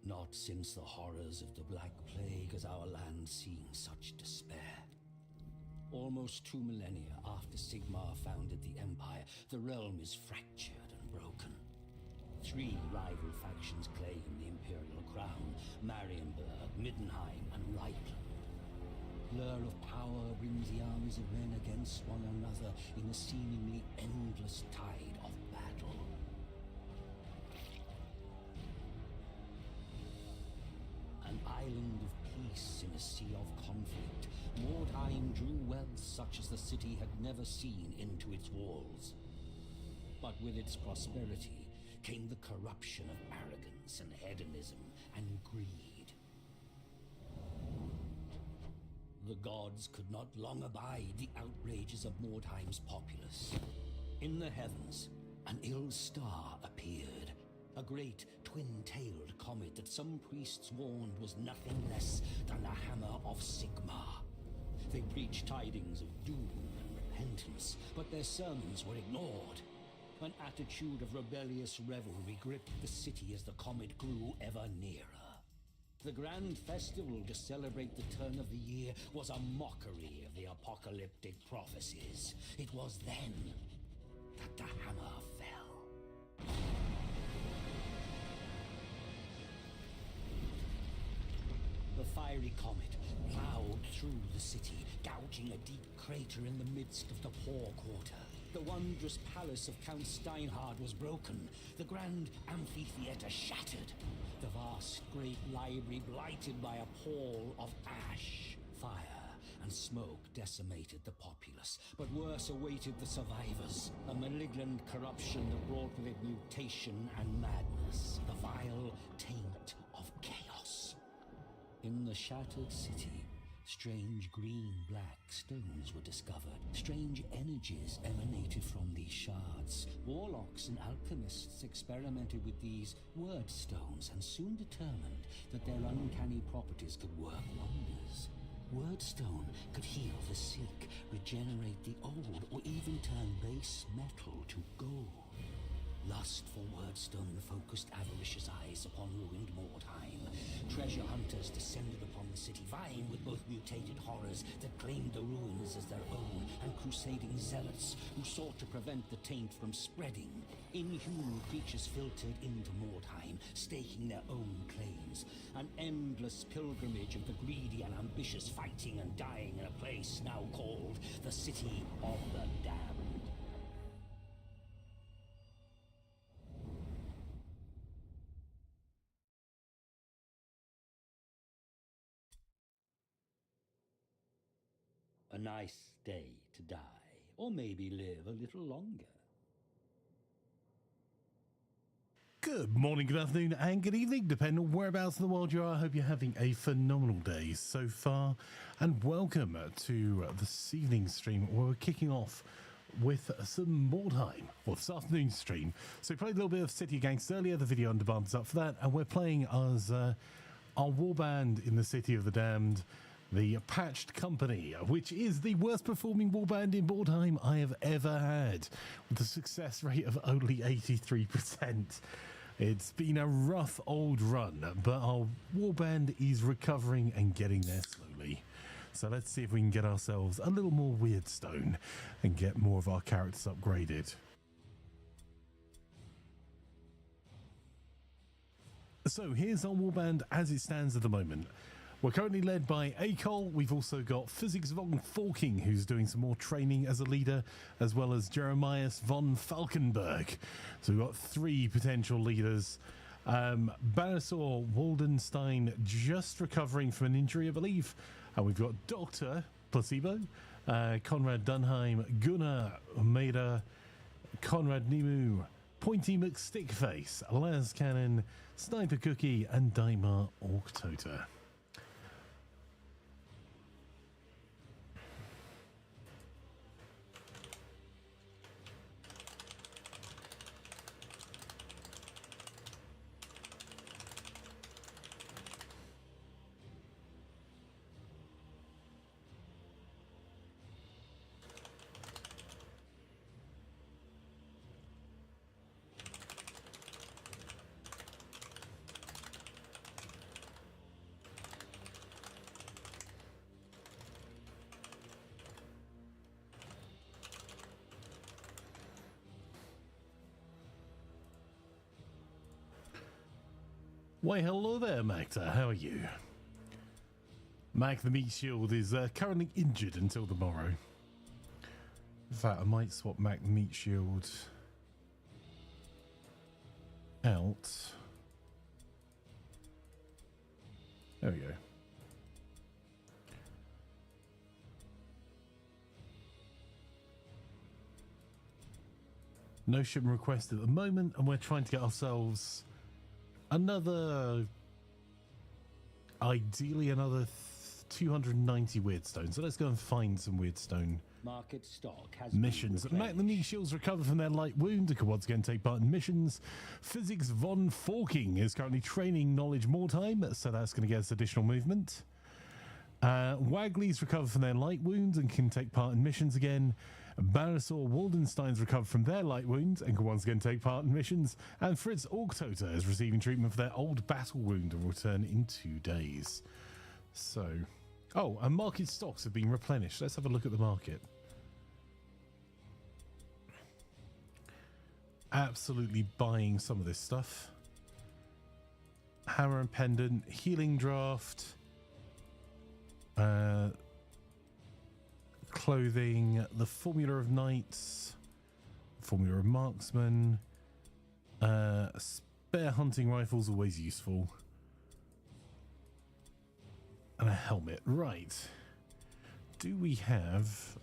Not since the horrors of the Black Plague has our land seen such despair. Almost 2 millennia after Sigmar founded the Empire, the realm is fractured and broken. 3 rival factions claim the Imperial crown: Marienburg, Middenheim, and Reichland. Blur of power brings the armies of men against one another in a seemingly endless tide of battle. An island of peace in a sea of conflict, Mordheim drew wealth such as the city had never seen into its walls. But with its prosperity came the corruption of arrogance and hedonism and greed. The gods could not long abide the outrages of Mordheim's populace. In the heavens, an ill star appeared, a great twin-tailed comet that some priests warned was nothing less than the hammer of Sigmar. They preached tidings of doom and repentance, but their sermons were ignored. An attitude of rebellious revelry gripped the city as the comet grew ever nearer. The grand festival to celebrate the turn of the year was a mockery of the apocalyptic prophecies. It was then that the hammer fell. The fiery comet plowed through the city, gouging a deep crater in the midst of the poor quarter. The wondrous palace of Count Steinhard was broken, the grand amphitheater shattered, the vast great library blighted by a pall of ash. Fire and smoke decimated the populace, but worse awaited the survivors. A malignant corruption that brought with it mutation and madness, the vile taint of chaos. In the shattered city, strange green-black stones were discovered. Strange energies emanated from these shards. Warlocks and alchemists experimented with these Wyrdstones and soon determined that their uncanny properties could work wonders. Wyrdstone could heal the sick, regenerate the old, or even turn base metal to gold. Lust for Wyrdstone focused avaricious eyes upon ruined Mordheim. Treasure hunters descended upon the city, vying with both mutated horrors that claimed the ruins as their own, and crusading zealots who sought to prevent the taint from spreading. Inhuman creatures filtered into Mordheim, staking their own claims. An endless pilgrimage of the greedy and ambitious, fighting and dying in a place now called the City of the Damned. A nice day to die, or maybe live a little longer. Good morning, good afternoon, and good evening, depending on whereabouts in the world you are. I hope you're having a phenomenal day so far, and welcome to this evening's stream, where we're kicking off with some Mordheim, or this afternoon's stream. So we played a little bit of City of Gangsters earlier, the video on demand is up for that, and we're playing as our warband in the City of the Damned, the Patched Company, which is the worst performing warband in Mordheim I have ever had, with a success rate of only 83%. It's been a rough old run, but our warband is recovering and getting there slowly. So let's see if we can get ourselves a little more Wyrdstone and get more of our characters upgraded. So here's our warband as it stands at the moment. We're currently led by Akol. We've also got Physics von Forking, who's doing some more training as a leader, as well as Jeremias von Falkenberg. So we've got 3 potential leaders. Barisor Waldenstein just recovering from an injury, I believe. And we've got Dr. Placebo, Conrad Dunheim, Gunnar Maida, Conrad Nimu, Pointy McStickface, Laz Cannon, Sniper Cookie, and Daimar Orktota. Why, hello there, Magda. How are you? Mac the Meat Shield is currently injured until tomorrow. In fact, I might swap Mac the Meat Shield out. There we go. No shipment requested at the moment, and we're trying to get ourselves another, ideally another 290 Wyrdstone. So let's go and find some Wyrdstone Market stock has missions. Mac the Meat Shields recover from their light wound and can once again take part in missions. Physics von Forking is currently training knowledge Mordheim, so that's going to get us additional movement. Wagley's recover from their light wounds and can take part in missions again. Barisor Waldenstein's recovered from their light wounds and can once again take part in missions. And Fritz Orgtoter is receiving treatment for their old battle wound and will return in 2 days. So, oh, and market stocks have been replenished. Let's have a look at the market. Absolutely buying some of this stuff. Hammer and pendant, healing draft, clothing, the formula of knights, formula of marksman, spare hunting rifles, always useful, and a helmet. Right, do we have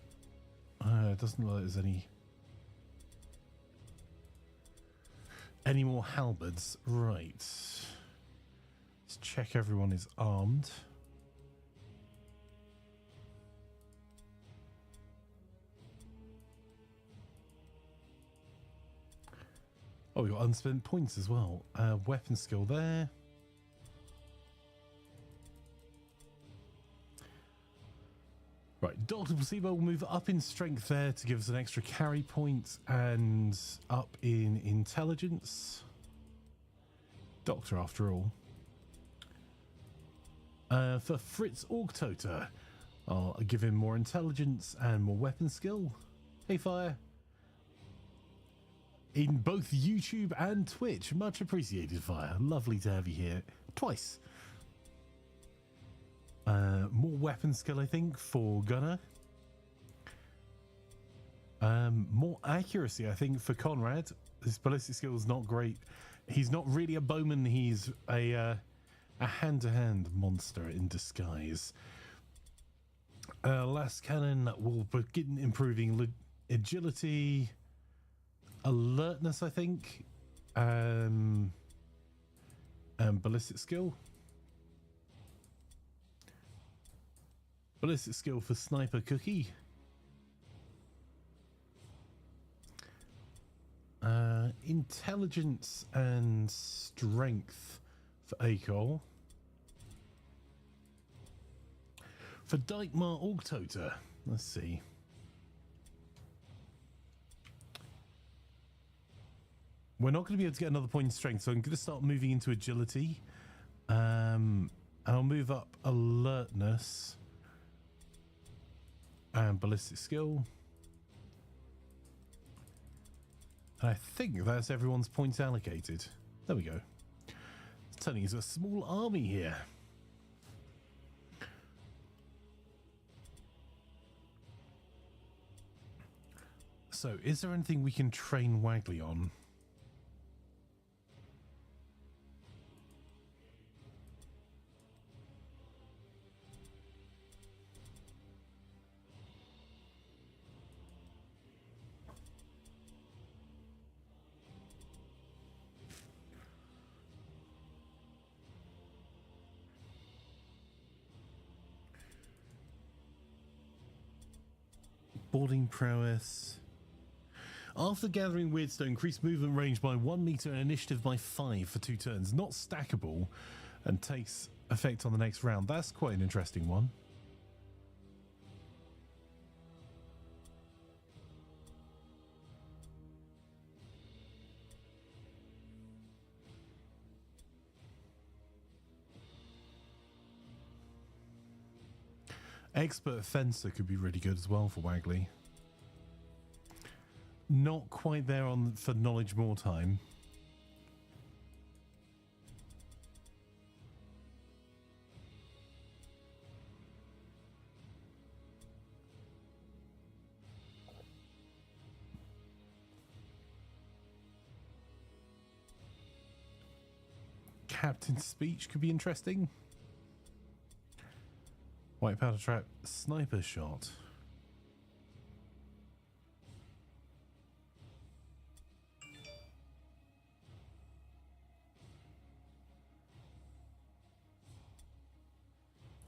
it doesn't look like there's any more halberds. Right, let's check everyone is armed. Oh, we got unspent points as well. Weapon skill there. Right, Dr. Placebo will move up in strength there to give us an extra carry point and up in intelligence. Doctor, after all. For Fritz Orgtoter, I'll give him more intelligence and more weapon skill. Hey, Fire. In both YouTube and Twitch. Much appreciated, Fire. Lovely to have you here. Twice. More weapon skill, I think, for Gunner. More accuracy, I think, for Conrad. His ballistic skill is not great. He's not really a bowman. He's a hand-to-hand monster in disguise. Last cannon will begin improving agility, alertness, I think, and ballistic skill. Ballistic skill for Sniper Cookie. Intelligence and strength for Acol. For Dykmar Orgtoter, let's see. We're not going to be able to get another point in strength, so I'm going to start moving into agility. And I'll move up alertness and ballistic skill. And I think that's everyone's points allocated. There we go. It's turning into a small army here. So, is there anything we can train Wagley on? Boarding prowess. After gathering Wyrdstone, increase movement range by 1 meter and initiative by 5 for 2 turns. Not stackable and takes effect on the next round. That's quite an interesting one. Expert fencer could be really good as well for Wagley. Not quite there on for knowledge more time. Captain's speech could be interesting. White powder trap, sniper shot.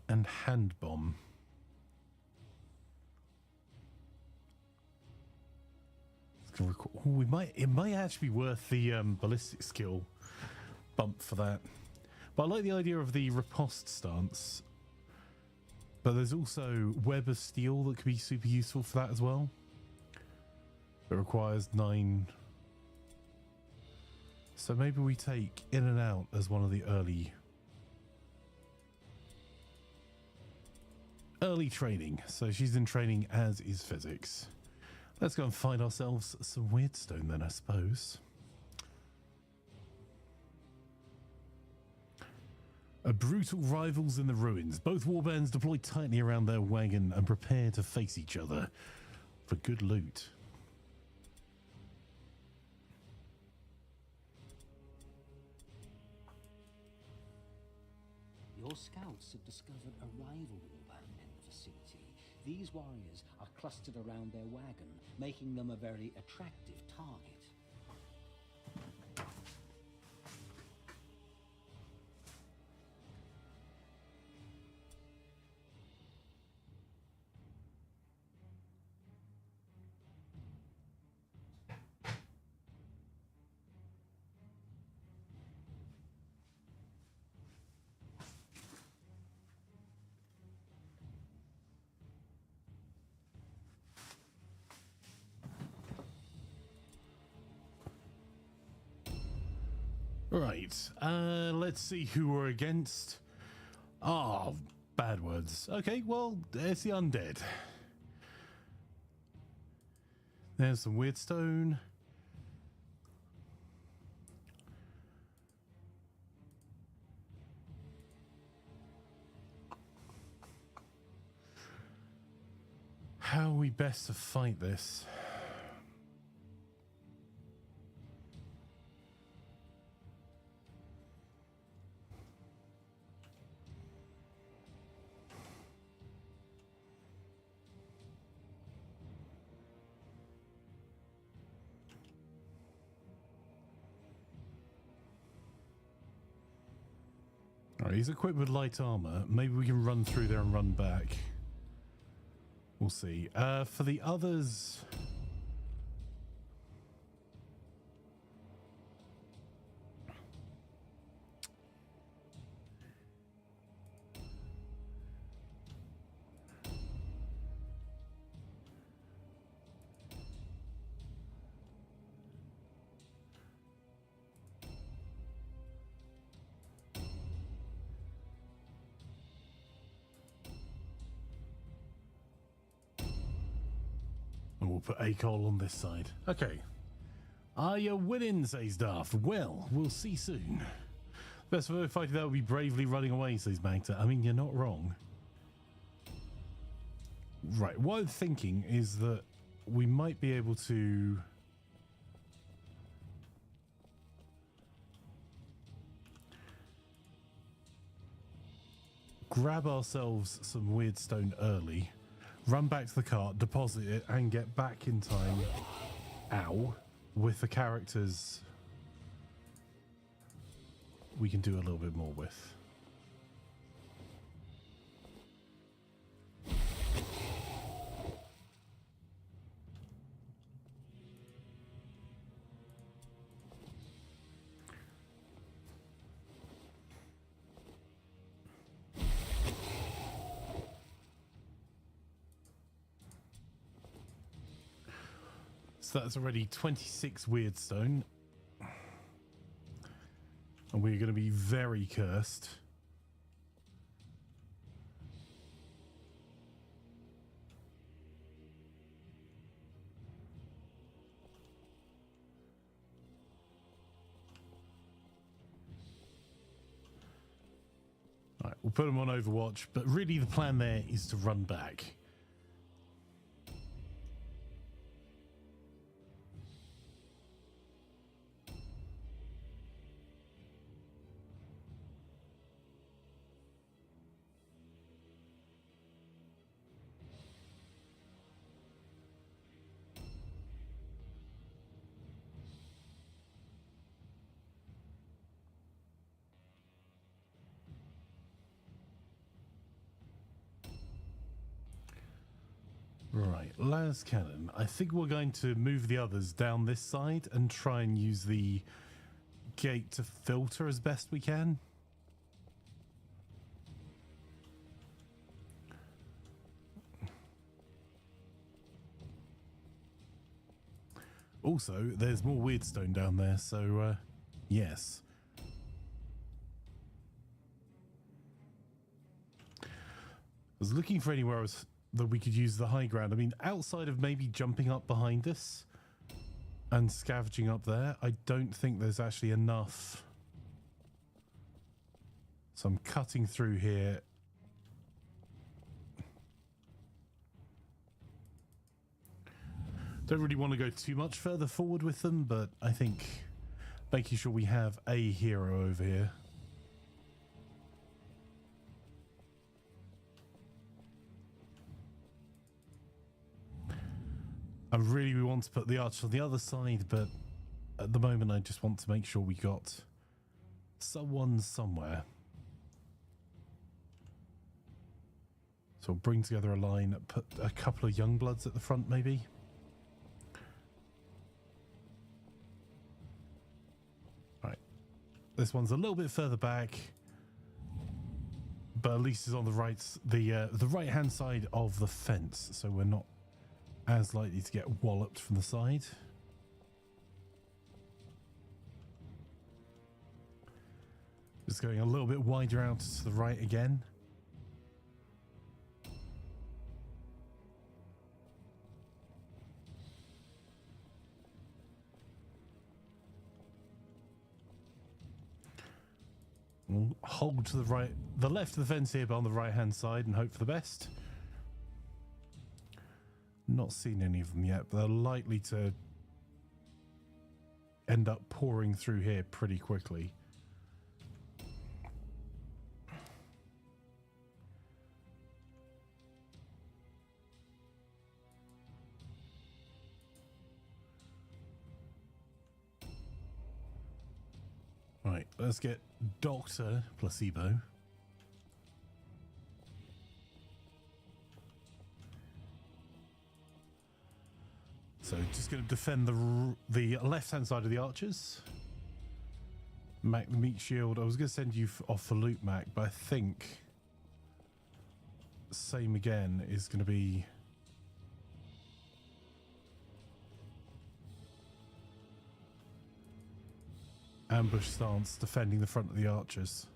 And hand bomb. Ooh, it might actually be worth the ballistic skill bump for that. But I like the idea of the riposte stance. But there's also web of steel that could be super useful for that as well. It requires 9. So maybe we take in and out as one of the early training. So she's in training, as is physics. Let's go and find ourselves some Wyrdstone then, I suppose. A brutal rivals in the ruins. Both warbands deploy tightly around their wagon and prepare to face each other for good loot. Your scouts have discovered a rival warband in the vicinity. These warriors are clustered around their wagon, making them a very attractive target. Right, let's see who we're against. Oh, bad words. Okay, well, there's the undead. There's some Wyrdstone. How are we best to fight this? Alright, he's equipped with light armor. Maybe we can run through there and run back. We'll see. For the others... We'll put Acol on this side. Okay. Are you winning, says Darth? Well, we'll see soon. Best way of fighting that would be bravely running away, says Magda. I mean, you're not wrong. Right, what I'm thinking is that we might be able to... grab ourselves some Wyrdstone early. Run back to the cart, deposit it, and get back in time, ow, with the characters we can do a little bit more with. So that's already 26 Wyrdstone. And we're going to be very cursed. All right, we'll put them on Overwatch, but really the plan there is to run back. Right, las cannon. I think we're going to move the others down this side and try and use the gate to filter as best we can. Also, there's more Wyrdstone down there, so yes. I was looking for anywhere else that we could use the high ground. I mean, outside of maybe jumping up behind us and scavenging up there, I don't think there's actually enough. So I'm cutting through here. Don't really want to go too much further forward with them, but I think making sure we have a hero over here. We want to put the archer on the other side, but at the moment I just want to make sure we got someone somewhere. So we'll bring together a line, put a couple of young bloods at the front maybe. Right, this one's a little bit further back, but at least it's on the right hand side of the fence, so we're not as likely to get walloped from the side. Just going a little bit wider out to the right again. We'll hold to the left of the fence here, but on the right hand side, and hope for the best. Not seen any of them yet, but they're likely to end up pouring through here pretty quickly. Right, let's get Dr. Placebo. So just going to defend the left-hand side of the archers. Mac the meat shield. I was going to send you off for loot, Mac, but I think same again is going to be ambush stance, defending the front of the archers.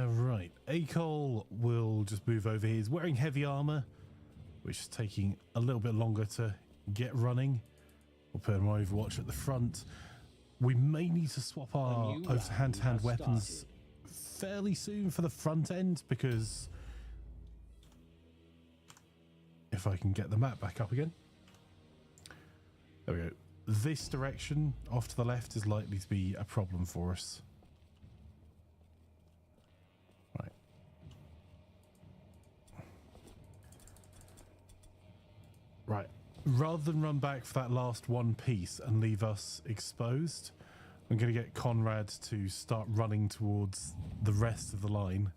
Right, Acol will just move over here. He's wearing heavy armor, which is taking a little bit longer to get running. We'll put him on Overwatch at the front. We may need to swap our hand-to-hand weapons fairly soon for the front end, because if I can get the map back up again. There we go. This direction off to the left is likely to be a problem for us. Right, rather than run back for that last one piece and leave us exposed, I'm going to get Conrad to start running towards the rest of the line.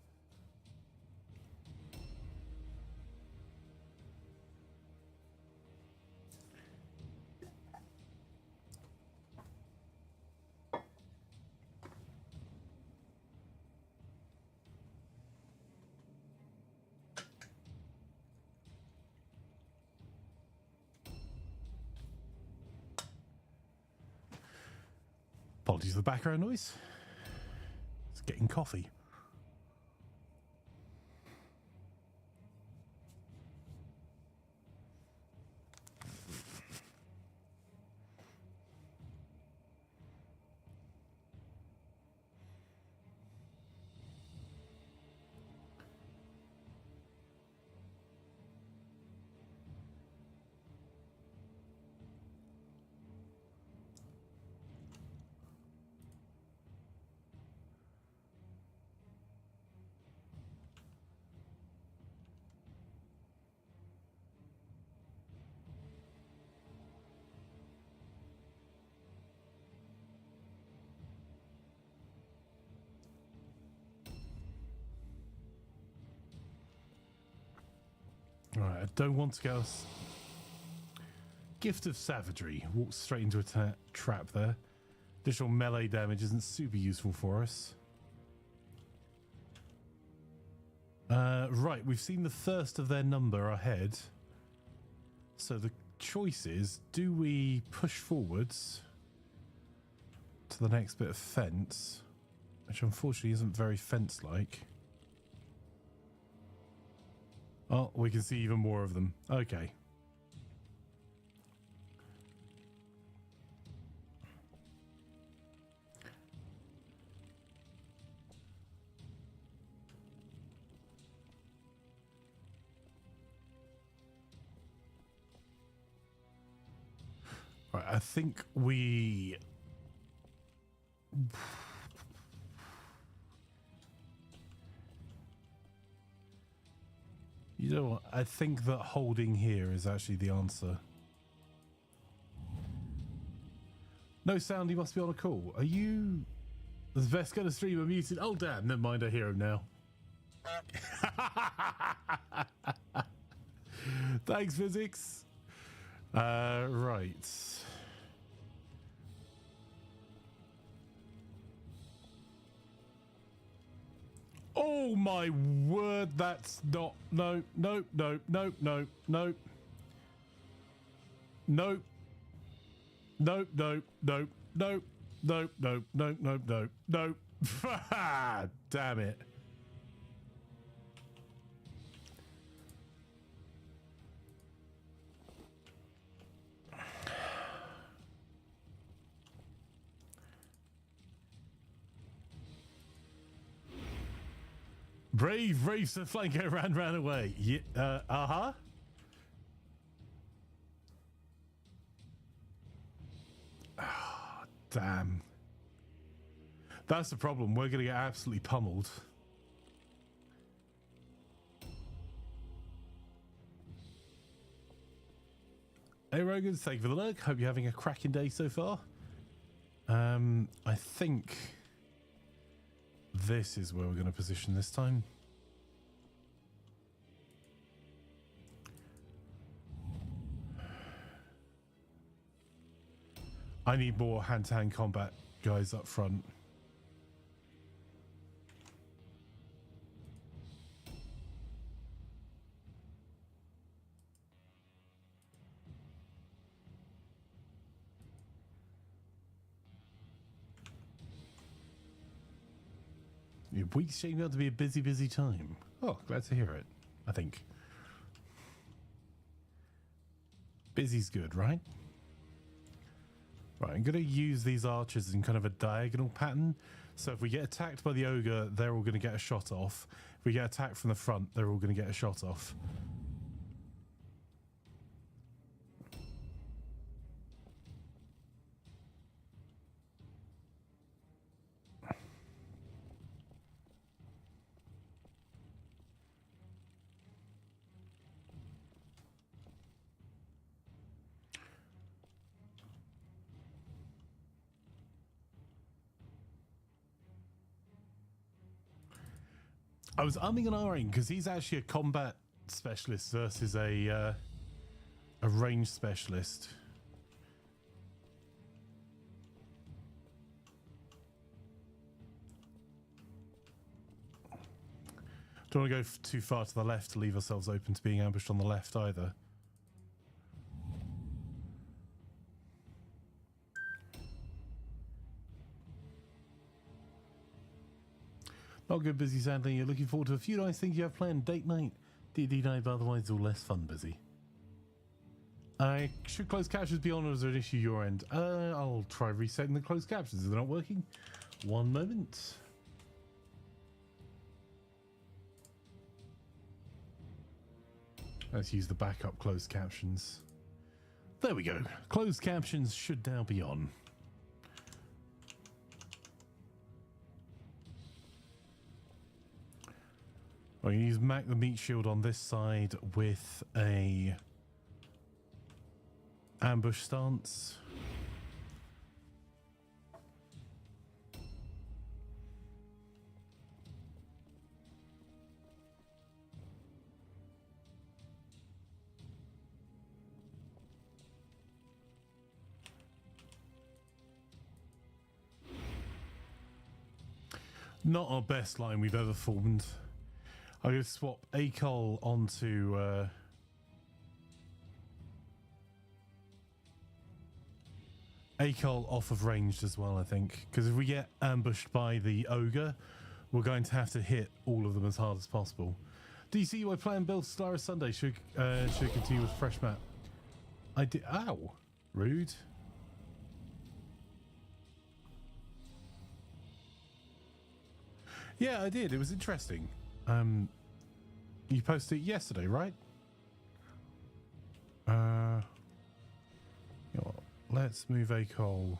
Apologies for the background noise. It's getting coffee. Right, I don't want to go. Gift of Savagery. Walks straight into a trap there. Additional melee damage isn't super useful for us. Right, we've seen the first of their number ahead. So the choice is, do we push forwards to the next bit of fence, which unfortunately isn't very fence-like. Oh, we can see even more of them. Okay. Right, I think we... You know what? I think that holding here is actually the answer. No sound, he must be on a call. Are you... Is Vest going to stream a muted? Oh, damn, never mind, I hear him now. Thanks, physics. Right. Oh my word, that's not... No, no, no, no, no, no. No. No, no, no, no, no, no, no, no, no, no. Damn it. Brave Imaflanker ran away. Yeah, uh-huh. Oh, damn. That's the problem. We're going to get absolutely pummeled. Hey, Rogan, thank you for the look. Hope you're having a cracking day so far. I think... this is where we're going to position this time. I need more hand-to-hand combat guys up front. Your week's shaping out to be a busy, busy time. Oh, glad to hear it, I think. Busy's good, right? Right, I'm going to use these archers in kind of a diagonal pattern. So if we get attacked by the ogre, they're all going to get a shot off. If we get attacked from the front, they're all going to get a shot off. I was umming and ahhing because he's actually a combat specialist versus a range specialist. Don't want to go too far to the left to leave ourselves open to being ambushed on the left either. Not good, busy, sadly. You're looking forward to a few nice things you have planned. Date night, D&D night, but otherwise it's all less fun, busy. Should closed captions be on, or is there an issue your end? I'll try resetting the closed captions. Is it not working? One moment. Let's use the backup closed captions. There we go. Closed captions should now be on. I'm going to use Mac the Meat Shield on this side with a ambush stance. Not our best line we've ever formed. I'm going to swap Acol onto Acol off of ranged as well, I think, because if we get ambushed by the ogre, we're going to have to hit all of them as hard as possible. DC, my plan build Stellaris Sunday should continue with fresh map. I did. Ow, rude. Yeah, I did. It was interesting. You posted it yesterday, right? You know what? Let's move Acol.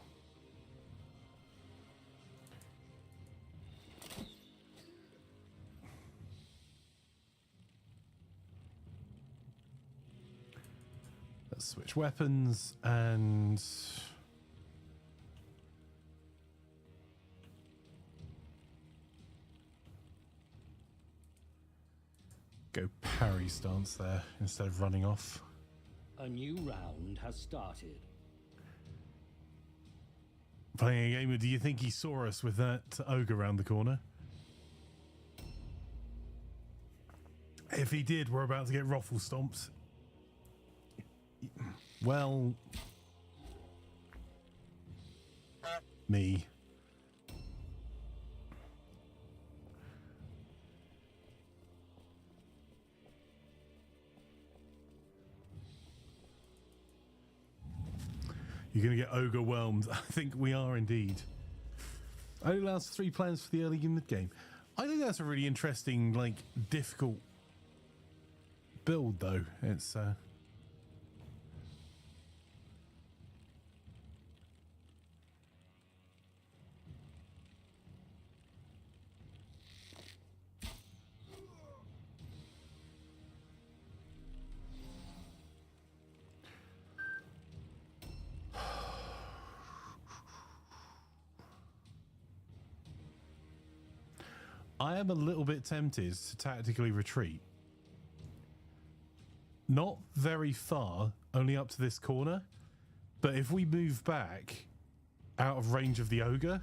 Let's switch weapons and go parry stance there instead of running off. A new round has started. Playing a game, do you think he saw us with that ogre around the corner? If he did, we're about to get ruffle stomped. Well, me. You're going to get ogre-whelmed. I think we are indeed. Only allows 3 plans for the early game mid-game. I think that's a really interesting, like, difficult build, though. It's, I am a little bit tempted to tactically retreat. Not very far, only up to this corner. But if we move back out of range of the ogre,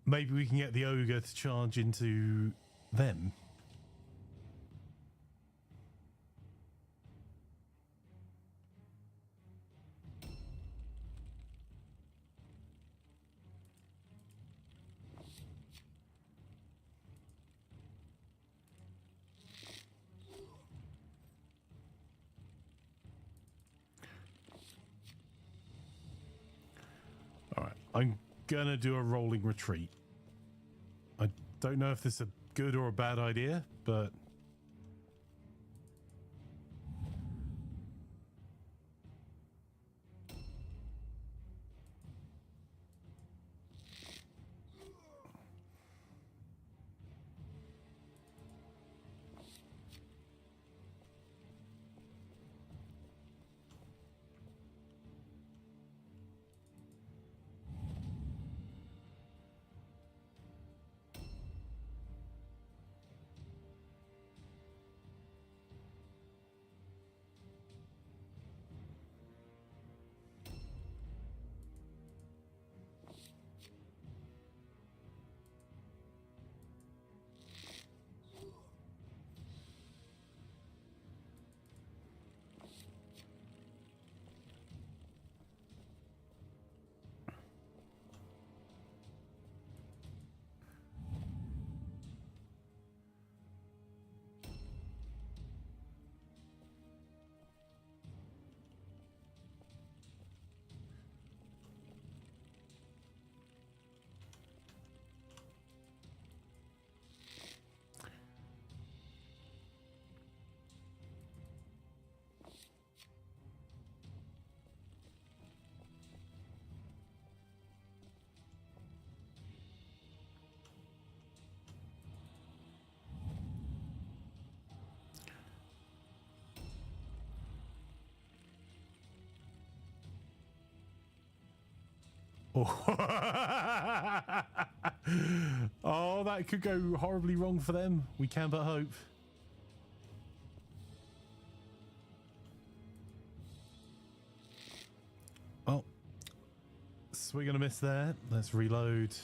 maybe we can get the ogre to charge into them. I'm gonna do a rolling retreat. I don't know if this is a good or a bad idea, but oh, that could go horribly wrong for them. We can but hope. Oh, swing and a miss there. Let's reload.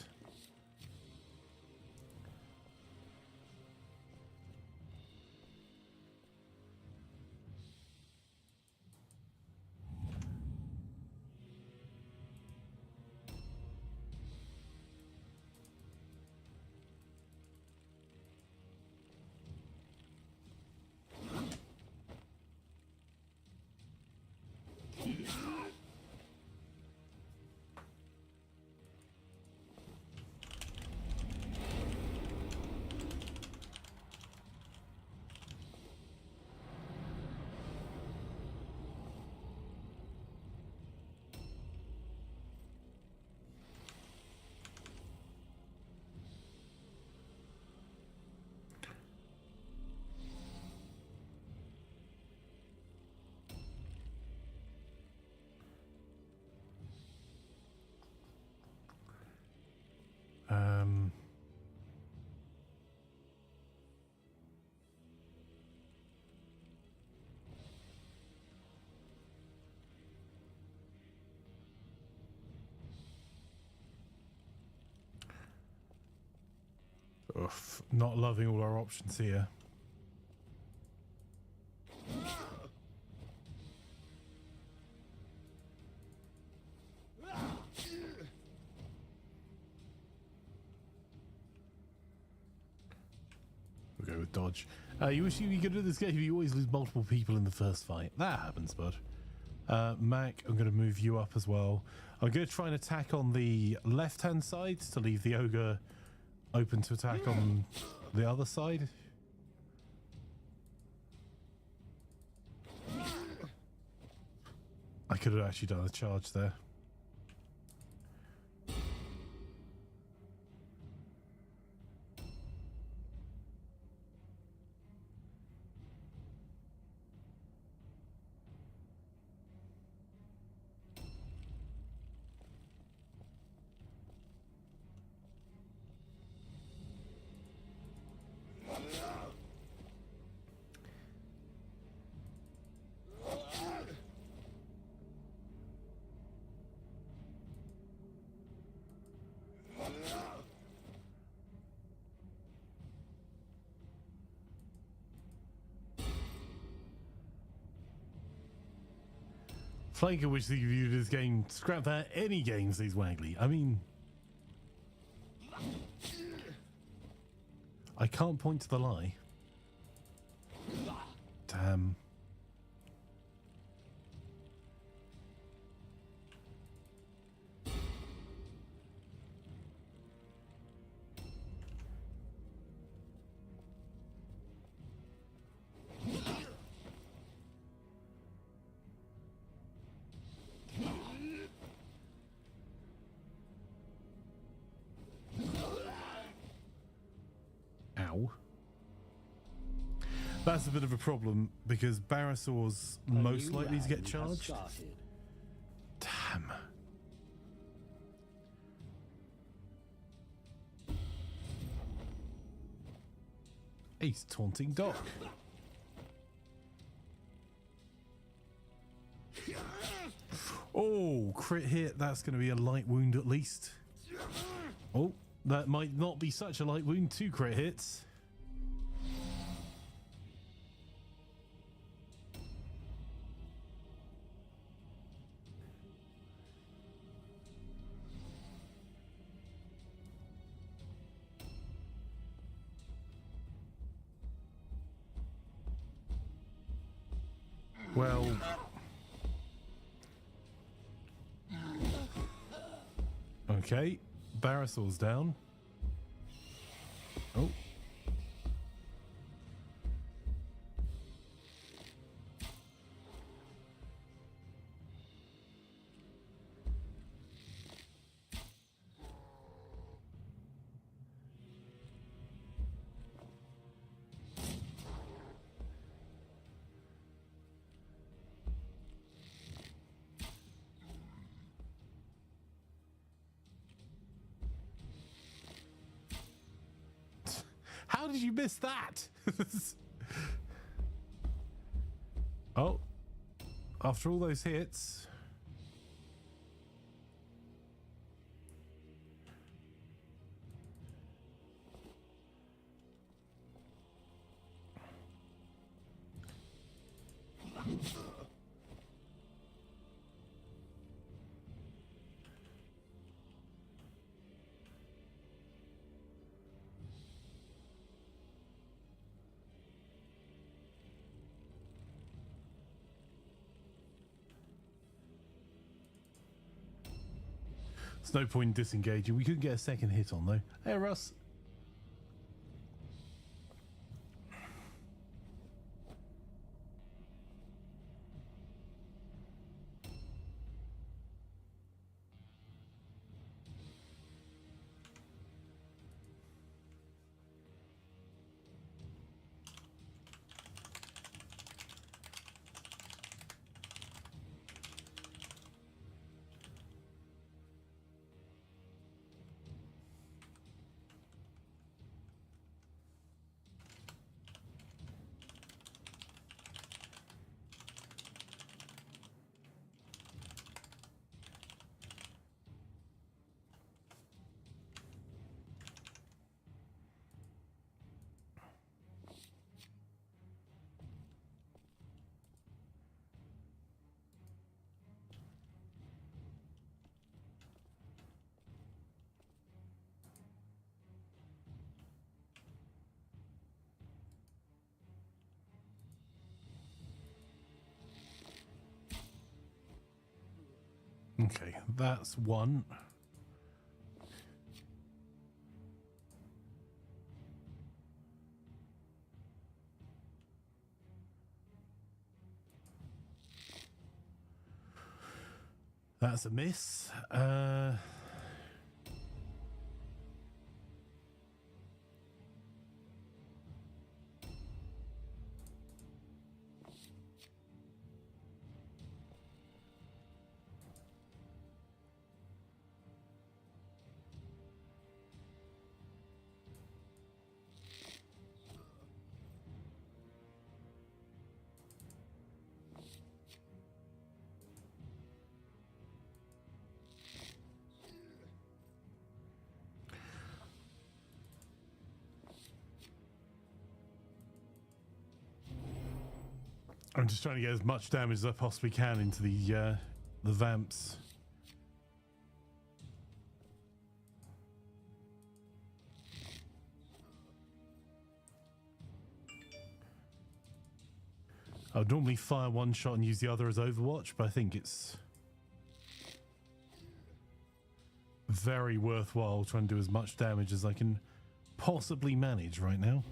Oof, not loving all our options here. We'll go with dodge. You wish you could do this game. You always lose multiple people in the first fight. That happens, bud. Mac, I'm going to move you up as well. I'm going to try and attack on the left-hand side to leave the ogre open to attack on the other side. I could have actually done a charge there. Flanker wish they viewed this game. Scrap that. Any games, these waggly. I mean, I can't point to the lie. Damn. That's a bit of a problem because Barasaur's most likely to get charged. Damn. He's taunting Doc. Oh, crit hit. That's going to be a light wound at least. Oh, that might not be such a light wound. 2 crit hits. Well, okay, Barasaur's down. Oh. How did you miss that? Oh, after all those hits. There's no point in disengaging. We couldn't get a second hit on though. Hey Russ. Okay, that's one. That's a miss. I'm just trying to get as much damage as I possibly can into the vamps. I would normally fire one shot and use the other as Overwatch, but I think it's very worthwhile trying to do as much damage as I can possibly manage right now.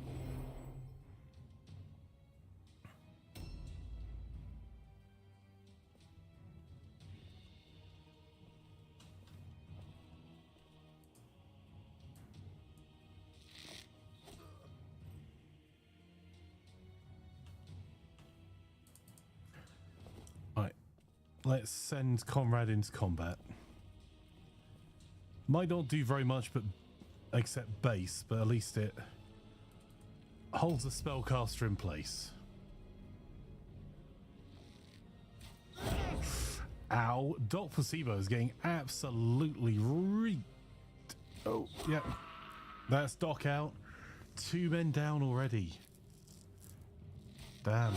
Let's send Comrade into combat. Might not do very much, but except base, but at least it holds the spellcaster in place. Ow. Doc Placebo is getting absolutely reeked. Oh, yeah. That's Doc out. 2 men down already. Damn.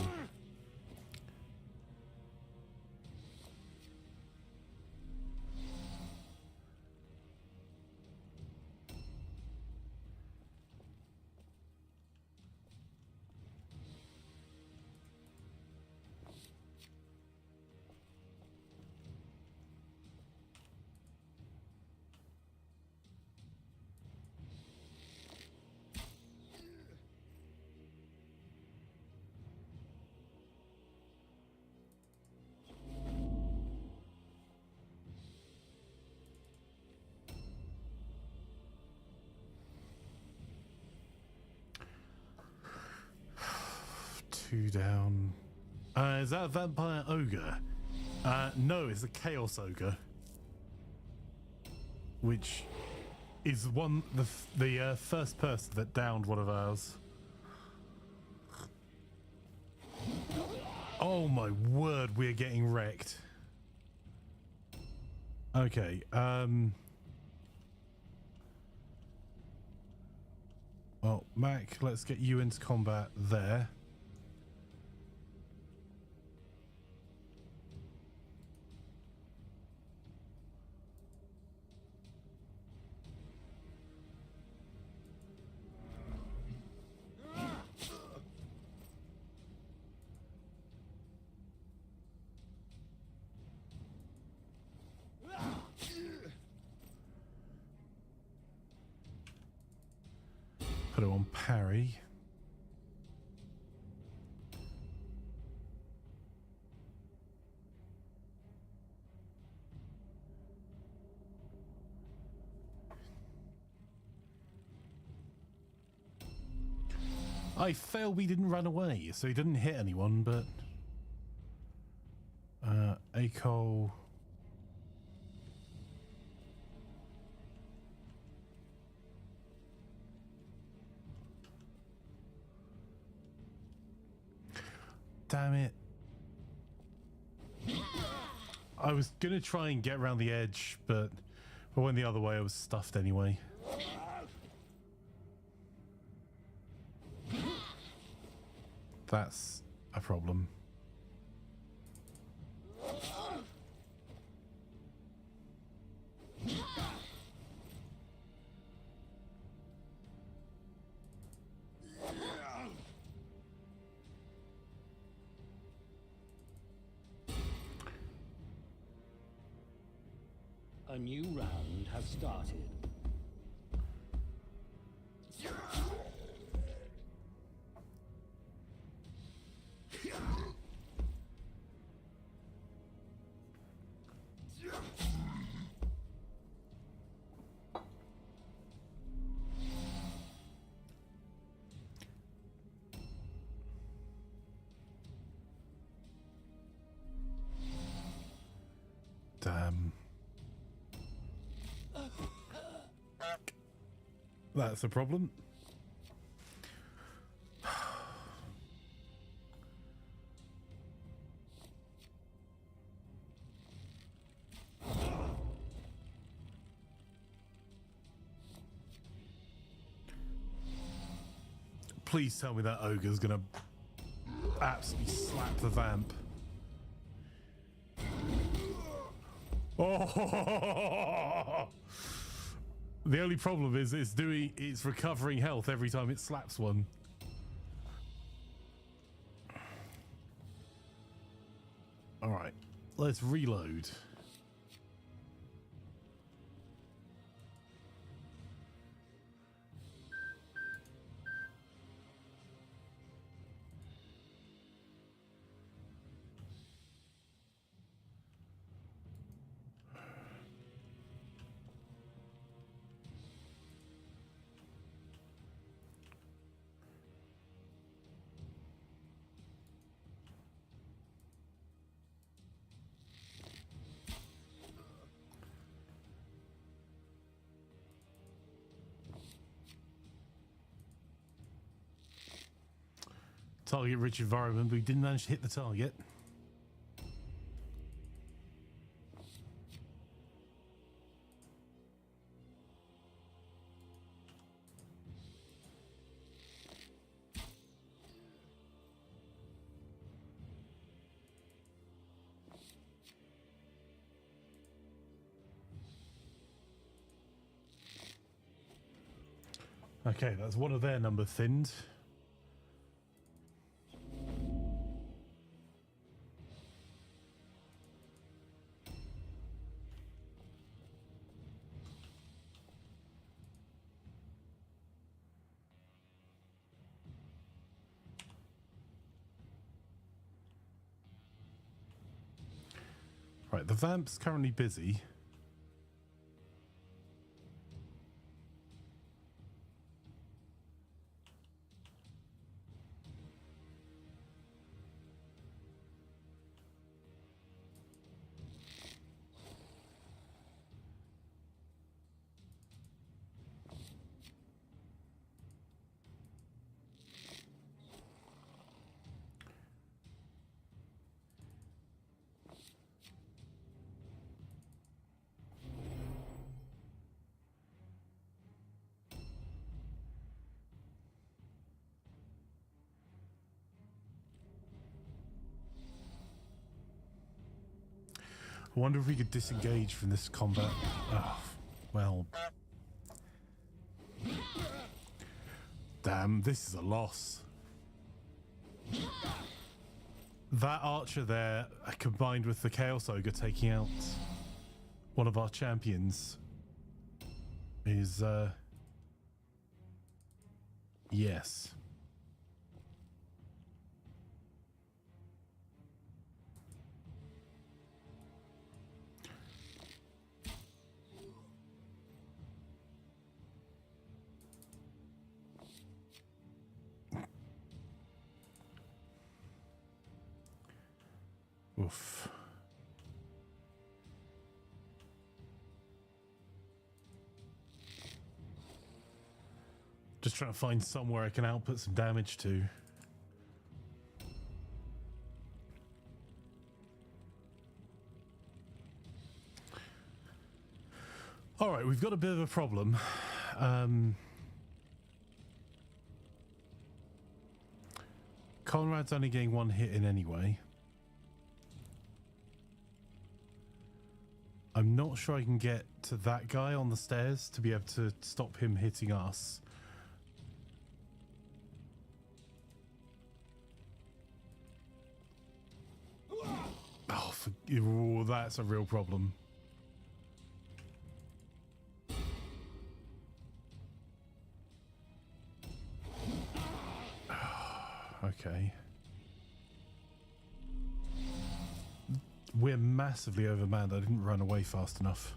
Two down. Is that a vampire ogre? No, it's a chaos ogre, which is the first person that downed one of ours. Oh my word, we're getting wrecked. Okay, well, Mac, let's get you into combat there. Put it on parry. I failed we didn't run away, so he didn't hit anyone, but Acol. Damn it. I was gonna try and get around the edge, but if I went the other way, I was stuffed anyway. That's a problem. A new round has started. Damn. That's a problem. Please tell me that ogre's gonna absolutely slap the vamp. Oh! The only problem is it's recovering health every time it slaps one. All right, let's reload. Target rich environment, but we didn't manage to hit the target. Okay, that's one of their number thinned. Right, the vamp's currently busy. I wonder if we could disengage from this combat. Oh, well. Damn, this is a loss. That archer there, combined with the Chaos Ogre taking out one of our champions, is, yes. Oof. Just trying to find somewhere I can output some damage to. All right, we've got a bit of a problem. Conrad's only getting one hit in anyway. I'm not sure I can get to that guy on the stairs to be able to stop him hitting us. Oh, that's a real problem. Okay. We're massively overmanned. I didn't run away fast enough.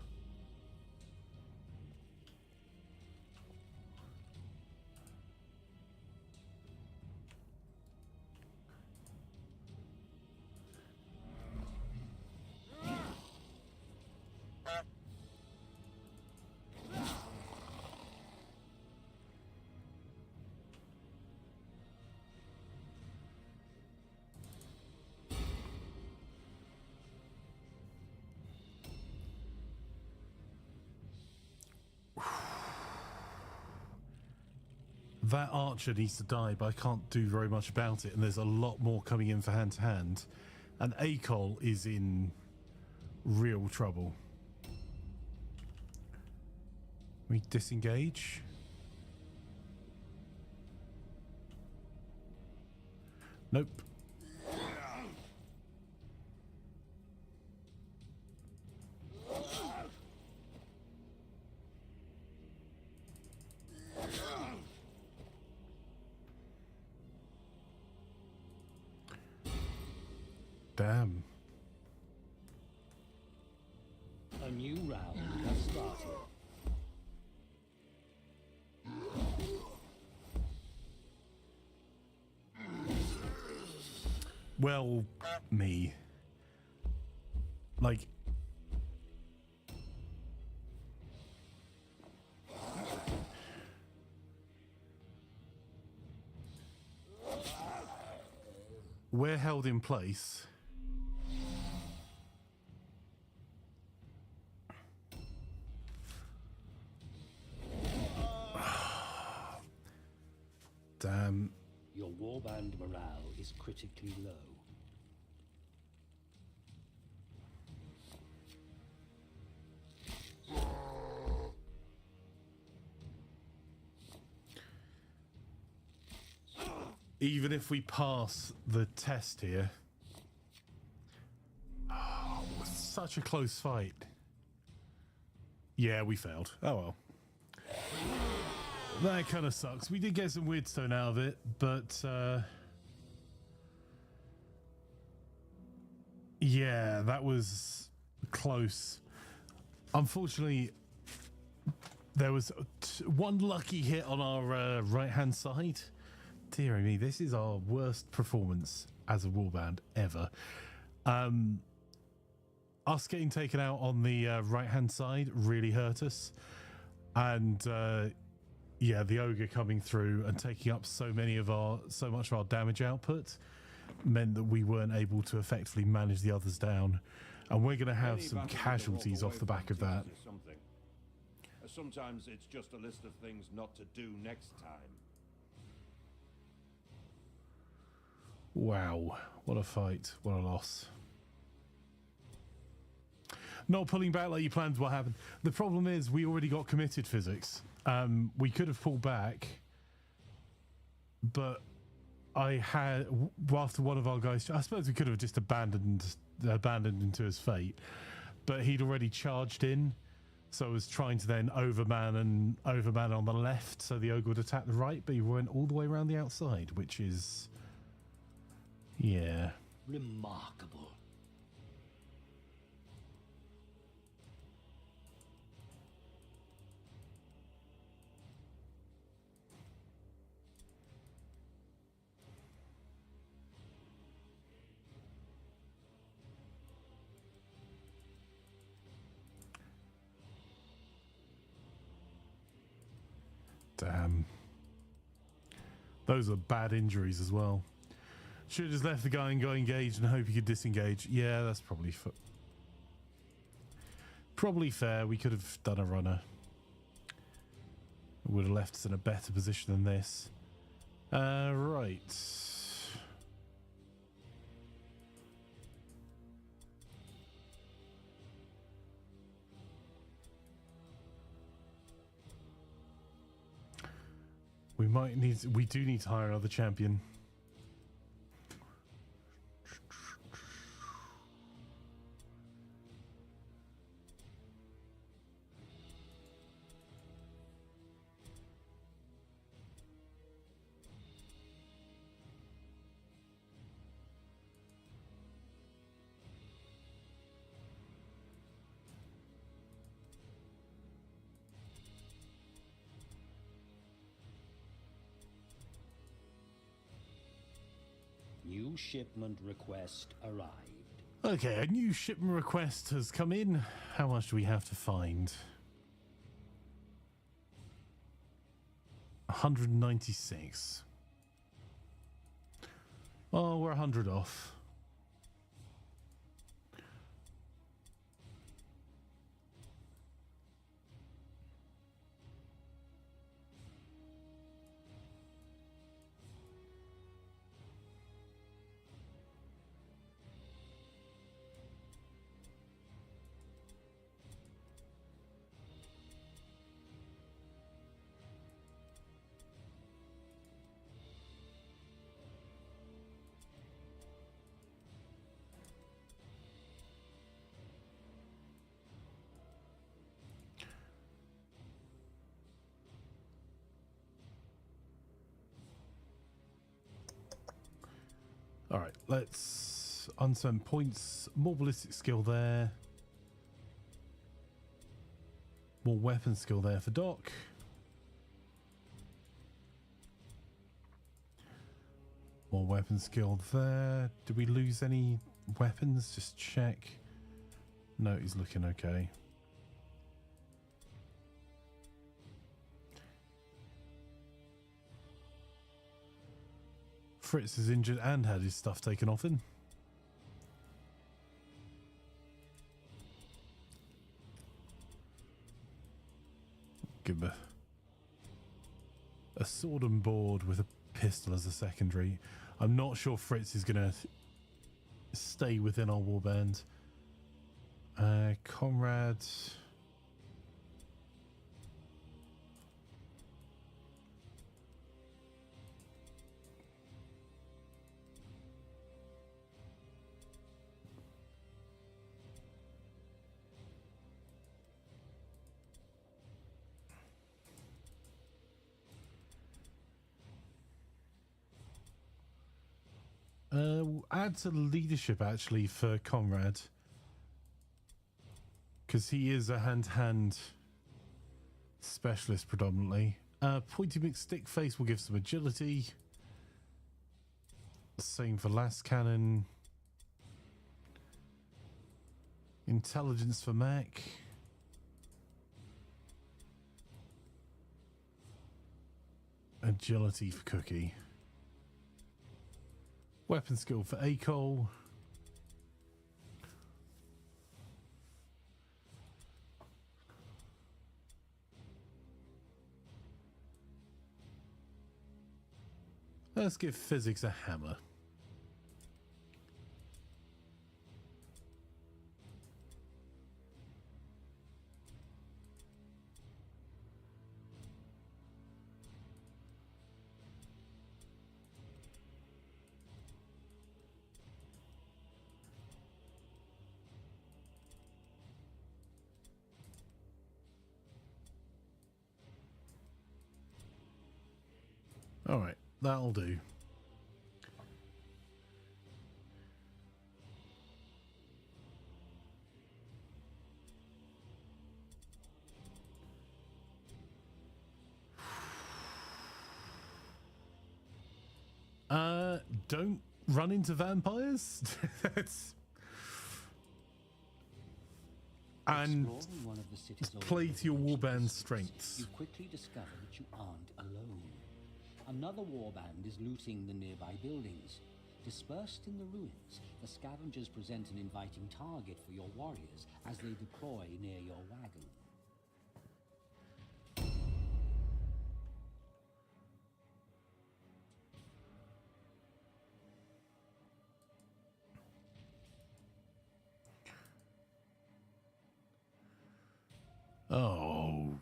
That archer needs to die, but I can't do very much about it, and there's a lot more coming in for hand to hand. And Acol is in real trouble. We disengage. Nope. Damn. A new round has started. Well, me. Like... We're held in place. Damn. Your warband morale is critically low. Even if we pass the test here... Oh, it was such a close fight. Yeah, we failed. Oh well. That kind of sucks. We did get some Wyrdstone out of it, but... yeah, that was close. Unfortunately, there was one lucky hit on our right-hand side. Dear me, this is our worst performance as a warband ever. Us getting taken out on the right-hand side really hurt us. And yeah, the ogre coming through and taking up so much of our damage output meant that we weren't able to effectively manage the others down. And we're going to have some casualties off the back of that. Sometimes it's just a list of things not to do next time. Wow, what a fight, what a loss. Not pulling back like you planned what happened. The problem is we already got committed physics. We could have pulled back, but I had, after one of our guys, I suppose we could have just abandoned him to his fate, but he'd already charged in, so I was trying to then overman on the left so the ogre would attack the right, but he went all the way around the outside, which is... yeah. Remarkable. Damn. Those are bad injuries as well. Should have just left the guy and go engaged and hope he could disengage. Yeah, that's probably fair. We could have done a runner. It would have left us in a better position than this. Right. We do need to hire another champion. new shipment request arrived. Okay, a new shipment request has come in. How much do we have to find? 196. Oh, we're 100 off. All right, let's unsend points. More ballistic skill there. More weapon skill there for Doc. More weapon skill there. Did we lose any weapons? Just check. No, he's looking okay. Fritz is injured and had his stuff taken off him. Give him a sword and board with a pistol as a secondary. I'm not sure Fritz is going to stay within our warband. Comrade. Add to leadership actually for Conrad, because he is a hand-to-hand specialist predominantly. Pointy McStick face will give some agility. Same for last cannon. Intelligence for Mac. Agility for Cookie. Weapon skill for Acol. Let's give physics a hammer. All right, that'll do. Don't run into vampires. That's and Exploring one of the city's play old to your ancient warband's districts, strengths. You quickly discover that you aren't alone. Another warband is looting the nearby buildings. Dispersed in the ruins, the scavengers present an inviting target for your warriors as they deploy near your wagon. Oh,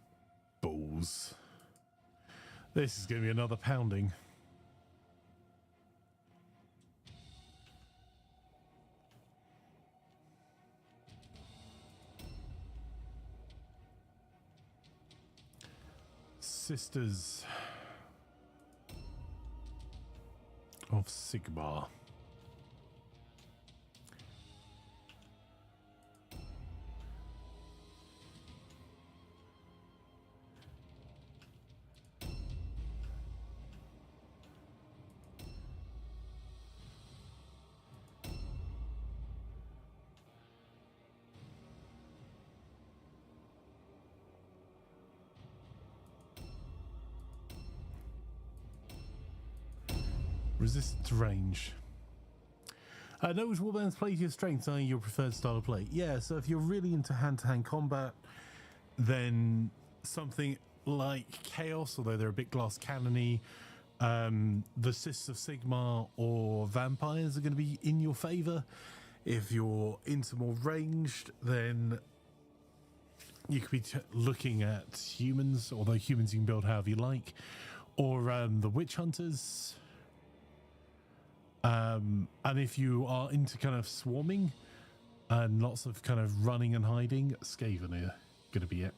balls. This is going to be another pounding. Sisters of Sigmar. Resistance to range. Know which warbands play to your strengths, i.e. your preferred style of play. Yeah, so if you're really into hand-to-hand combat, then something like Chaos, although they're a bit glass cannony, the Sisters of Sigmar or Vampires are going to be in your favour. If you're into more ranged, then you could be looking at humans, although humans you can build however you like, or the Witch Hunters. And if you are into kind of swarming and lots of kind of running and hiding, Skaven are going to be it.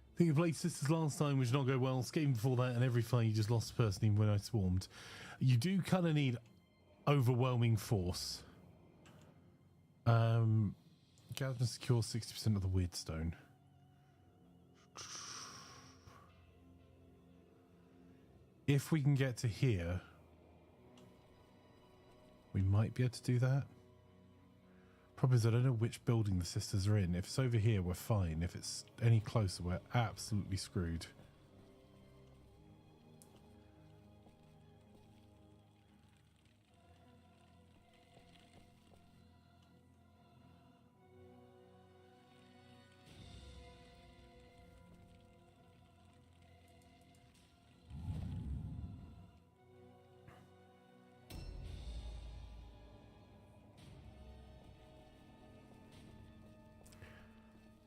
I think you played Sisters last time, which did not go well. Skaven before that, and every fight you just lost a person even when I swarmed. You do kind of need overwhelming force. Gather and secure 60% of the Wyrdstone. If we can get to here, we might be able to do that. Problem is, I don't know which building the Sisters are in. If it's over here, we're fine. If it's any closer, we're absolutely screwed.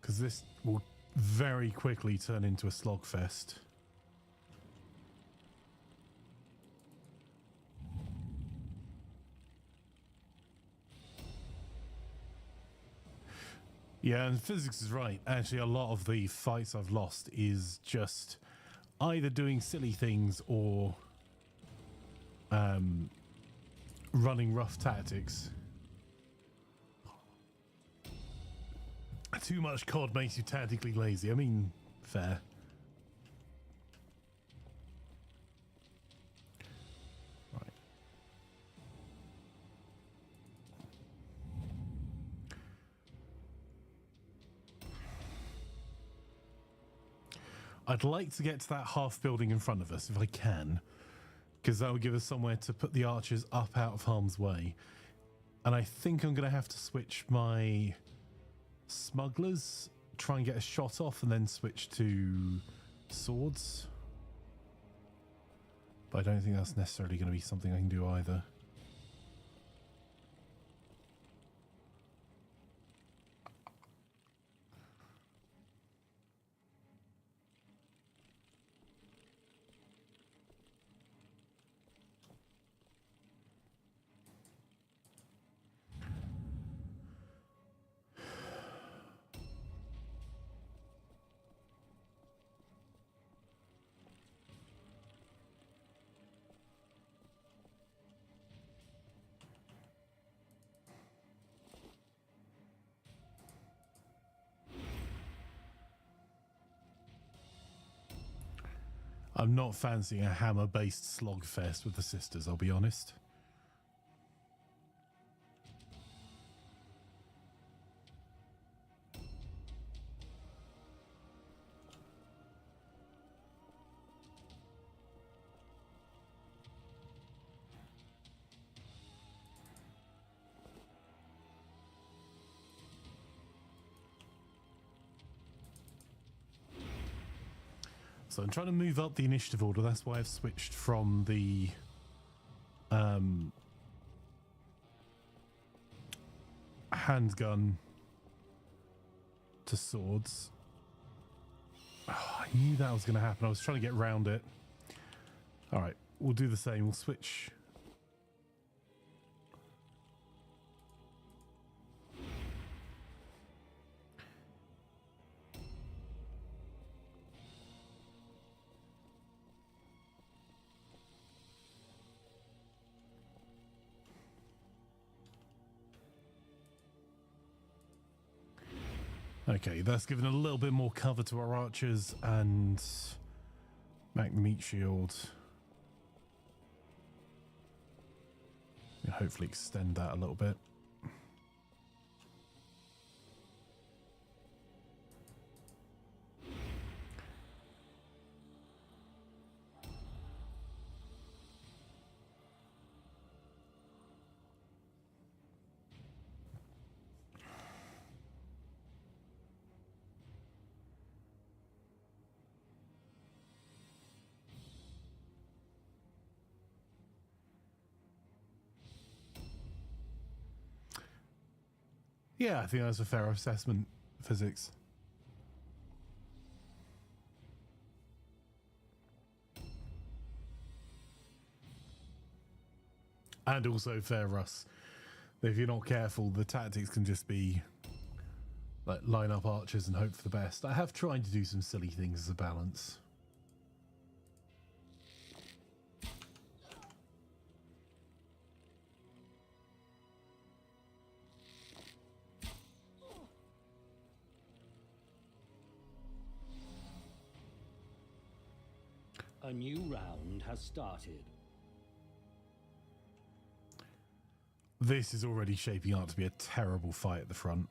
Because this will very quickly turn into a slogfest. Yeah, and physics is right. Actually, a lot of the fights I've lost is just either doing silly things or running rough tactics. Too much COD makes you tactically lazy. I mean, fair. Right. I'd like to get to that half building in front of us if I can, because that would give us somewhere to put the archers up out of harm's way. And I think I'm going to have to switch my smugglers, try and get a shot off, and then switch to swords. But I don't think that's necessarily going to be something I can do either. I'm not fancying a hammer-based slogfest with the Sisters, I'll be honest. So I'm trying to move up the initiative order. That's why I've switched from the handgun to swords. Oh, I knew that was going to happen. I was trying to get around it. All right, we'll do the same. We'll switch. Okay, that's given a little bit more cover to our archers and Mac meat shield. Hopefully extend that a little bit. Yeah, I think that's a fair assessment, physics. And also fair, Russ. If you're not careful, the tactics can just be like line up archers and hope for the best. I have tried to do some silly things as a balance. A new round has started. This is already shaping up to be a terrible fight at the front.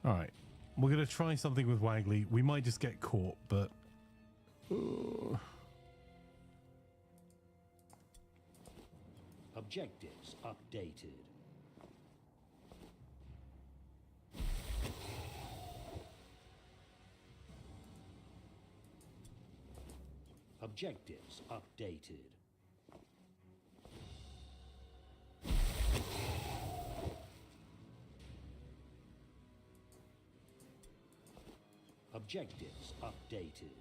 All right, we're going to try something with Wagley. We might just get caught, but... Objectives updated. Objectives updated. Objectives updated.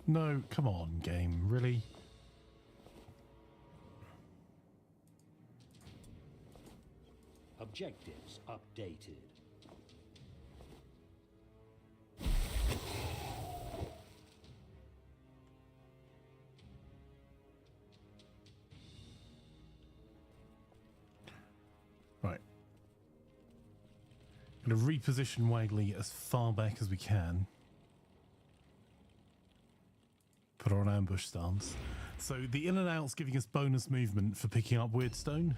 No, come on, game, really? Objectives updated. Right. Going to reposition Wagley as far back as we can. Put her on ambush stance. So the in and out's giving us bonus movement for picking up Wyrdstone.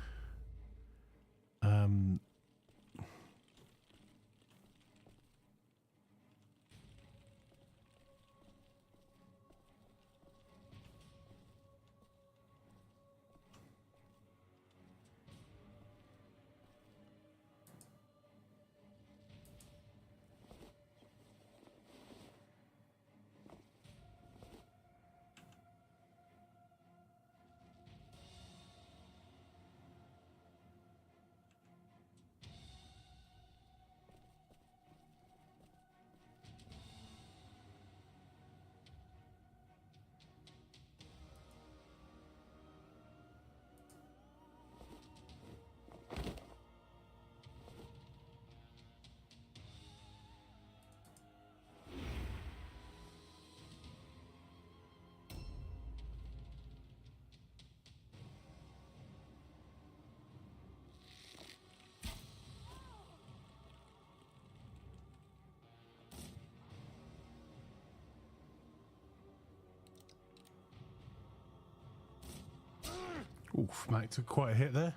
Oof, Mac took quite a hit there.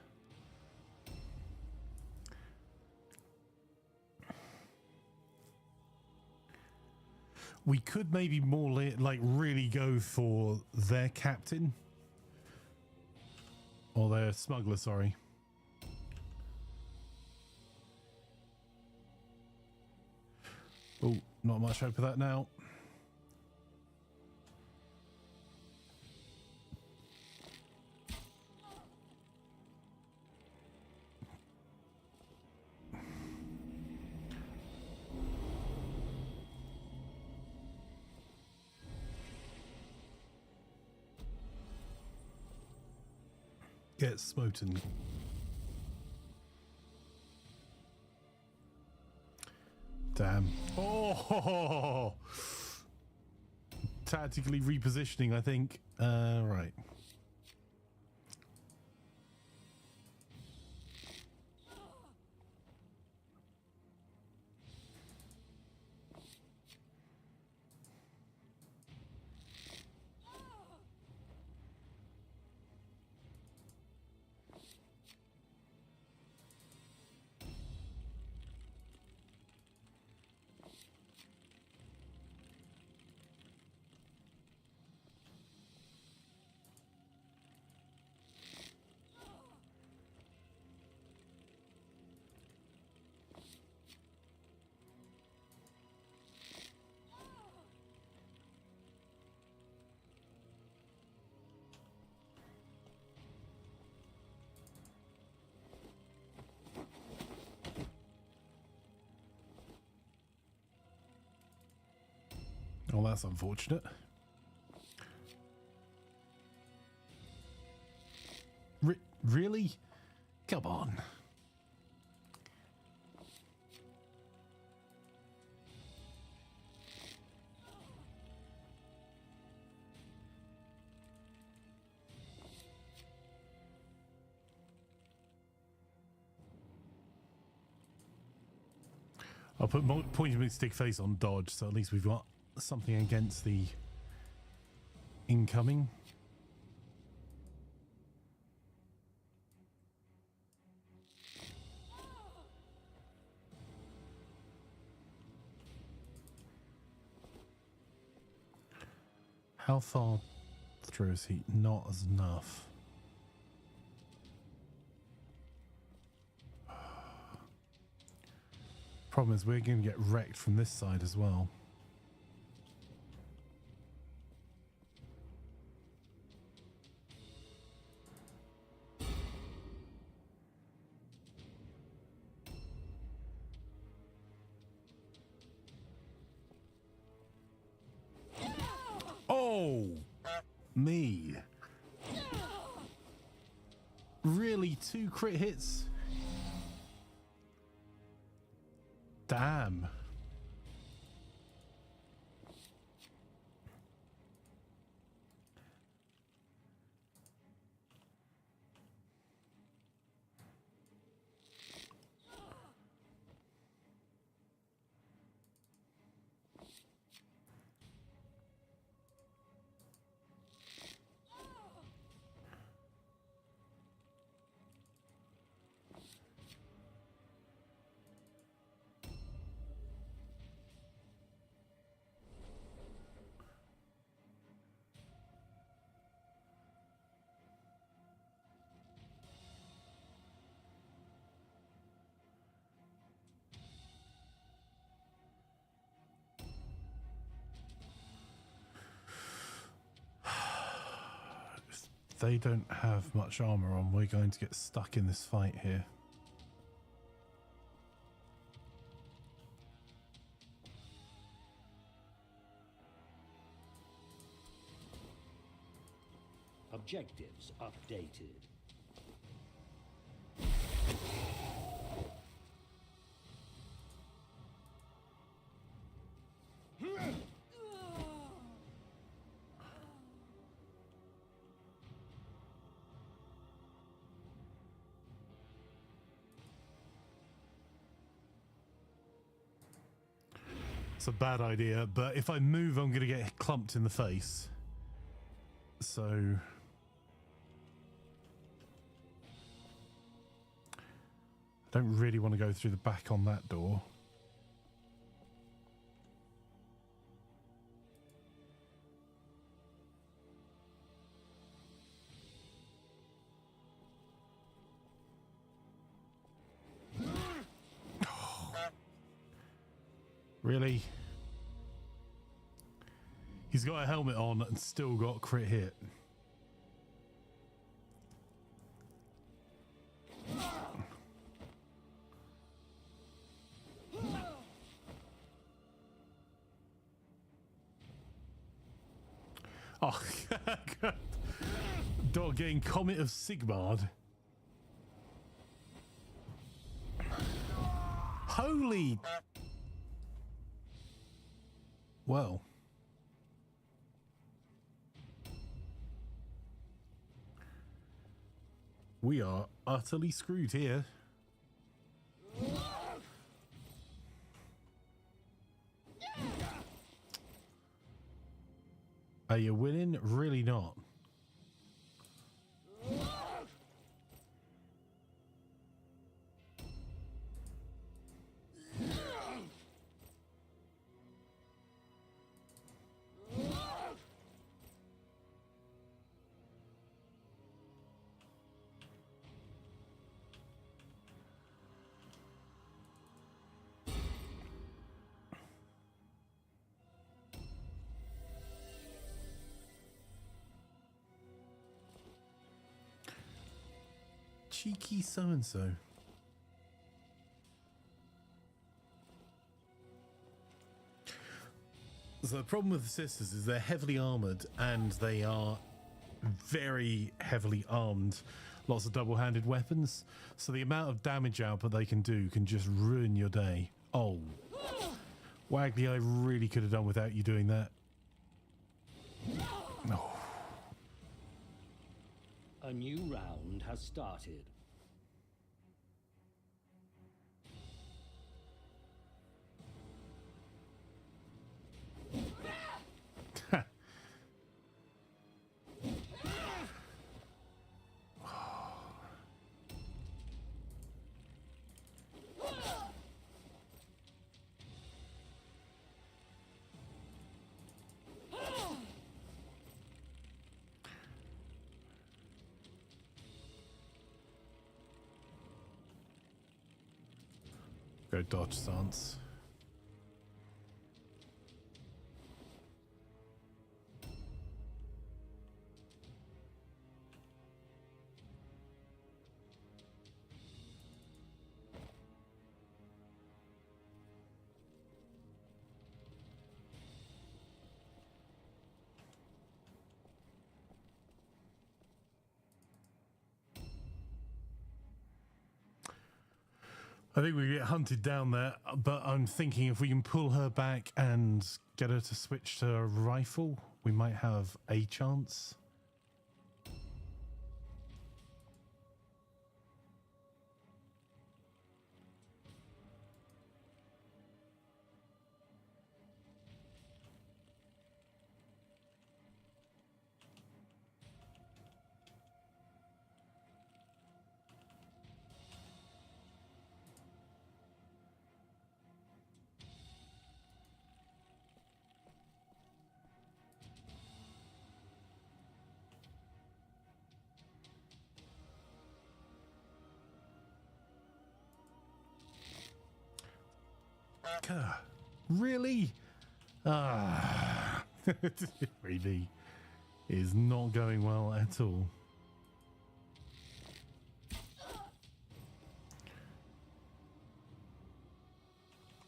We could maybe more like really go for their captain. Or their smuggler, sorry. Oh, not much hope of that now. get smoten. Damn. Oh! Tactically repositioning, I think. Right. Well, that's unfortunate. Really? Come on. I'll put pointing stick face on dodge, so at least we've got something against the incoming. How far through is he? Not as enough. Problem is we're going to get wrecked from this side as well. Oh, me. Really, 2 crit hits? Damn. They don't have much armor on. We're going to get stuck in this fight here. Objectives updated. It's a bad idea, but if I move, I'm going to get clumped in the face. So I don't really want to go through the back on that door. Really? He's got a helmet on and still got crit hit. Oh, God. dog getting Comet of Sigmard. Holy... Well... We are utterly screwed here. Are you winning? Really not. Cheeky so-and-so. So the problem with the sisters is they're heavily armored and they are very heavily armed. Lots of double-handed weapons. So the amount of damage output they can do can just ruin your day. Oh. Wagley, I really could have done without you doing that. Oh. A new round has started. Go dodge stance. I think we get hunted down there, but I'm thinking if we can pull her back and get her to switch to a rifle, we might have a chance. Really? It really is not going well at all.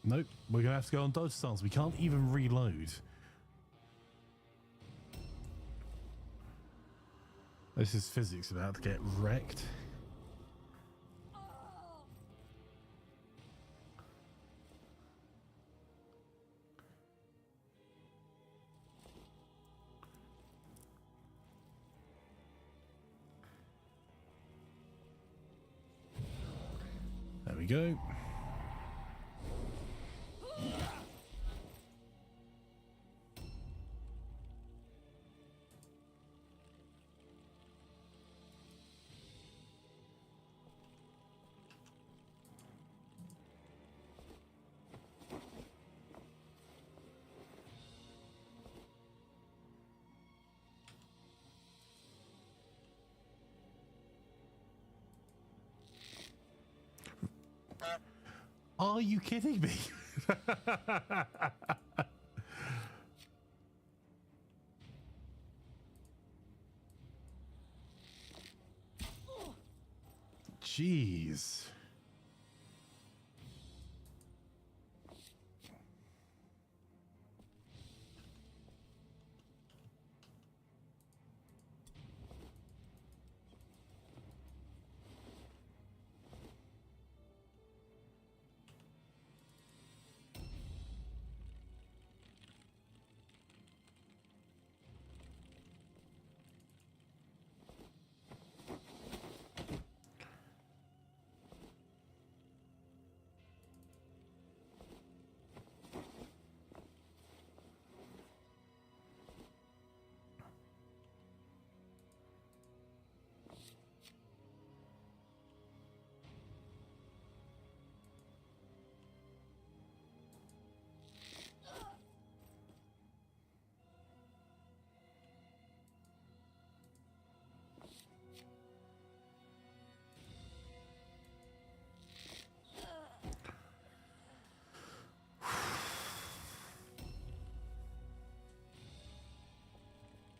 Nope, we're gonna have to go on dodge stance. We can't even reload. This is physics about to get wrecked. There we go. Are you kidding me? Jeez.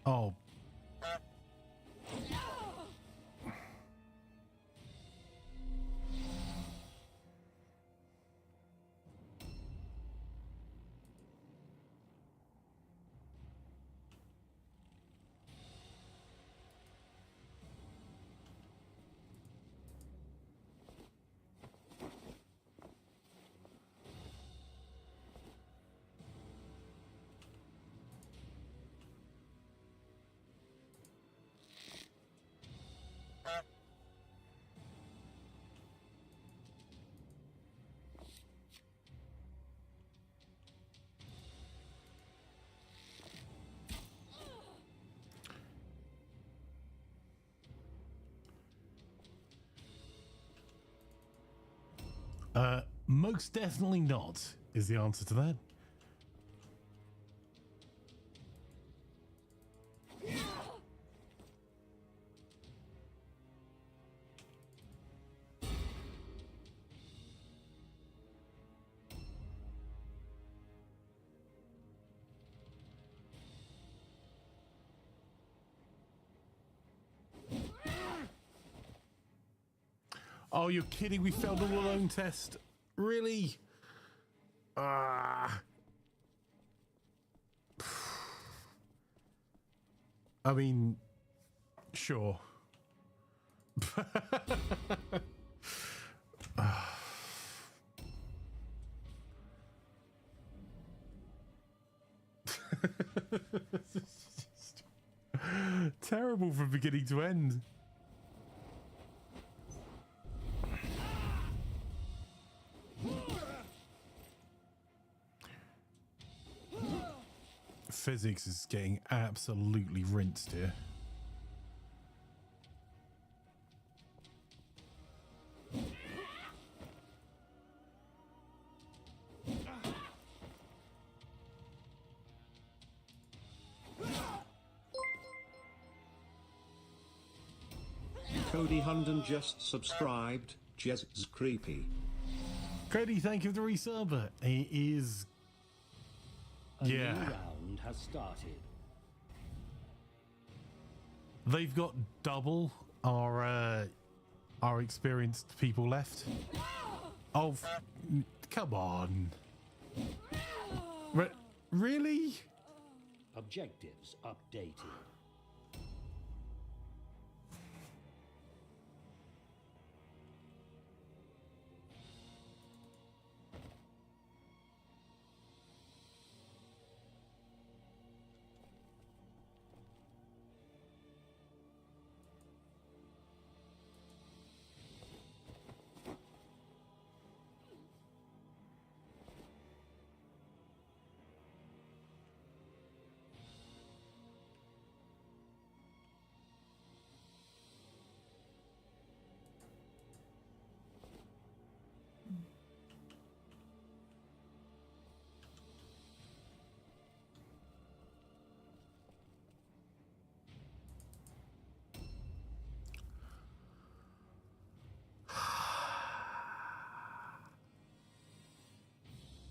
Oh. Most definitely not, is the answer to that. Oh, you're kidding. We failed the alone test. Really? I mean, sure. Terrible from beginning to end. Physics is getting absolutely rinsed here. Cody Hunden just subscribed. Jez's creepy. Cody, thank you for the resub. It is. A Yeah. new round has started. They've got double our experienced people left. Oh, come on. Really? Objectives updated.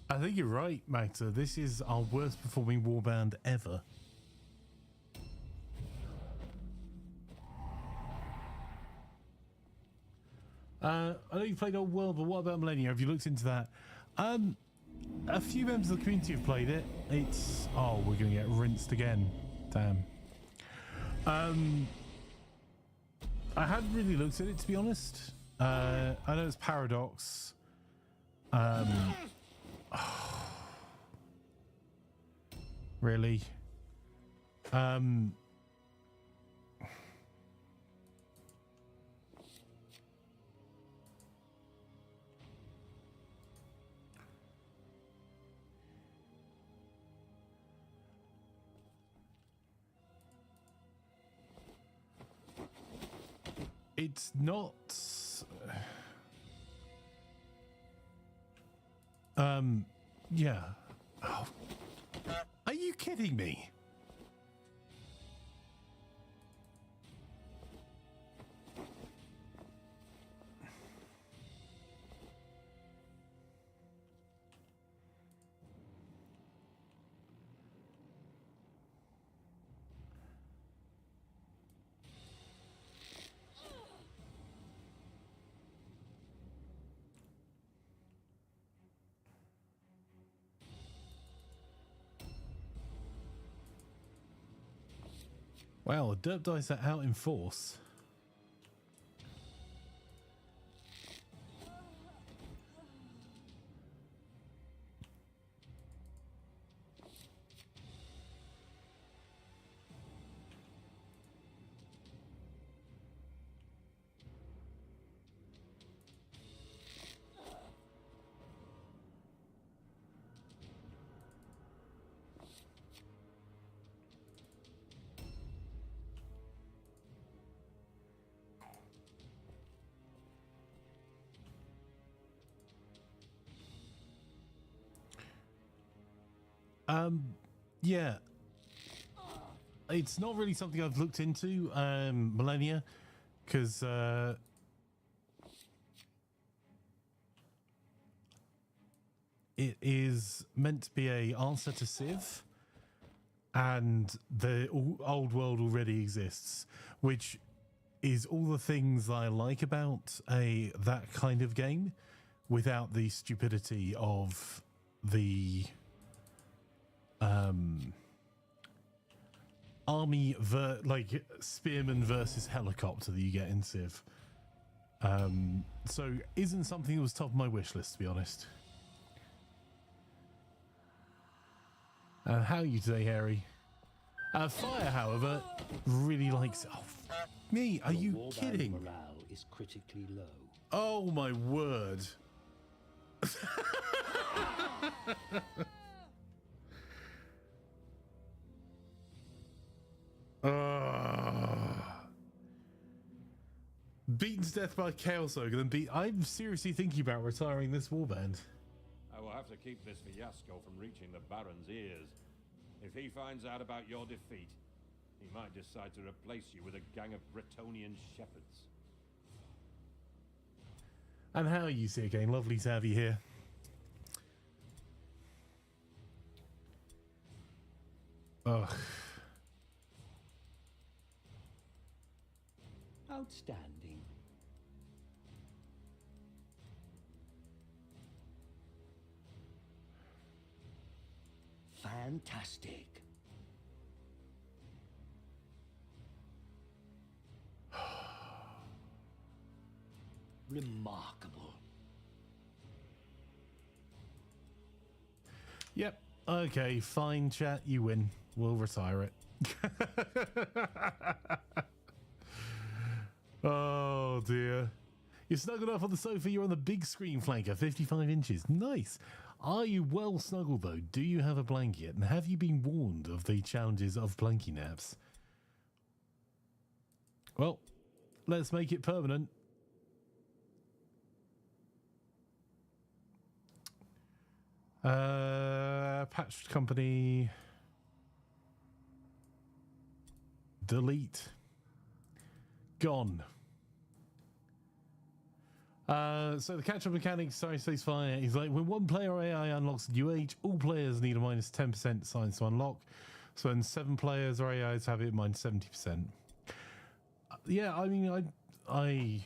I think you're right, Magda. This is our worst performing warband ever. I know you played Old World, but what about Millennium? Have you looked into that? A few members of the community have played it. It's... Oh, we're going to get rinsed again. Damn. I hadn't really looked at it, to be honest. I know it's Paradox. Really? It's not... Yeah. Oh. Are you kidding me? Wow, the derp dice are out in force. Yeah. It's not really something I've looked into, Millennia, because it is meant to be a answer to Civ, and the old world already exists, which is all the things I like about that kind of game, without the stupidity of the army like spearman versus helicopter that you get in Civ. So isn't something that was top of my wish list, to be honest. How are you today, Harry? Fire, however, really likes it. Oh, me? Are you Warband kidding? morale is critically low. Oh my word. Beaten to death by Chaos Ogre, then I'm seriously thinking about retiring this warband. I will have to keep this fiasco from reaching the Baron's ears. If he finds out about your defeat, he might decide to replace you with a gang of Bretonnian shepherds. And how are you, see again? Lovely to have you here. Ugh. Outstanding. Fantastic. Remarkable. Yep. Okay, fine, chat. You win. We'll retire it. Oh, dear. You're snuggled up on the sofa. You're on the big screen flanker, 55 inches. Nice. Are you well snuggled, though? Do you have a blanket? And have you been warned of the challenges of blankie naps? Well, let's make it permanent. Patched company. Delete. Gone. So the catch-up mechanics, sorry, stays fine. He's like, when one player AI unlocks UH, all players need a minus 10% science to unlock. So when 7 players or AIs have it, minus 70%. Yeah, I mean, hang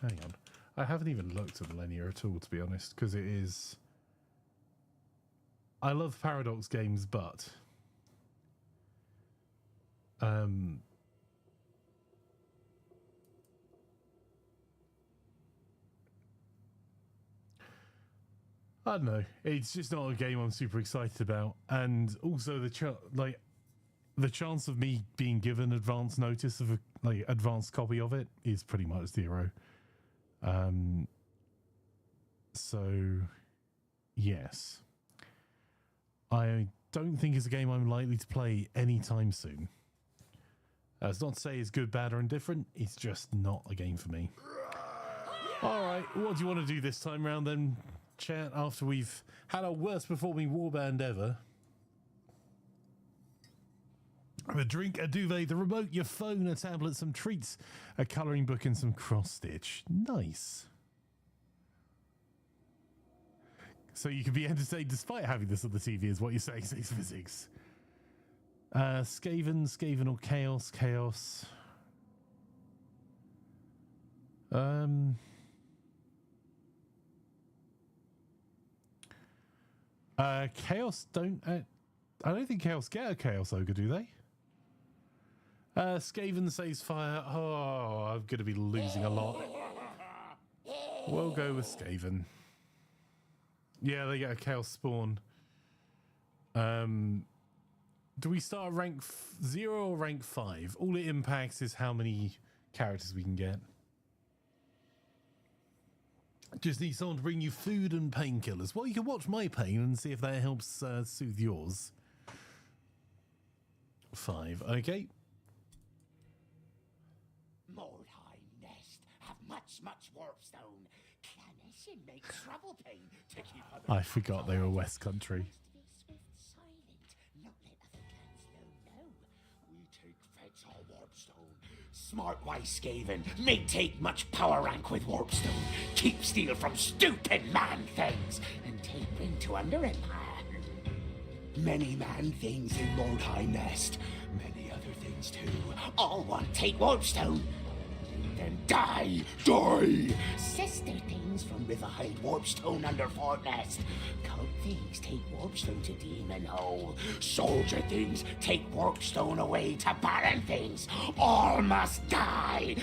on. I haven't even looked at Millennia at all, to be honest, because it is... I love Paradox games, but... I don't know. It's just not a game I'm super excited about, and also the chance of me being given advance notice of a advanced copy of it is pretty much zero. So yes, I don't think it's a game I'm likely to play anytime soon. That's not to say it's good, bad, or indifferent. It's just not a game for me. All right, what do you want to do this time round then? Chat, after we've had our worst performing warband ever. A drink, a duvet, the remote, your phone, a tablet, some treats, a colouring book, and some cross stitch. Nice. So you can be entertained despite having this on the TV, is what you're saying, Six Physics. Skaven or Chaos. Chaos don't... I don't think Chaos get a Chaos Ogre, do they? Skaven says fire. Oh, I'm going to be losing a lot. We'll go with Skaven. Yeah, they get a Chaos Spawn. Do we start at rank 0 or rank 5? All it impacts is how many characters we can get. Just need someone to bring you food and painkillers. Well, you can watch my pain and see if that helps soothe yours. 5, okay. Mordheim Nest have much Warpstone. Clanation makes trouble pain to keep other I forgot they were West Country. be swift, silent, not let other clans know. We take feds on Warpstone. Smart wise Skaven may take much power rank with Warpstone. Keep steal from stupid man things and take win to under Empire. Many man things in Mordheim Nest. Many other things too. All want take Warpstone. Then die! Sister things from Riverhide Warpstone under Fort Nest. Cult things take Warpstone to Demon Hole. Soldier things take Warpstone away to Baron things. All must die!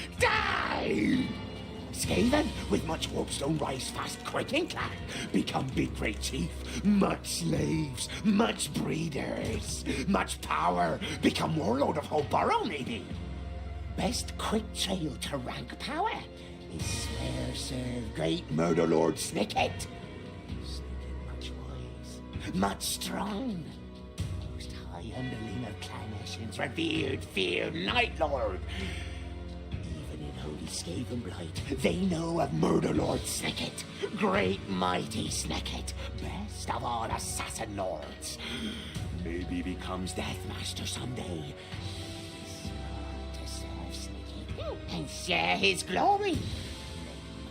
Skaven with much Warpstone rise fast quick in clan. Become big great chief. Much slaves, much breeders, much power. Become warlord of whole borough maybe. Best quick trail to rank power is swear serve great murder lord Snicket. Snicket much wise, much strong. Most high underling of Claneshins, revered, feared Night Lord. Even in holy Skaven blight, they know of murder lord Snicket. Great mighty Snicket, best of all assassin lords. Maybe becomes Deathmaster someday. And share his glory.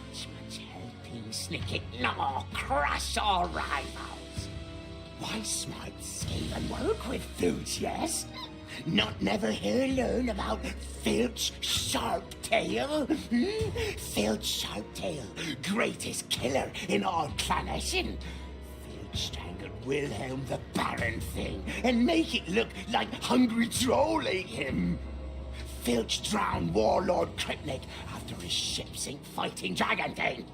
Much helping Snicket gnaw, crush all rivals. Why smart Skaven work with Filch, yes? Not never hear learn about Filch Sharptail? Filch Sharptail, greatest killer in all Clanation. Filch strangled Wilhelm the Baron thing and make it look like hungry troll ate him. Filch drowned Warlord Krypnik after his ship sink fighting dragon thing.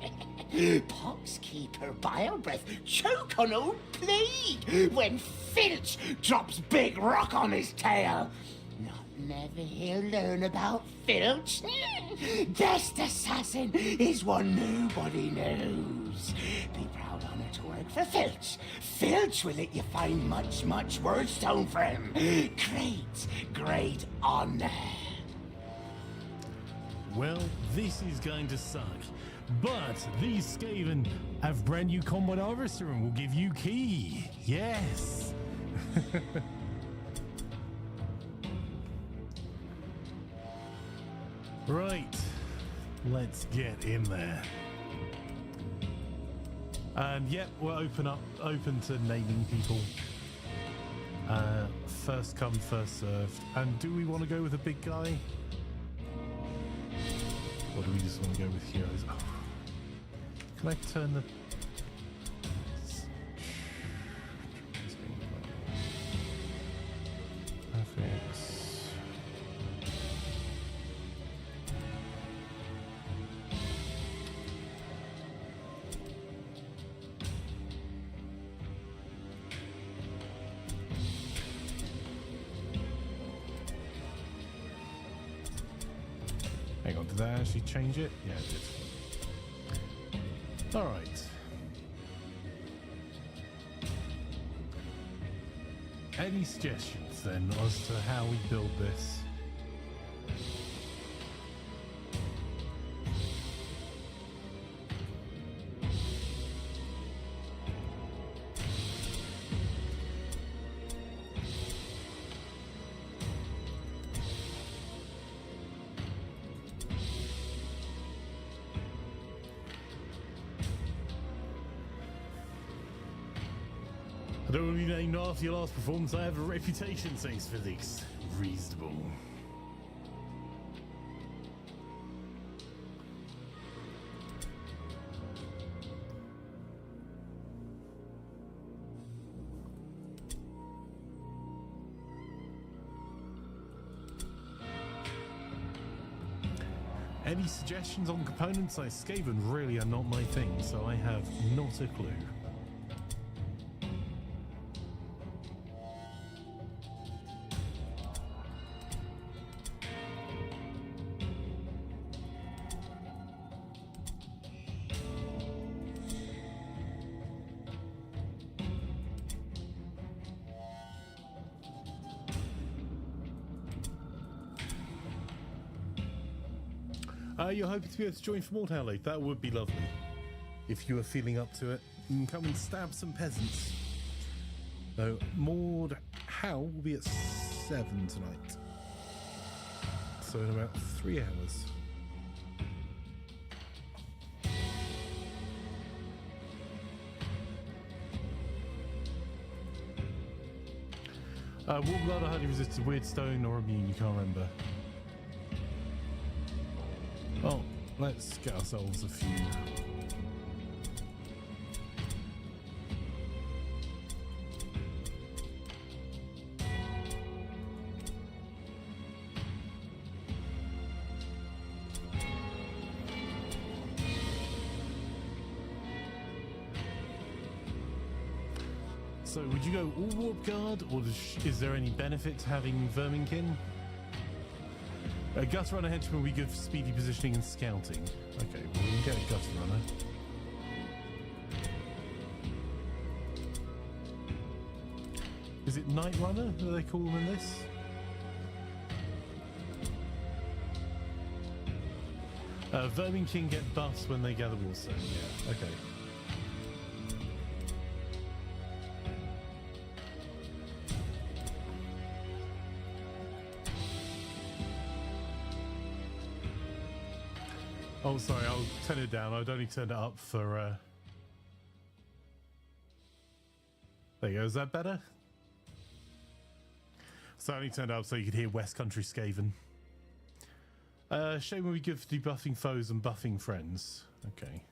Pox keep her bile breath choke on old plague when Filch drops big rock on his tail. Not never he'll learn about Filch. Best assassin is one nobody knows. Be proud honor to work for Filch. Filch will let you find much Wyrdstone for him. Great honor. Well, this is going to suck. But these Skaven have brand new combat harvester and will give you key. Yes. Right. Let's get in there. And yep, we're open to naming people. First come, first served. And do we want to go with a big guy? Or do we just want to go with heroes? Oh. Can I turn the... Perfect. Hang on, did that actually change it? Yeah, it did. All right. Any suggestions then as to how we build this? I don't want to be named after your last performance. I have a reputation, says physics. Reasonable. Any suggestions on components? Skaven really are not my thing, so I have not a clue. You're hoping to be able to join for Mordheim Monday? That would be lovely. If you were feeling up to it. Come and stab some peasants. So, Mordheim will be at 7 tonight. So in about 3 hours. Warband highly resisted Wyrdstone or immune, you can't remember. Oh, let's get ourselves a few. So, would you go all Warp Guard, or is there any benefit to having Verminkin? A Gutter Runner henchman will be good for speedy positioning and scouting. Okay, well, we can get a Gutter Runner. Is it Night Runner that they call them in this? Verminkin get buffs when they gather Wardstone. Yeah, okay. Oh, sorry, I'll turn it down. I'd only turned it up for... There you go, is that better? So I only turned it up so you could hear West Country Skaven. Shame would be good for debuffing foes and buffing friends. Okay.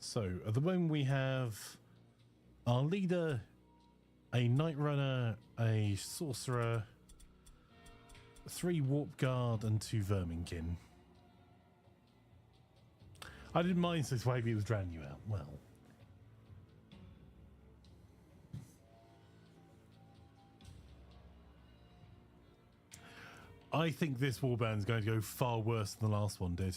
So, at the moment we have our leader, a Night Runner, a Sorcerer, 3 Warp Guard, and 2 Verminkin. I didn't mind this way, it was drowning you out. Well. I think this warband's going to go far worse than the last one did.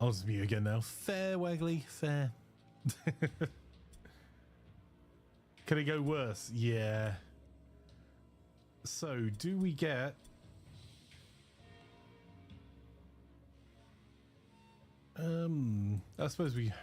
I'll just mute again now. Fair, Waggly, fair. Can it go worse? Yeah. So, do we get... I suppose we...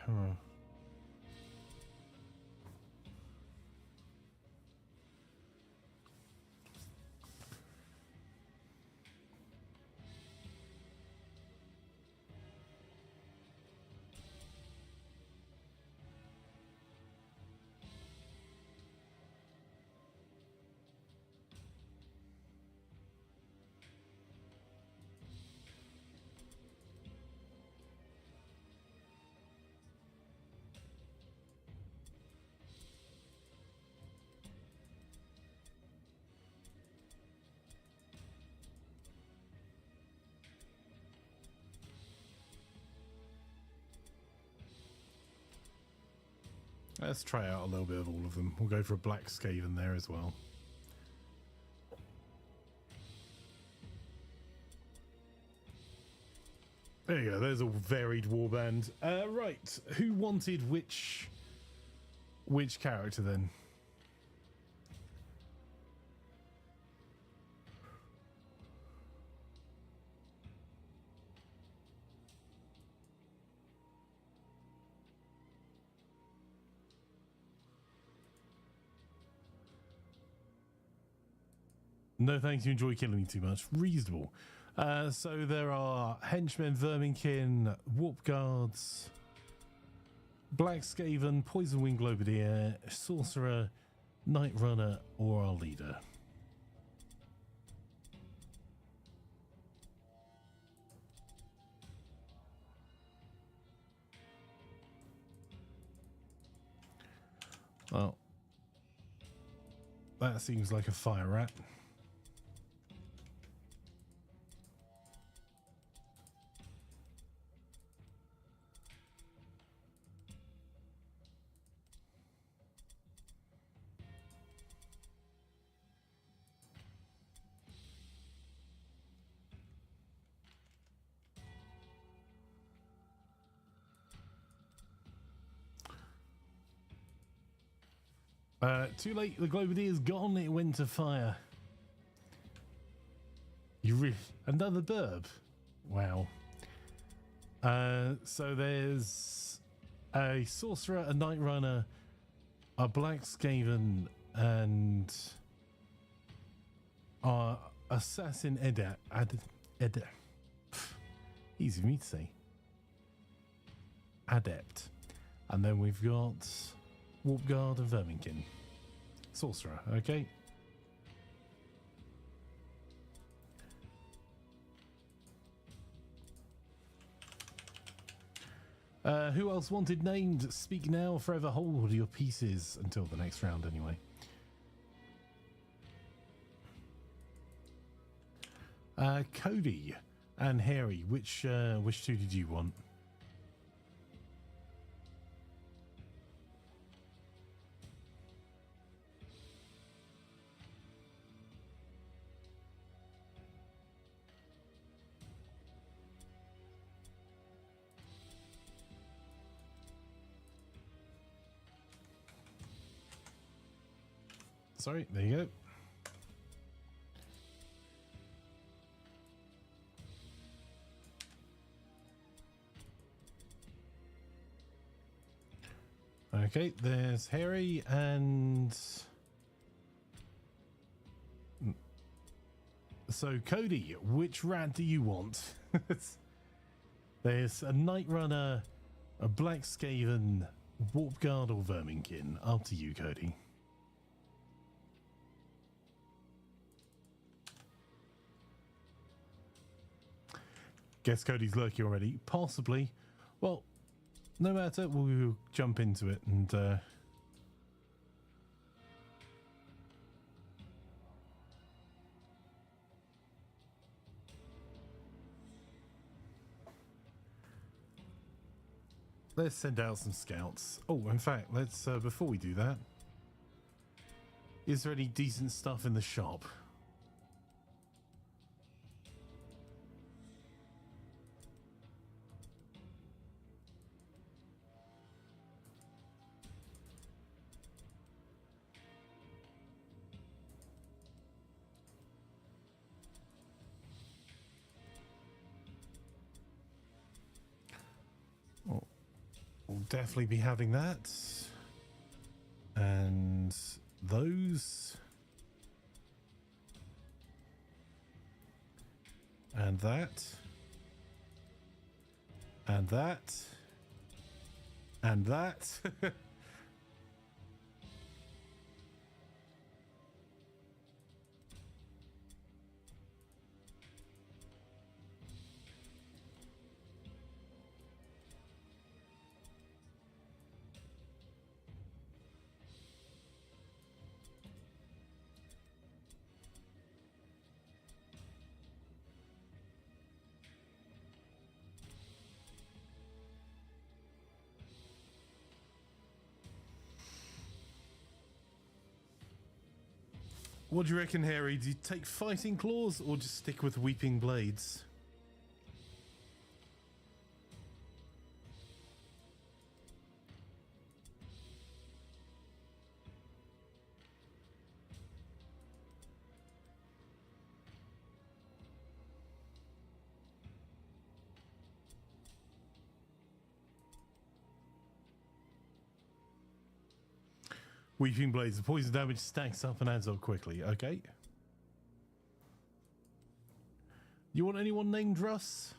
Let's try out a little bit of all of them. We'll go for a black Skaven there as well. There you go. There's a varied warband. Right. Who wanted which character then? No thanks, you enjoy killing me too much. Reasonable. So there are henchmen, verminkin, warp guards, Black Skaven, Poison Wing Globadier, Sorcerer, Night Runner, or our leader? Well, that seems like a fire rat. Too late, the Globadier's gone, it went to fire. Another burb. Wow. So there's a Sorcerer, a Night Runner, a Black Skaven, and our Assassin easy for me to say. Adept. And then we've got Warp Guard and Verminkin. Sorcerer, okay. Who else wanted named? Speak now, forever hold your pieces until the next round anyway. Cody and Harry, which two did you want? Sorry, there you go. Okay, there's Harry and... So, Cody, which rat do you want? There's a Night Runner, a Black Skaven, Warp Guard or Verminkin. Up to you, Cody. Guess Cody's lurking already. Possibly. Well, no matter, we'll jump into it and... let's send out some scouts. Oh, in fact, let's, before we do that, is there any decent stuff in the shop? We'll definitely be having that. And those. And that. And that. And that. What do you reckon, Harry? Do you take fighting claws or just stick with weeping blades? Weeping blades, the poison damage stacks up and adds up quickly. Okay. You want anyone named Russ?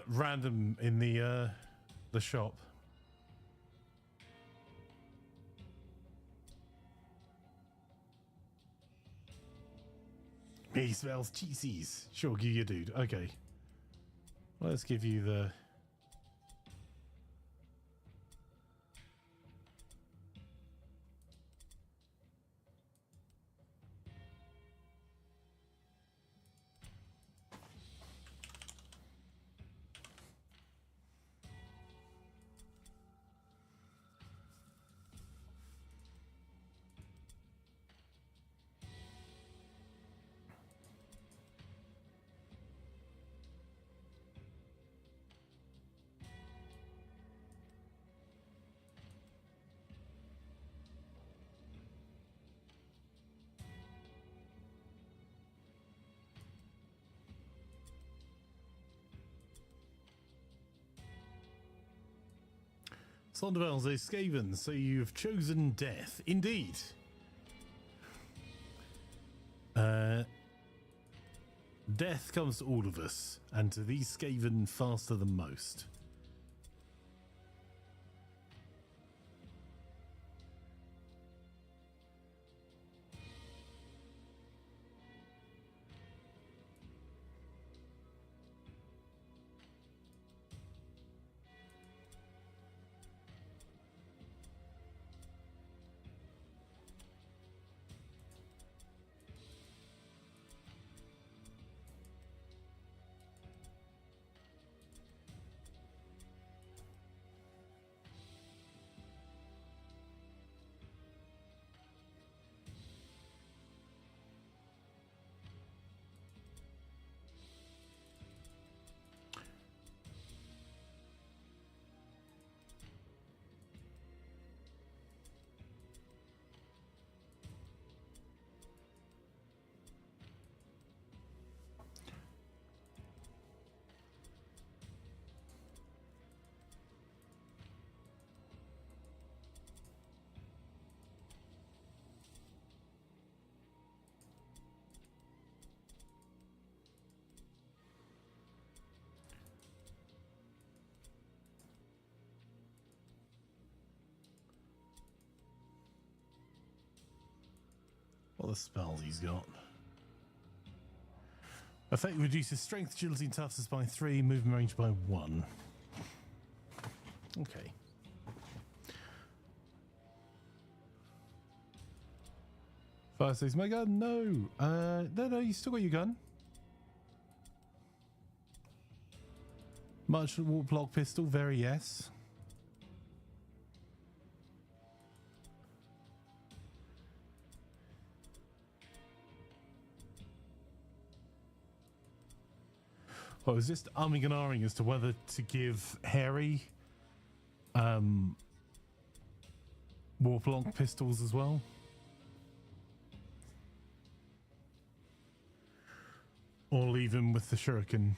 Random in the shop. He smells cheesies. Sure, give you, dude. Okay. Let's give you the... Sondervels is Skaven, so you've chosen death. Indeed. Death comes to all of us, and to these Skaven faster than most. What are the spells he's got? Effect reduces strength, agility, and toughness by 3, movement range by 1. Okay. Fire says, my gun? No. No, you still got your gun. Much warp block pistol, very yes. I was just umming and ahhing as to whether to give Harry warp-lock pistols as well. Or leave him with the shuriken.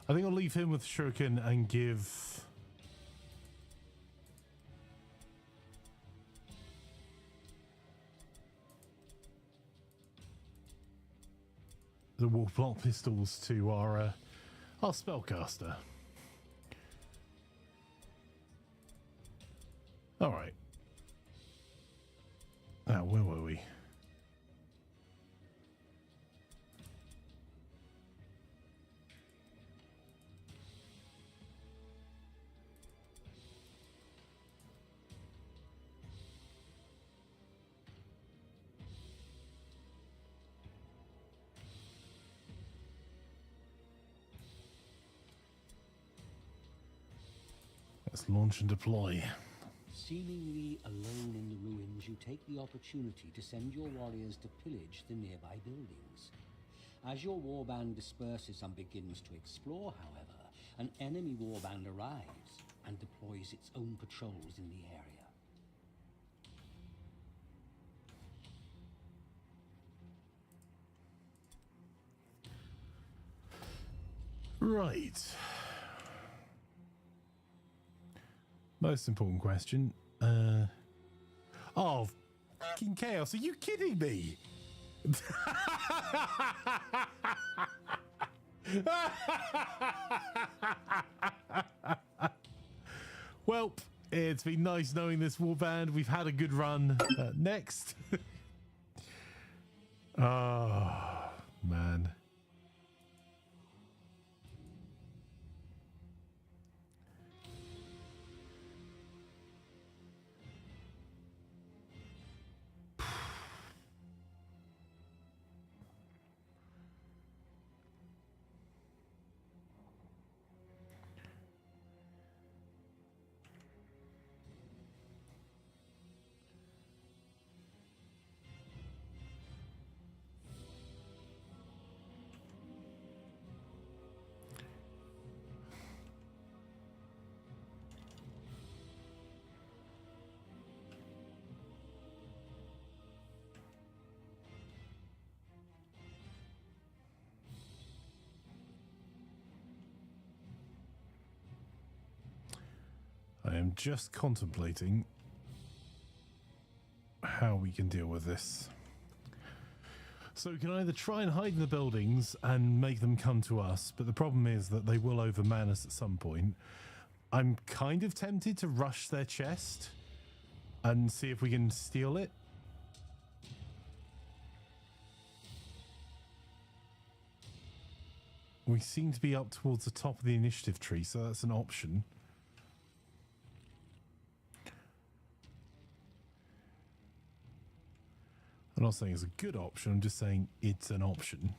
I think I'll leave him with the shuriken and give... the warp-lock pistols to our spellcaster. All right. Now, where were we? Let's launch and deploy. Seemingly alone in the ruins, you take the opportunity to send your warriors to pillage the nearby buildings. As your warband disperses and begins to explore, however, an enemy warband arrives and deploys its own patrols in the area. Right. Most important question. Oh, fucking chaos. Are you kidding me? Well, it's been nice knowing this Warband. We've had a good run. Next. Oh, man. I am just contemplating how we can deal with this. So we can either try and hide in the buildings and make them come to us, but the problem is that they will overman us at some point. I'm kind of tempted to rush their chest and see if we can steal it. We seem to be up towards the top of the initiative tree, so that's an option. I'm not saying it's a good option, I'm just saying it's an option.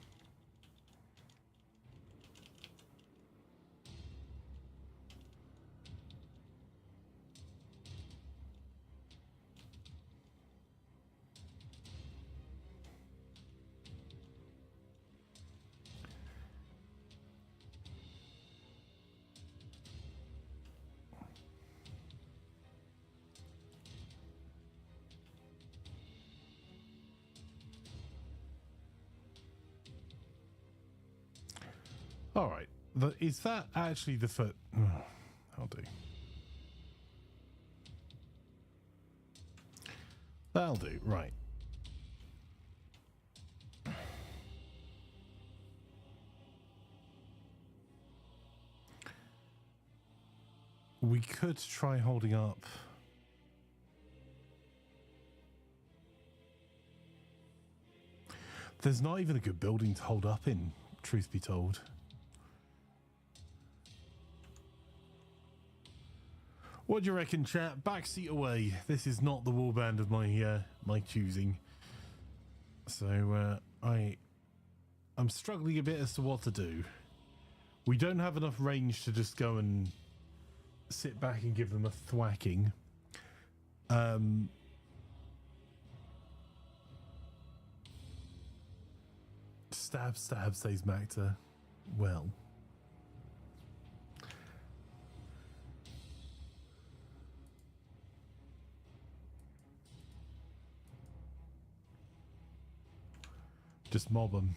All right, is that actually the foot? I'll do. That'll do, right. We could try holding up. There's not even a good building to hold up in, truth be told. What do you reckon, chat? Backseat away. This is not the warband of my choosing. So I'm struggling a bit as to what to do. We don't have enough range to just go and sit back and give them a thwacking. Stab, says Macta. Well. Just mob them.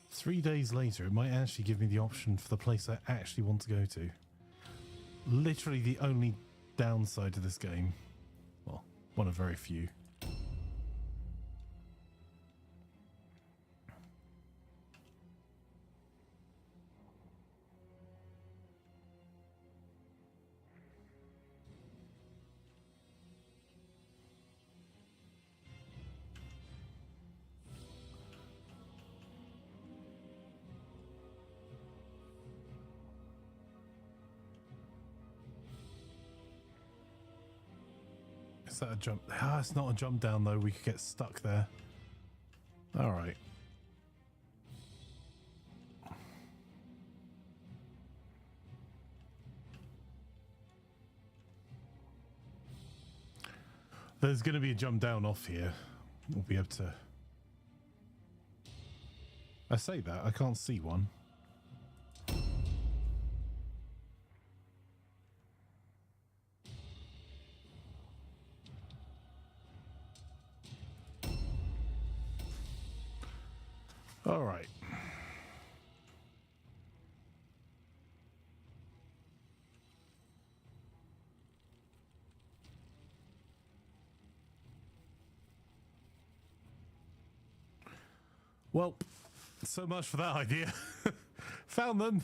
Three days later, it might actually give me the option for the place I actually want to go to. Literally the only downside to this game. Well, one of very few. Is that a jump? Ah, it's not a jump down though. We could get stuck there. All right. There's going to be a jump down off here. We'll be able to... I say that, I can't see one. All right. Well, so much for that idea. Found them.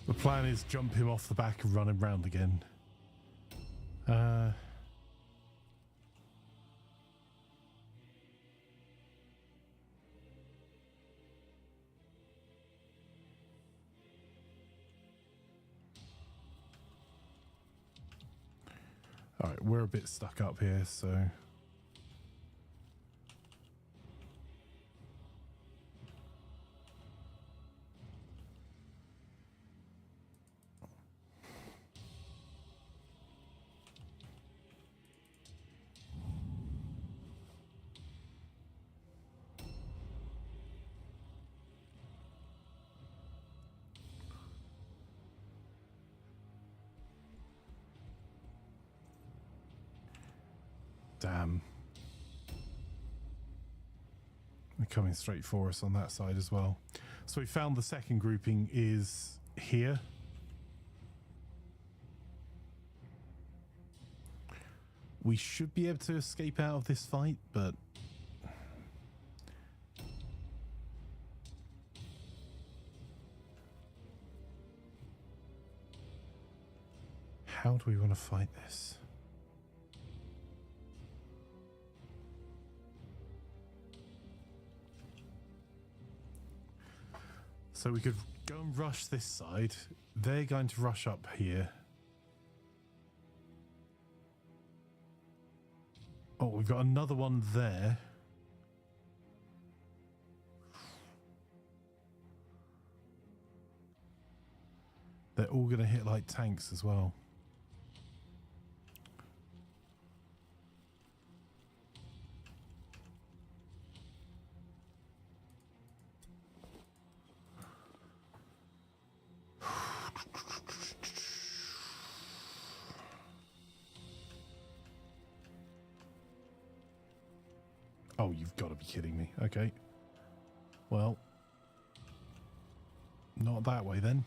The plan is jump him off the back and run him round again. All right, we're a bit stuck up here, so... Damn. They're coming straight for us on that side as well. So we found the second grouping is here. We should be able to escape out of this fight, but... how do we want to fight this? So we could go and rush this side. They're going to rush up here. Oh, we've got another one there. They're all going to hit like tanks as well. Oh, you've got to be kidding me. Okay. Well, not that way then.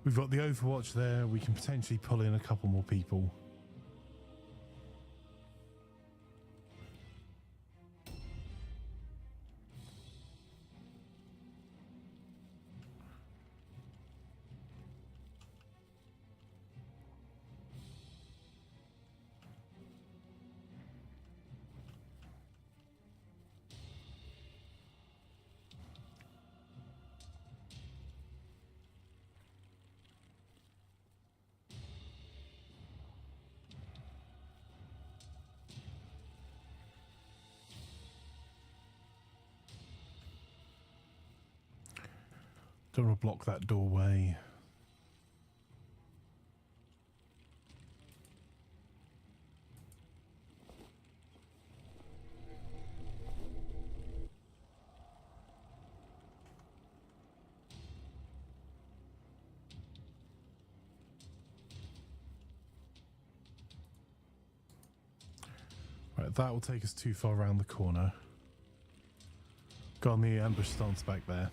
We've got the Overwatch there. We can potentially pull in a couple more people. Don't want to block that doorway. Right, that will take us too far around the corner. Got on the ambush stance back there.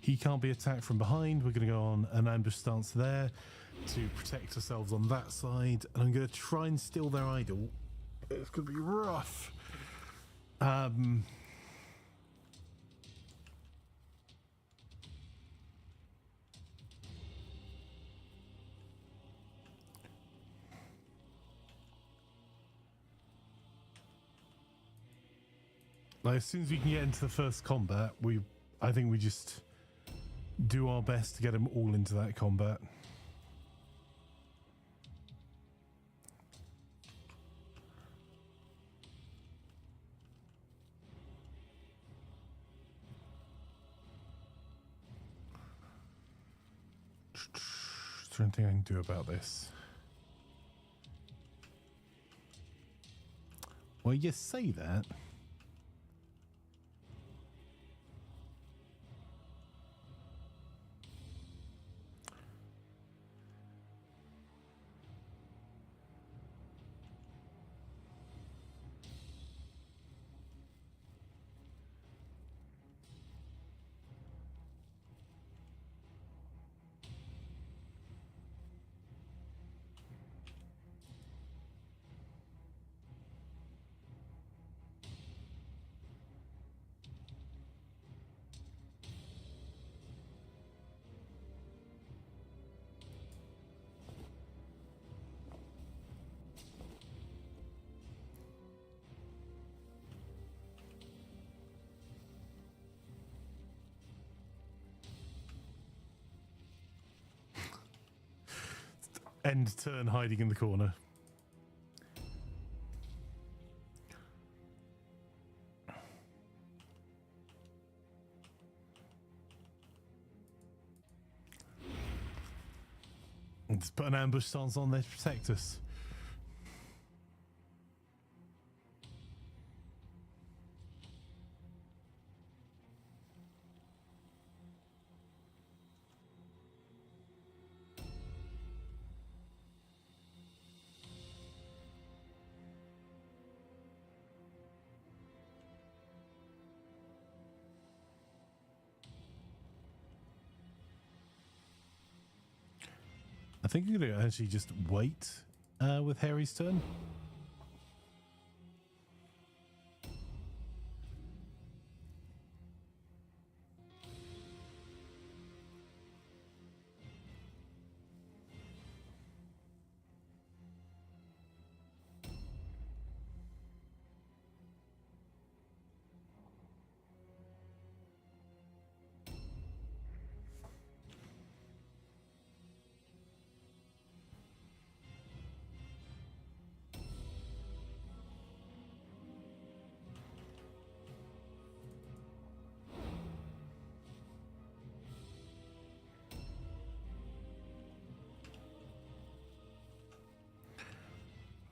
He can't be attacked from behind. We're going to go on an ambush stance there to protect ourselves on that side. And I'm going to try and steal their idol. It's going to be rough. Like, as soon as we can get into the first combat, I think we just do our best to get them all into that combat. Is there anything I can do about this? Well, you say that. End turn hiding in the corner. Let's put an ambush stance on there to protect us. I think you're going to actually just wait with Harry's turn.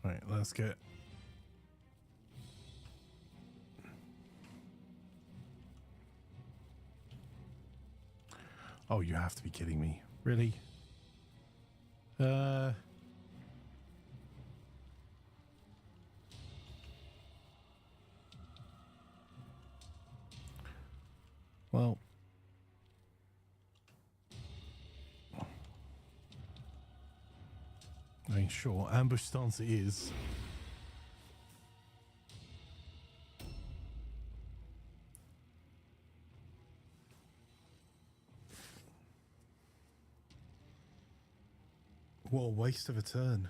Right, let's get... Oh, you have to be kidding me. Really? Well... I mean, sure, ambush stance it is. What a waste of a turn.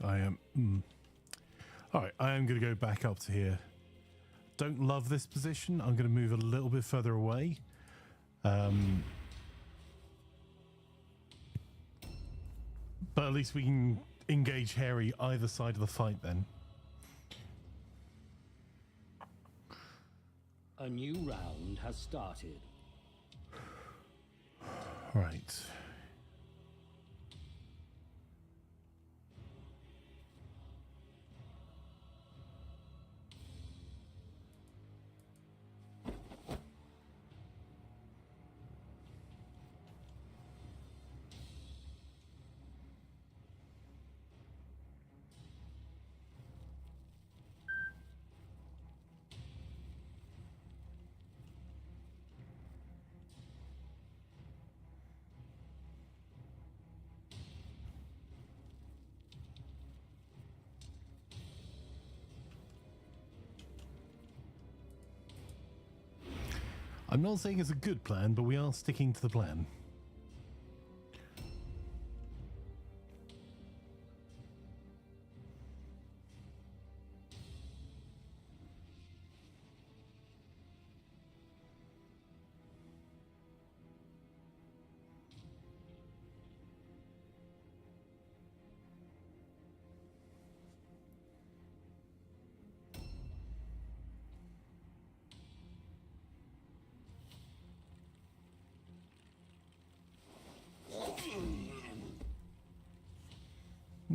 I am... Alright, I am going to go back up to here. Don't love this position. I'm going to move a little bit further away. But at least we can engage Harry either side of the fight then. A new round has started. Right. I'm not saying it's a good plan, but we are sticking to the plan.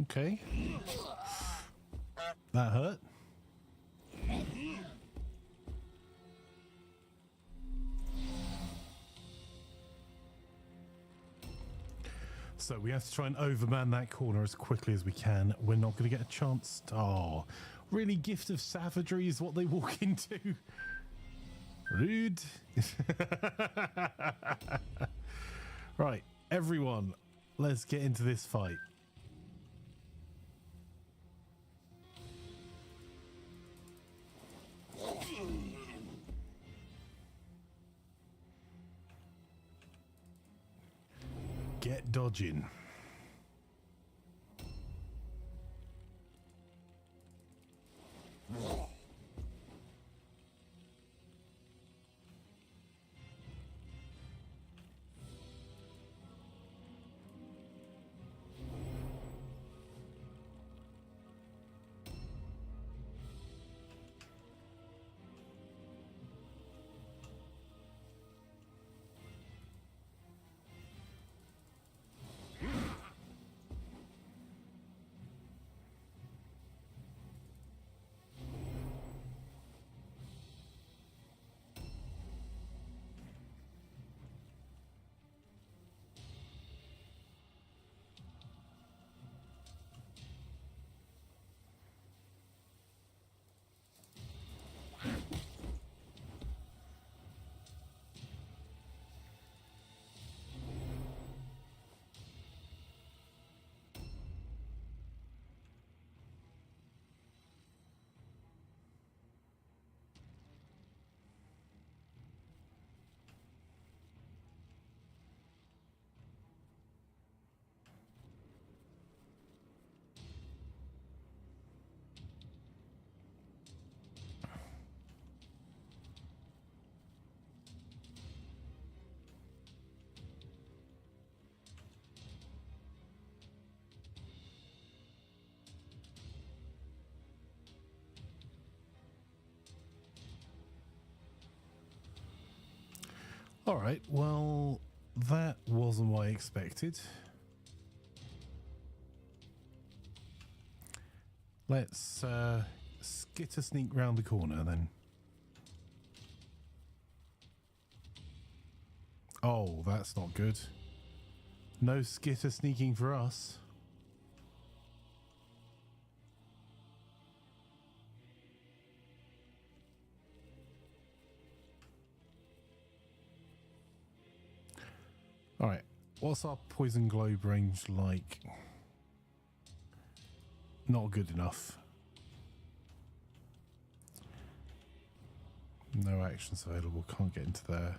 Okay. That hurt. So we have to try and overman that corner as quickly as we can. We're not going to get a chance. Oh, really, gift of savagery is what they walk into. Rude. Right, everyone, let's get into this fight. Get dodging. All right, well, that wasn't what I expected. Let's skitter sneak round the corner then. Oh, that's not good. No skitter sneaking for us. Alright, what's our poison globe range like? Not good enough. No actions available, can't get into there.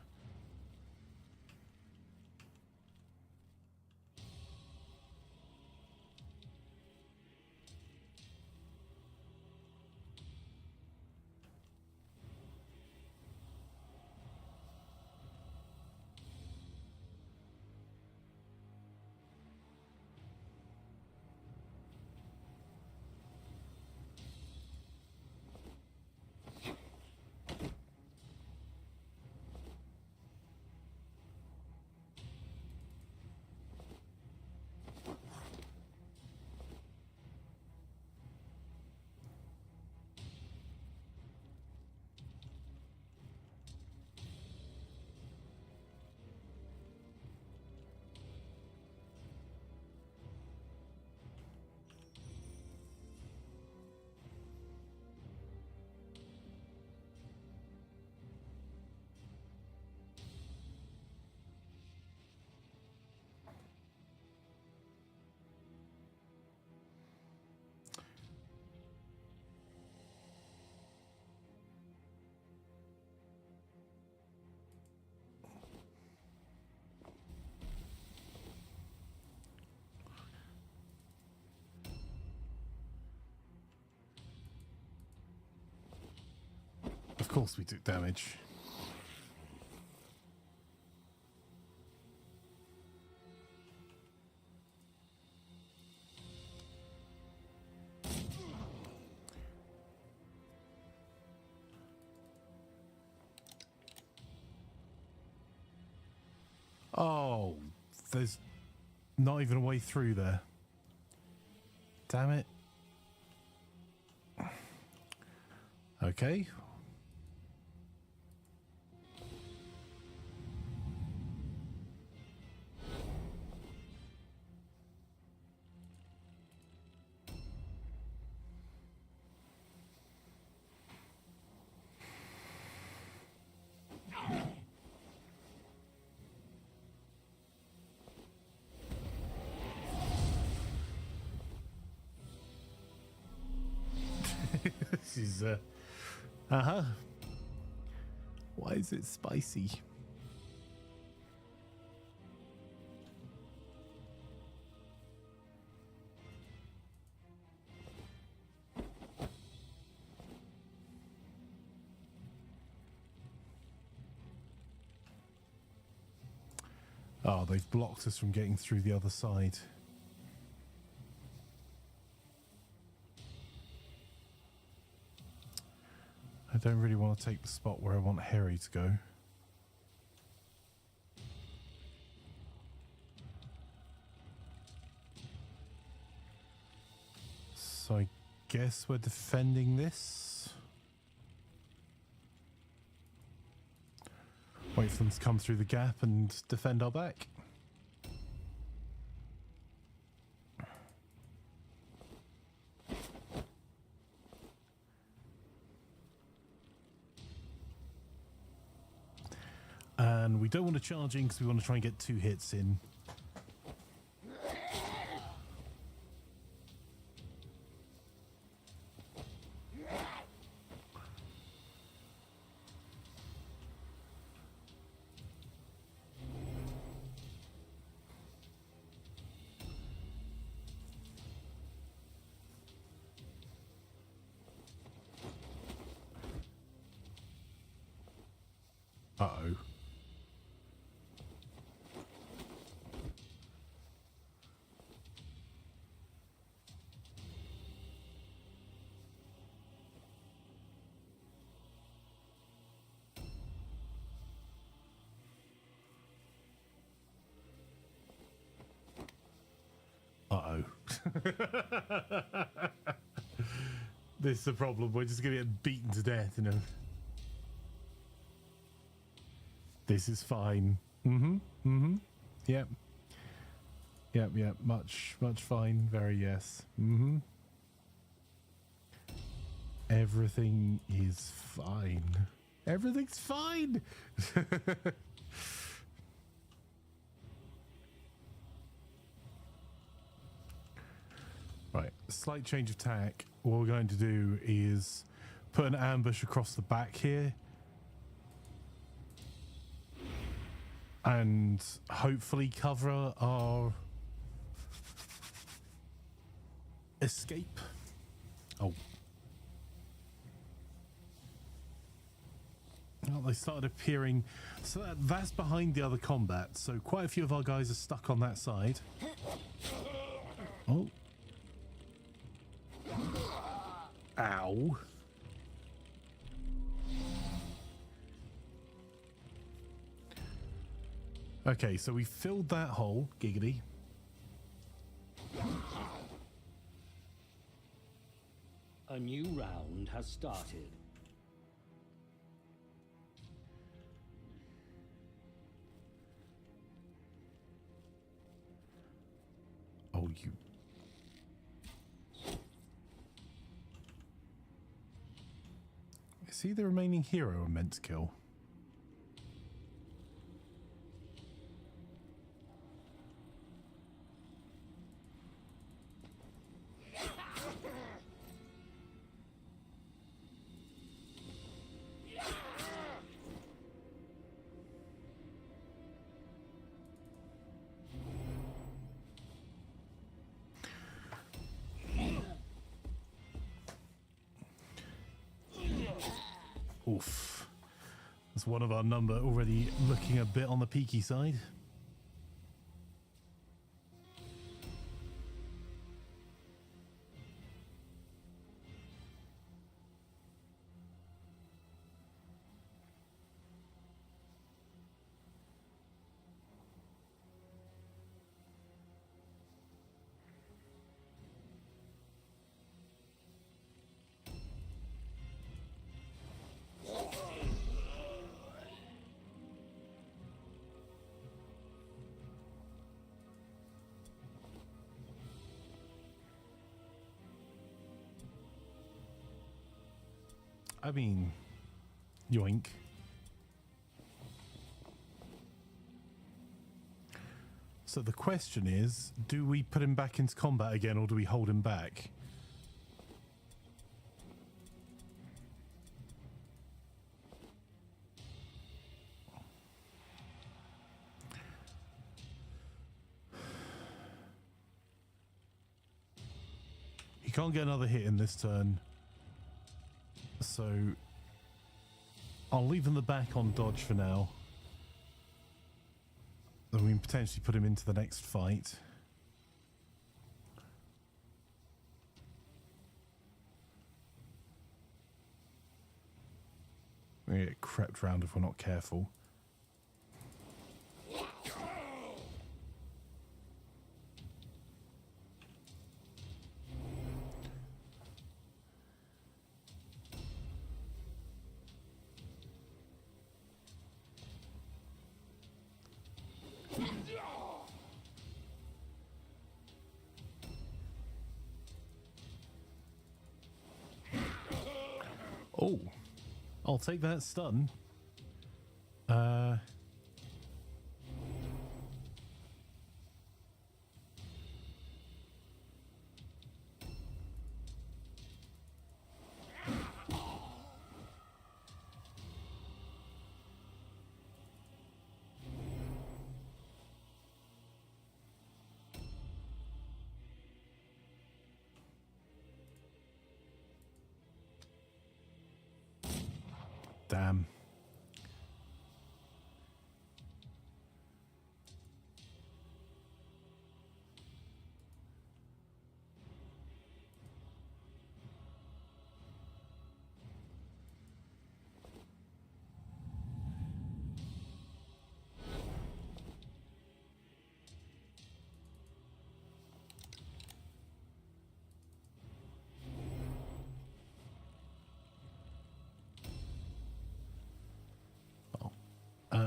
Of course we took damage. Oh, there's not even a way through there. Damn it. Okay. This is why is it spicy? Oh, they've blocked us from getting through the other side. I don't really want to take the spot where I want Harry to go. So I guess we're defending this. Wait for them to come through the gap and defend our back. And we don't want to charge in because we want to try and get 2 hits in. Uh-oh. Uh-oh. This is the problem. We're just going to get beaten to death, you know. This is fine. Yep. Yep. Much fine. Very yes. Everything is fine. Everything's fine. Right, slight change of tack. What we're going to do is put an ambush across the back here. And hopefully cover our escape. Oh. Oh, they started appearing. So that's behind the other combat. So quite a few of our guys are stuck on that side. Oh. Ow. Okay, so we filled that hole, giggity. A new round has started. Oh, you. Is he the remaining hero I'm meant to kill? Oof. That's one of our number already looking a bit on the peaky side. I mean, yoink. So the question is, do we put him back into combat again or do we hold him back? He can't get another hit in this turn. So I'll leave him the back on dodge for now. Then we can potentially put him into the next fight. We're gonna get crept round if we're not careful. Oh, I'll take that stun. Damn.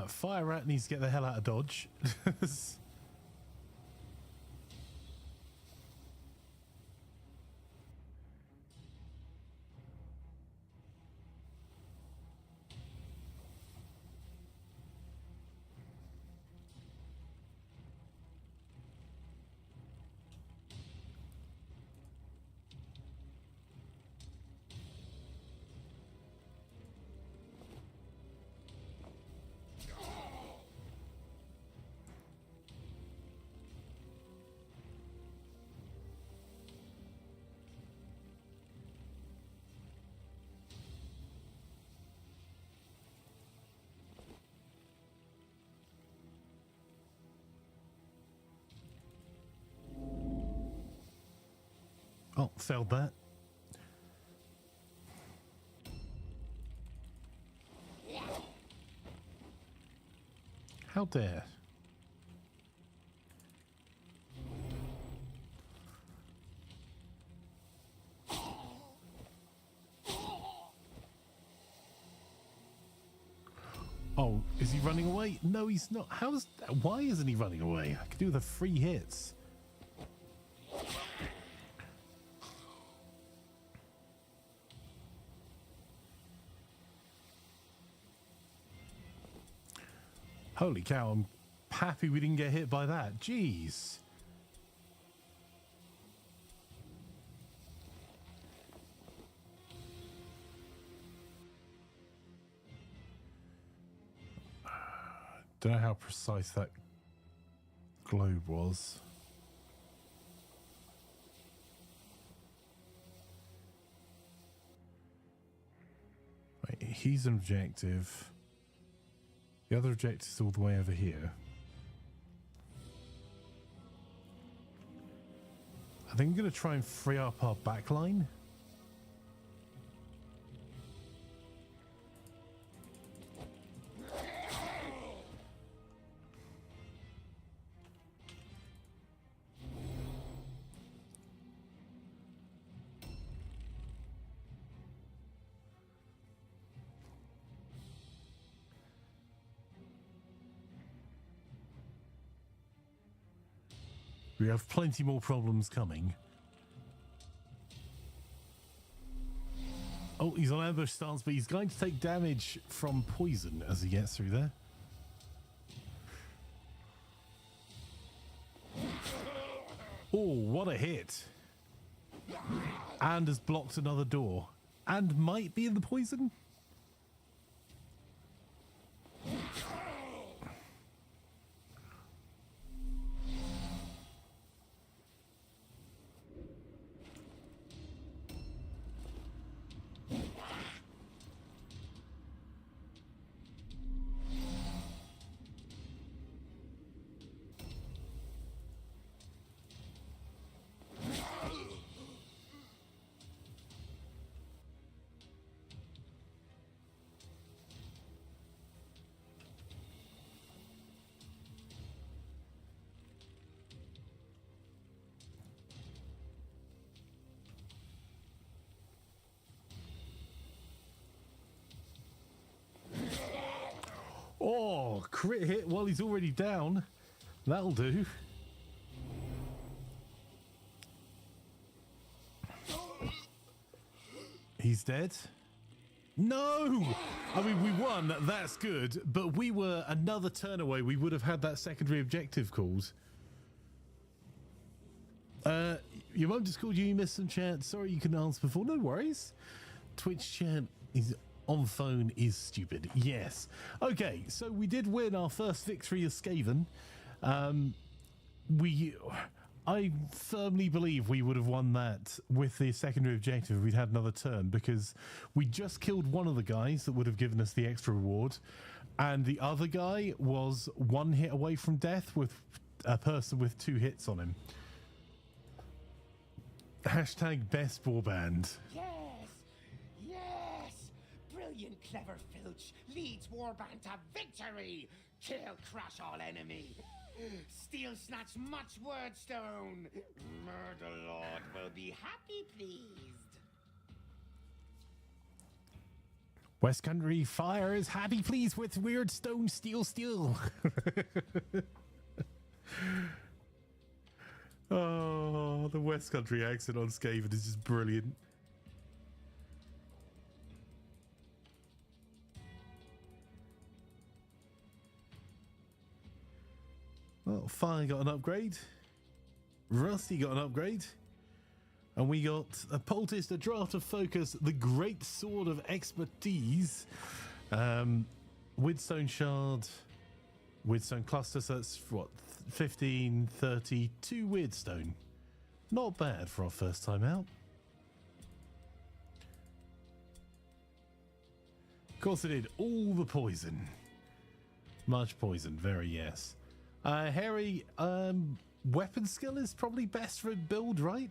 Fire Rat needs to get the hell out of dodge. Oh, failed that. How dare. Oh, is he running away? No, he's not. Why isn't he running away? I could do the 3 hits. Holy cow, I'm happy we didn't get hit by that. Jeez. Don't know how precise that globe was. Wait, he's an objective. The other objective is all the way over here. I think I'm going to try and free up our backline. We have plenty more problems coming. Oh, he's on ambush stance, but he's going to take damage from poison as he gets through there. Oh, what a hit. And has blocked another door. And might be in the poison. Oh, crit hit while he's already down. That'll do. He's dead. No! I mean, we won. That's good. But we were another turn away. We would have had that secondary objective called. Your mum just called you. You missed some chat. Sorry you couldn't answer before. No worries. Twitch chat is... on phone is stupid. Yes. Okay, so we did win our first victory as Skaven. I firmly believe we would have won that with the secondary objective if we'd had another turn, because we just killed one of the guys that would have given us the extra reward, and the other guy was one hit away from death with a person with 2 hits on him. Hashtag best Warband. Brilliant, clever filch leads Warband to victory. Kill, crush all enemy. Steal, snatch much Wyrdstone. Murder Lord will be happy pleased. West Country Fire is happy pleased with Wyrdstone. Steal. Oh, the West Country accent on Skaven is just brilliant. Well, Fire got an upgrade. Rusty got an upgrade. And we got a Poultice, a Draft of Focus, the Great Sword of Expertise, Wyrdstone Shard, Wyrdstone Cluster, so that's what, 15, 32 Wyrdstone. Not bad for our first time out. Of course it did, all the poison. Much poison, very yes. Harry, weapon skill is probably best for a build, right?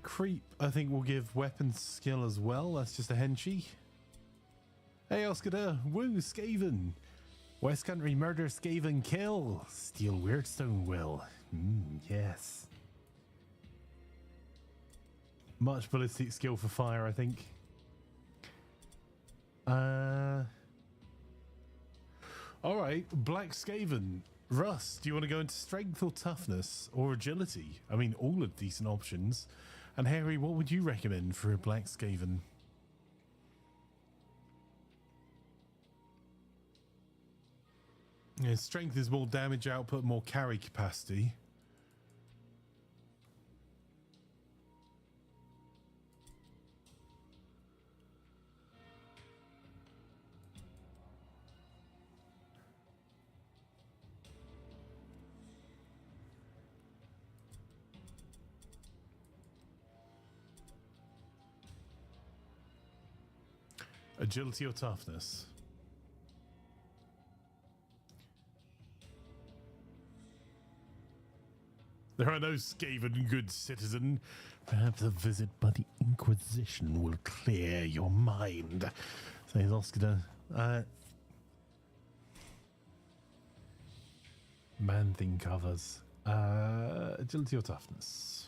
Creep, I think we'll give weapon skill as well. That's just a henchie. Hey, Oscar, woo, Skaven. West Country murder, Skaven kill. Steal Wyrdstone will. Yes. Much ballistic skill for fire, I think. Alright, Black Skaven. Russ, do you want to go into strength or toughness or agility? I mean, all are decent options. And Harry, what would you recommend for a Black Skaven? Yeah, strength is more damage output, more carry capacity. Agility or toughness? There are no Skaven, good citizen. Perhaps a visit by the Inquisition will clear your mind, says Oscar. Man thing covers. Agility or toughness?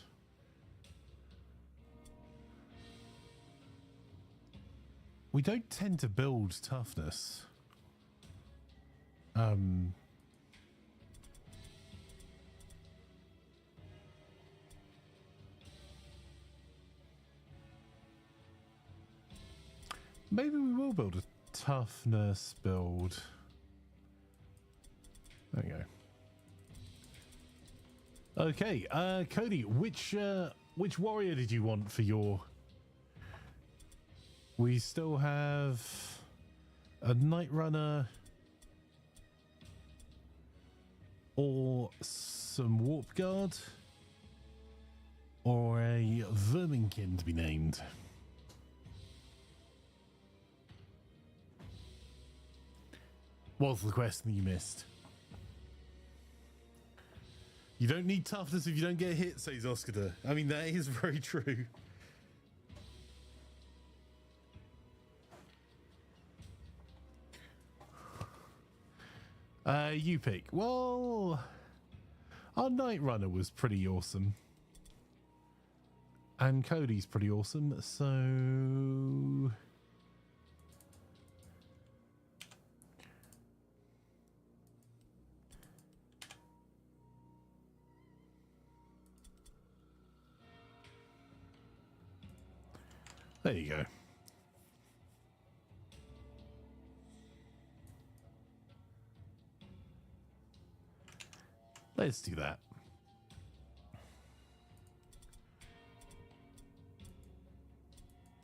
We don't tend to build toughness. Maybe we will build a toughness build. There we go. Okay, Cody, which warrior did you want for your... We still have a Night Runner or some Warp Guard or a Verminkin to be named. What's the question you missed? You don't need toughness if you don't get hit, says Oscar. I mean, that is very true. You pick. Well, our Night Runner was pretty awesome. And Cody's pretty awesome, so... There you go. Let's do that.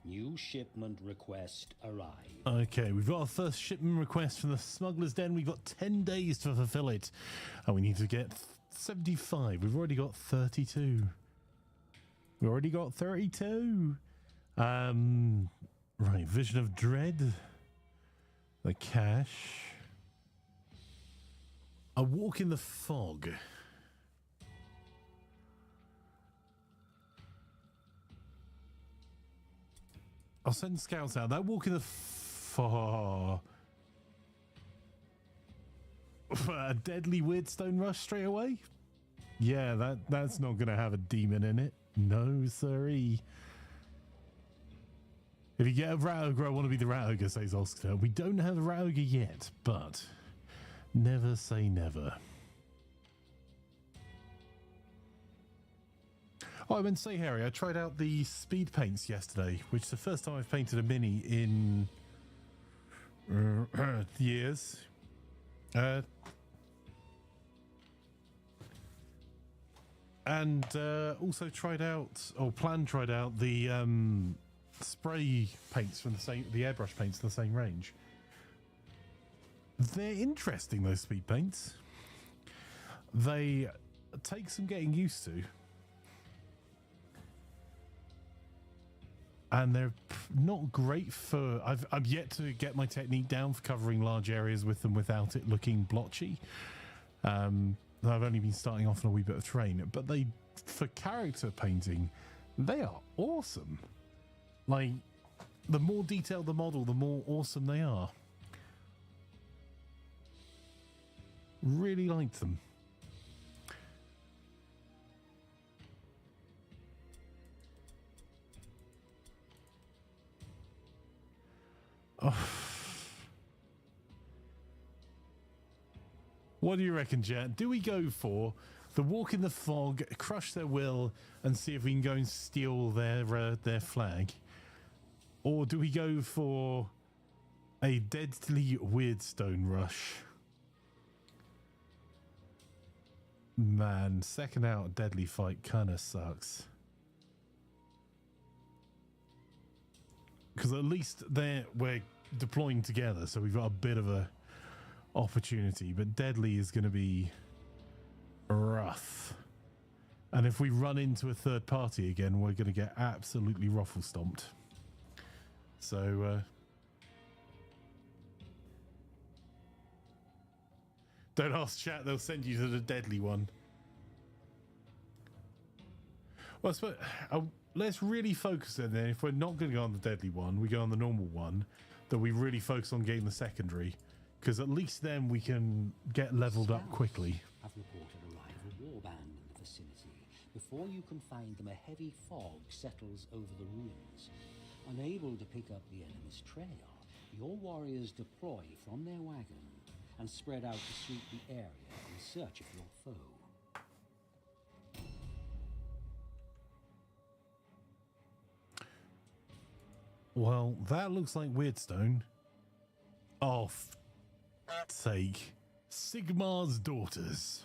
New shipment request arrived. Okay, we've got our first shipment request from the Smuggler's Den. We've got 10 days to fulfill it. And we need to get 75. We've already got 32. We already got 32. Right, Vision of Dread. The cash. A Walk in the Fog. I'll send scouts out. That Walk in the Fog. A deadly Wyrdstone rush straight away? Yeah, that's not going to have a demon in it. No, siree. If you get a Rat Ogre, I want to be the Rat Ogre, says Oscar. We don't have a Rat Ogre yet, but never say never. Oh, I meant to say, Harry, I tried out the speed paints yesterday, which is the first time I've painted a mini in years. And also tried out, or tried out the spray paints from the airbrush paints in the same range. They're interesting, those speed paints. They take some getting used to. And they're not great for... I've yet to get my technique down for covering large areas with them without it looking blotchy. I've only been starting off on a wee bit of terrain. But they, for character painting, they are awesome. Like, the more detailed the model, the more awesome they are. Really liked them. Oh. What do you reckon, Jet? Do we go for the Walk in the Fog, crush their will, and see if we can go and steal their flag? Or do we go for a deadly Wyrdstone rush? Man, second out deadly fight kind of sucks. Because at least we're deploying together, so we've got a bit of a opportunity. But deadly is going to be rough. And if we run into a third party again, we're going to get absolutely ruffle stomped. So Don't ask chat, they'll send you to the deadly one. Well, I suppose, let's really focus then. If we're not going to go on the deadly one, we go on the normal one. That we really focus on getting the secondary, because at least then we can get leveled up quickly. Have reported arrival of Warband in the vicinity. Before you can find them, a heavy fog settles over the ruins. Unable to pick up the enemy's trail, your warriors deploy from their wagon and spread out to sweep the area in search of your foe. Well, that looks like Wyrdstone. Oh, for God's sake. Sigmar's daughters.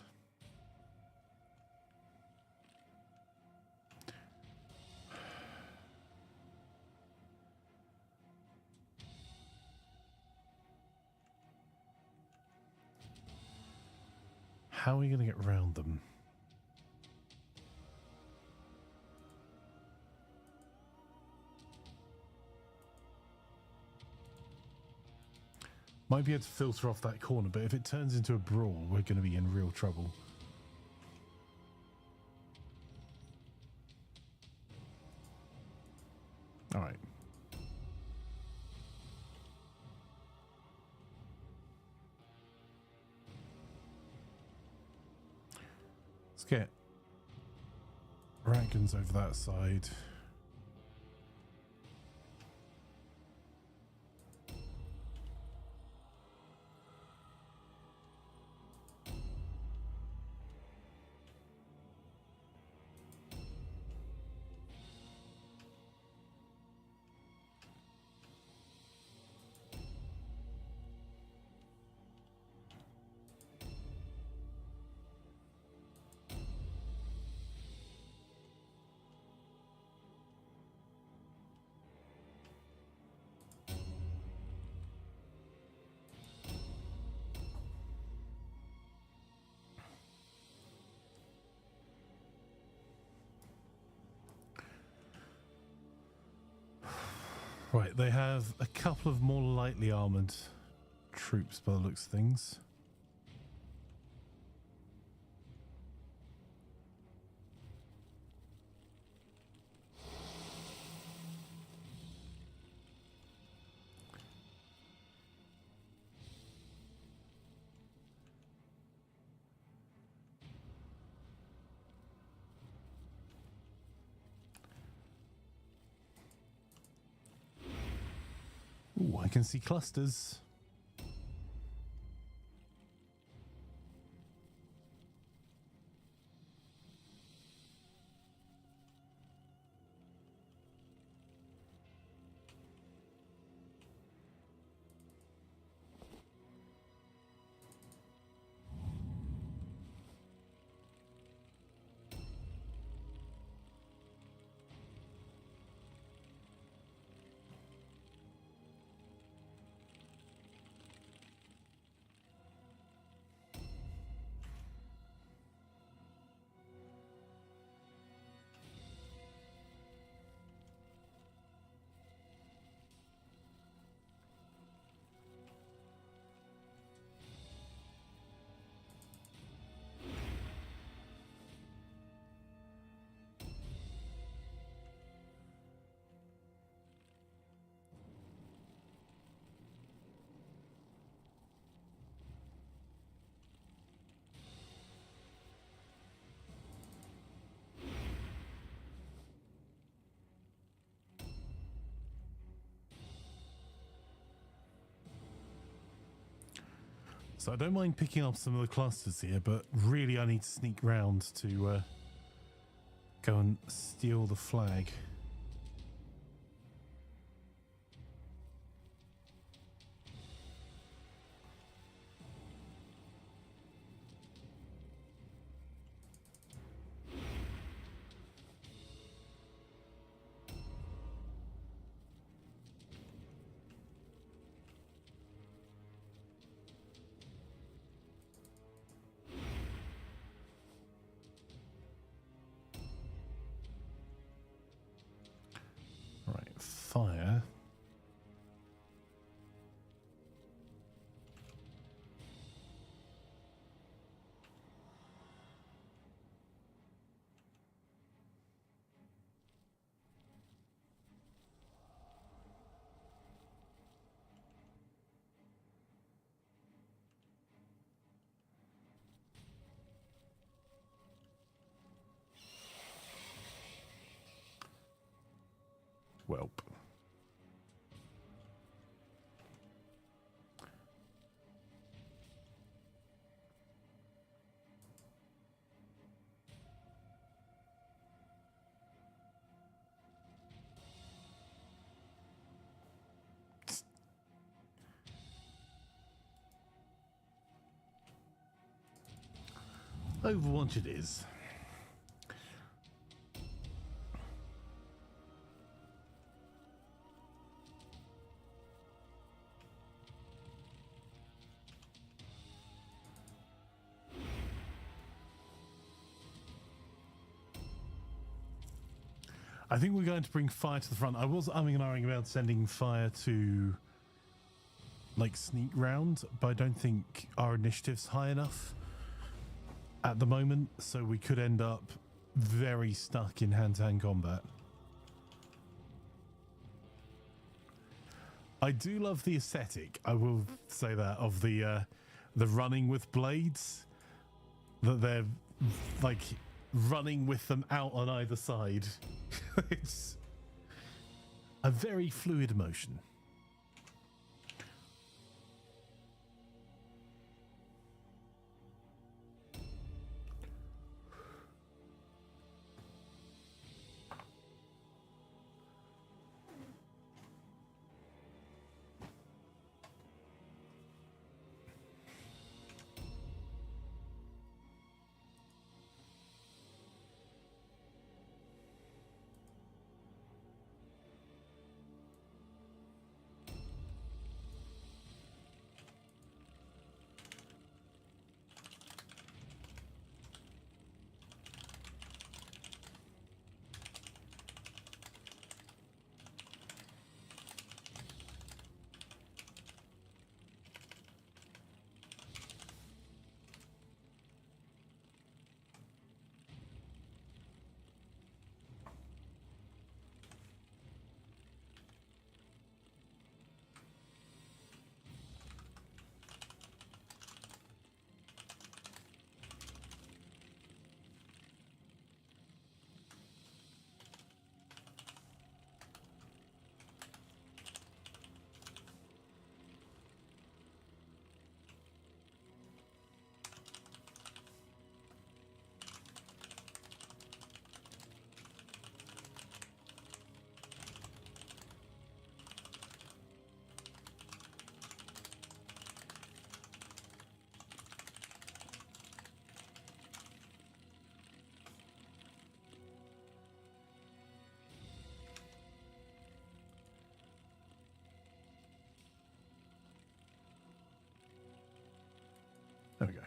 How are we going to get around them? Might be able to filter off that corner, but if it turns into a brawl, we're going to be in real trouble. All right. Let's get Rankins over that side. Right, they have a couple of more lightly armoured troops by the looks of things. Ooh, I can see clusters. So I don't mind picking up some of the clusters here, but really I need to sneak round to go and steal the flag. Welp. Overwatch it is. I think we're going to bring fire to the front. I was umming and ahhing about sending fire to like sneak round, but I don't think our initiative's high enough at the moment, so we could end up very stuck in hand-to-hand combat. I do love the aesthetic, I will say that, of the running with blades, that they're like running with them out on either side. It's a very fluid motion. There we go.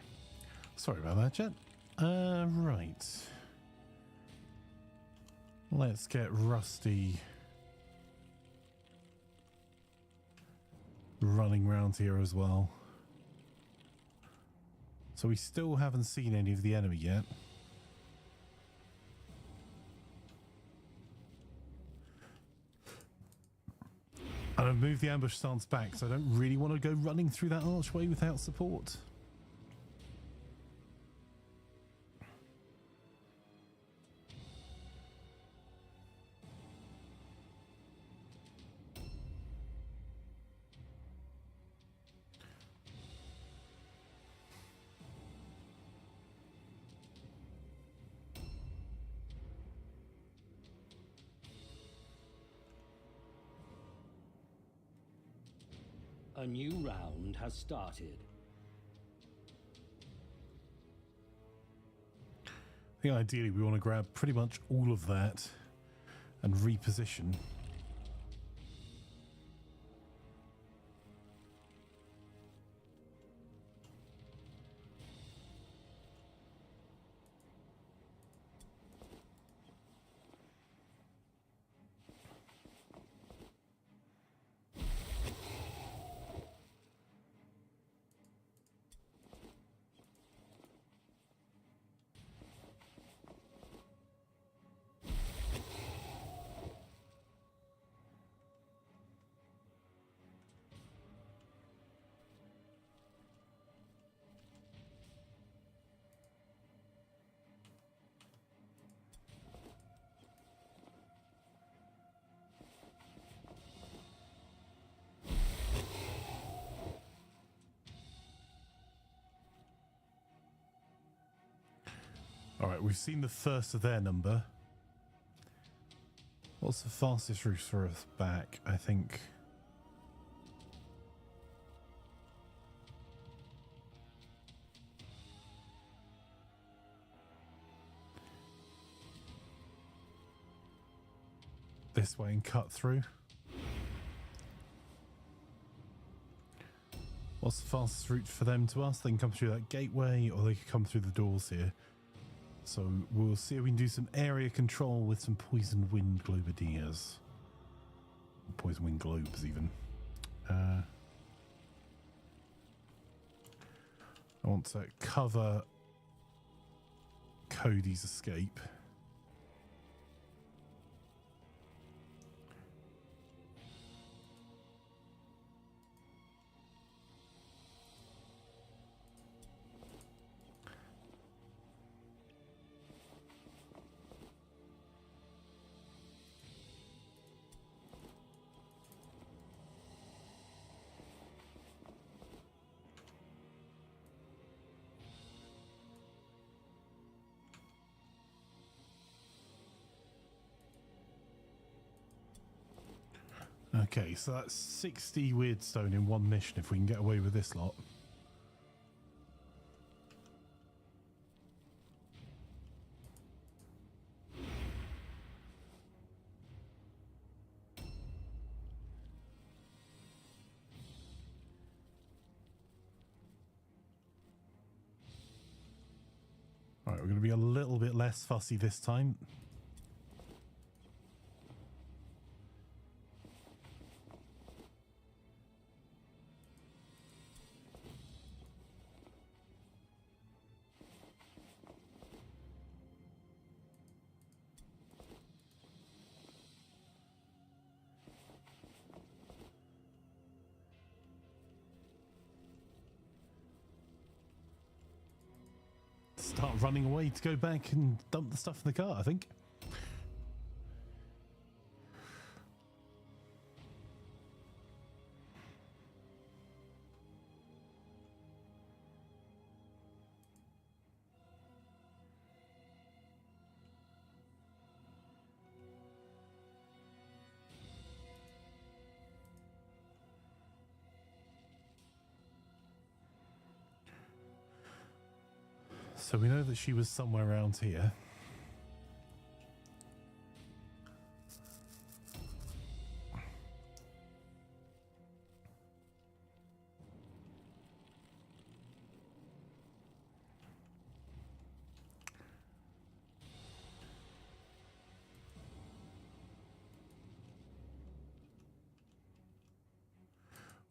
Sorry about that, chat. Right. Let's get Rusty running round here as well. So we still haven't seen any of the enemy yet. And I've moved the ambush stance back, so I don't really want to go running through that archway without support. A new round has started. I think ideally we want to grab pretty much all of that and reposition. All right, we've seen the first of their number. What's the fastest route for us back? I think. This way and cut through. What's the fastest route for them to us? They can come through that gateway or they can come through the doors here. So we'll see if we can do some area control with some poison wind globadiers. Poison wind globes even. I want to cover Cody's escape. Okay, so that's 60 Wyrdstone in one mission if we can get away with this lot. All right, we're going to be a little bit less fussy this time. Start running away to go back and dump the stuff in the car, I think. So we know that she was somewhere around here.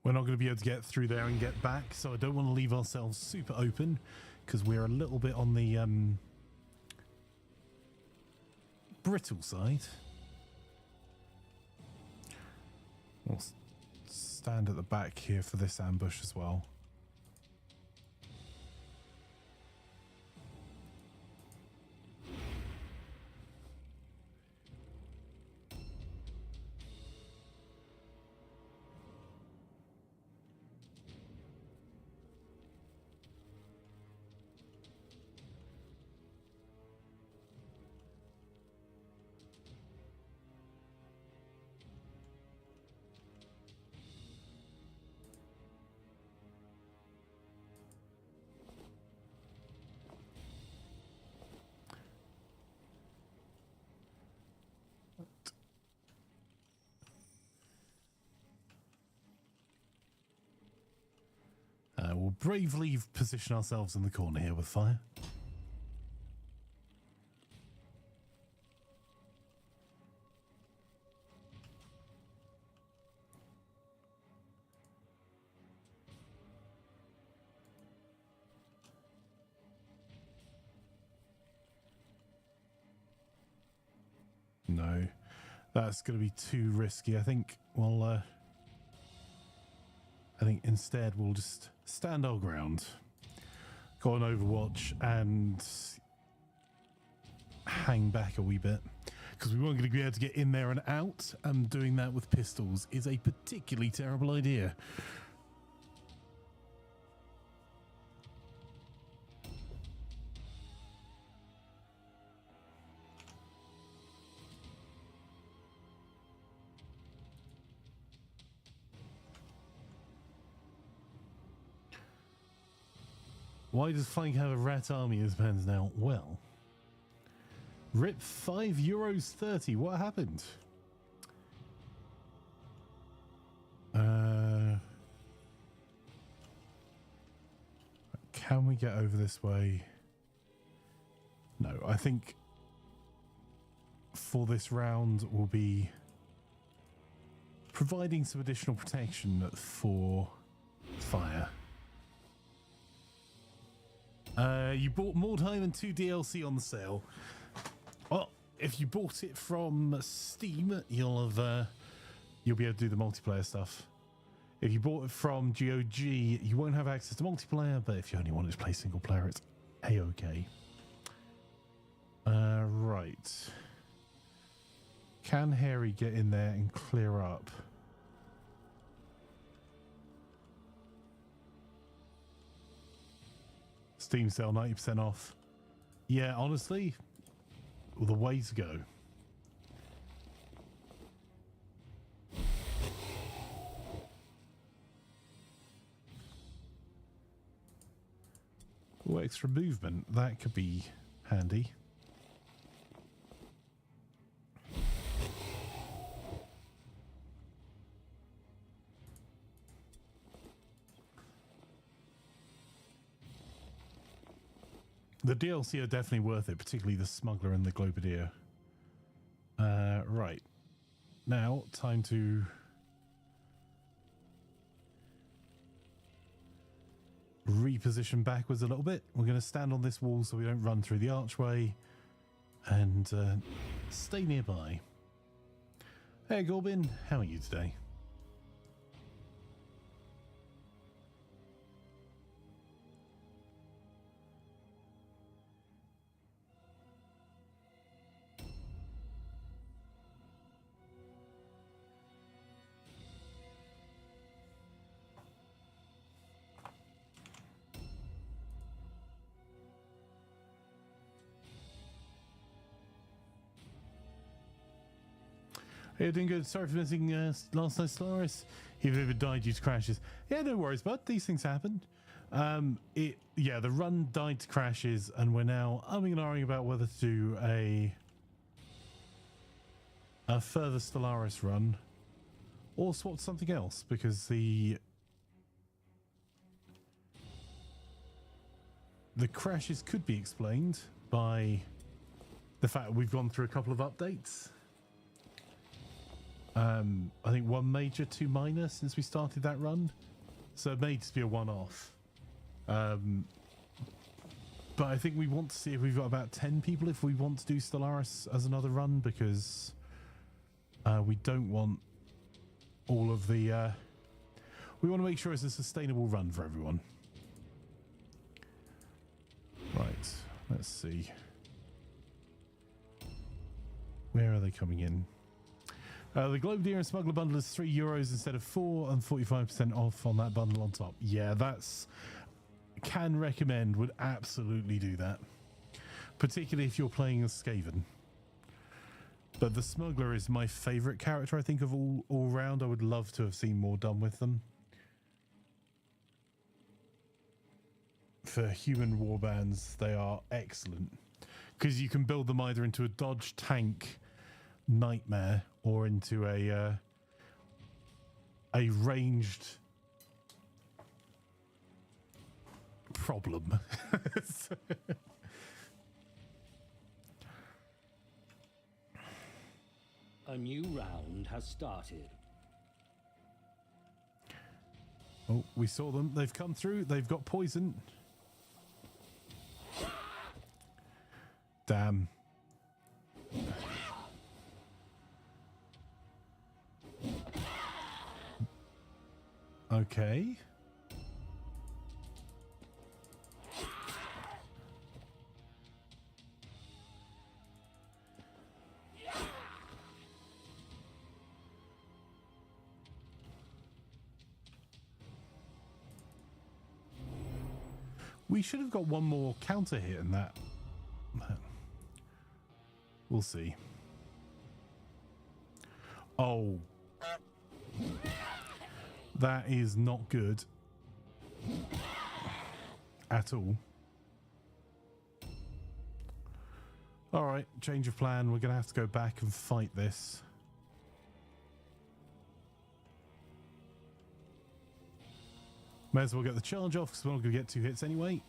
We're not going to be able to get through there and get back, so I don't want to leave ourselves super open because we're a little bit on the brittle side. We'll stand at the back here for this ambush as well. We'll bravely position ourselves in the corner here with fire. No, that's going to be too risky. I think we'll instead we'll just stand our ground, go on Overwatch and hang back a wee bit because we weren't going to be able to get in there and out, and doing that with pistols is a particularly terrible idea. Why does Flank have a rat army as pens now? Well, rip €5.30. What happened? Can we get over this way? No, I think for this round we'll be providing some additional protection for fire. You bought Mordheim and 2 DLC on the sale. Well, if you bought it from Steam, you'll be able to do the multiplayer stuff. If you bought it from GOG, you won't have access to multiplayer, but if you only wanted to play single player, it's A-okay. Right. Can Harry get in there and clear up? Steam sale 90% off. Yeah, honestly, the way to go. Oh, extra movement. That could be handy. The DLC are definitely worth it, particularly the Smuggler and the Globadier. Right. Now, time to reposition backwards a little bit. We're going to stand on this wall so we don't run through the archway and stay nearby. Hey, Gorbin, how are you today? Hey, you're doing good. Sorry for missing last night's Solaris. Even if it died due to crashes. Yeah, no worries, bud. These things happen. Yeah, the run died to crashes, and we're now umming and ahhing about whether to do a further Stellaris run or swap to something else, because the crashes could be explained by the fact that we've gone through a couple of updates. I think 1 major, 2 minor since we started that run, so it may just be a one-off. But I think we want to see if we've got about 10 people if we want to do Stellaris as another run, because we don't want all of the we want to make sure it's a sustainable run for everyone. Right, let's see, where are they coming in? The Globadier and Smuggler bundle is €3 instead of 4 and 45% off on that bundle on top. Yeah, that's... Can recommend, would absolutely do that. Particularly if you're playing as Skaven. But the Smuggler is my favourite character, I think, of all round. I would love to have seen more done with them. For human warbands, they are excellent. Because you can build them either into a dodge tank nightmare or into a ranged problem. A new round has started. Oh, we saw them. They've come through. They've got poison. Damn. Okay. We should have got one more counter hit in that. We'll see. Oh. That is not good. at all. Alright, change of plan. We're going to have to go back and fight this. May as well get the charge off because we're not going to get 2 hits anyway.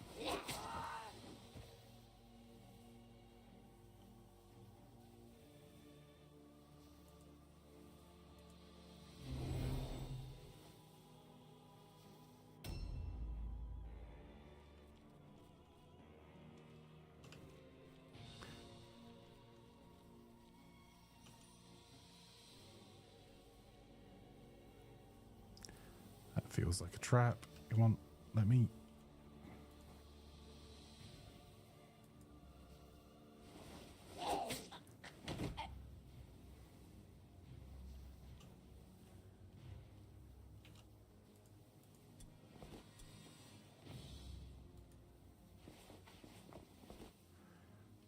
That feels like a trap. Come on, let me.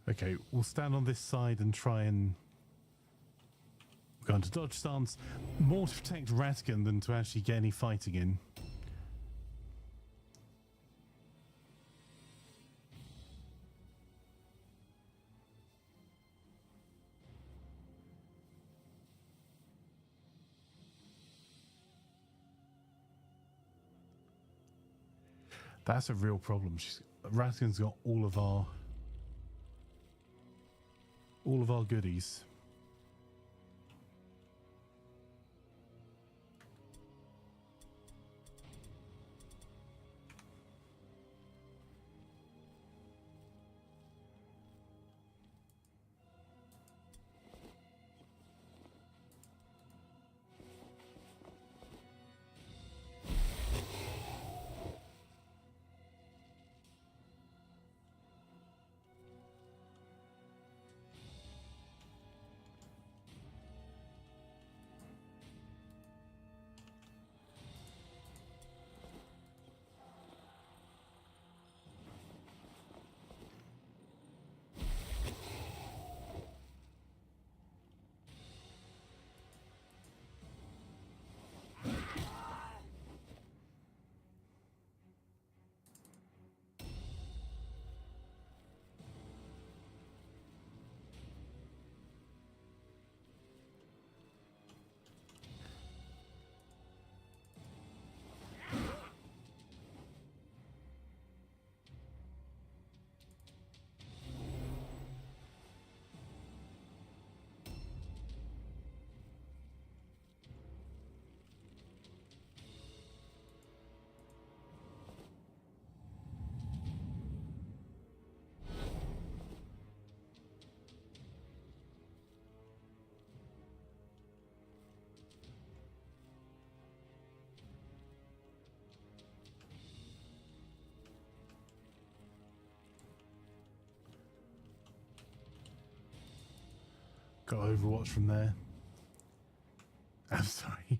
Okay, we'll stand on this side and try and go into dodge stance. More to protect Ratkin than to actually get any fighting in. That's a real problem. Ratkin's got all of our goodies. Got Overwatch from there. I'm sorry.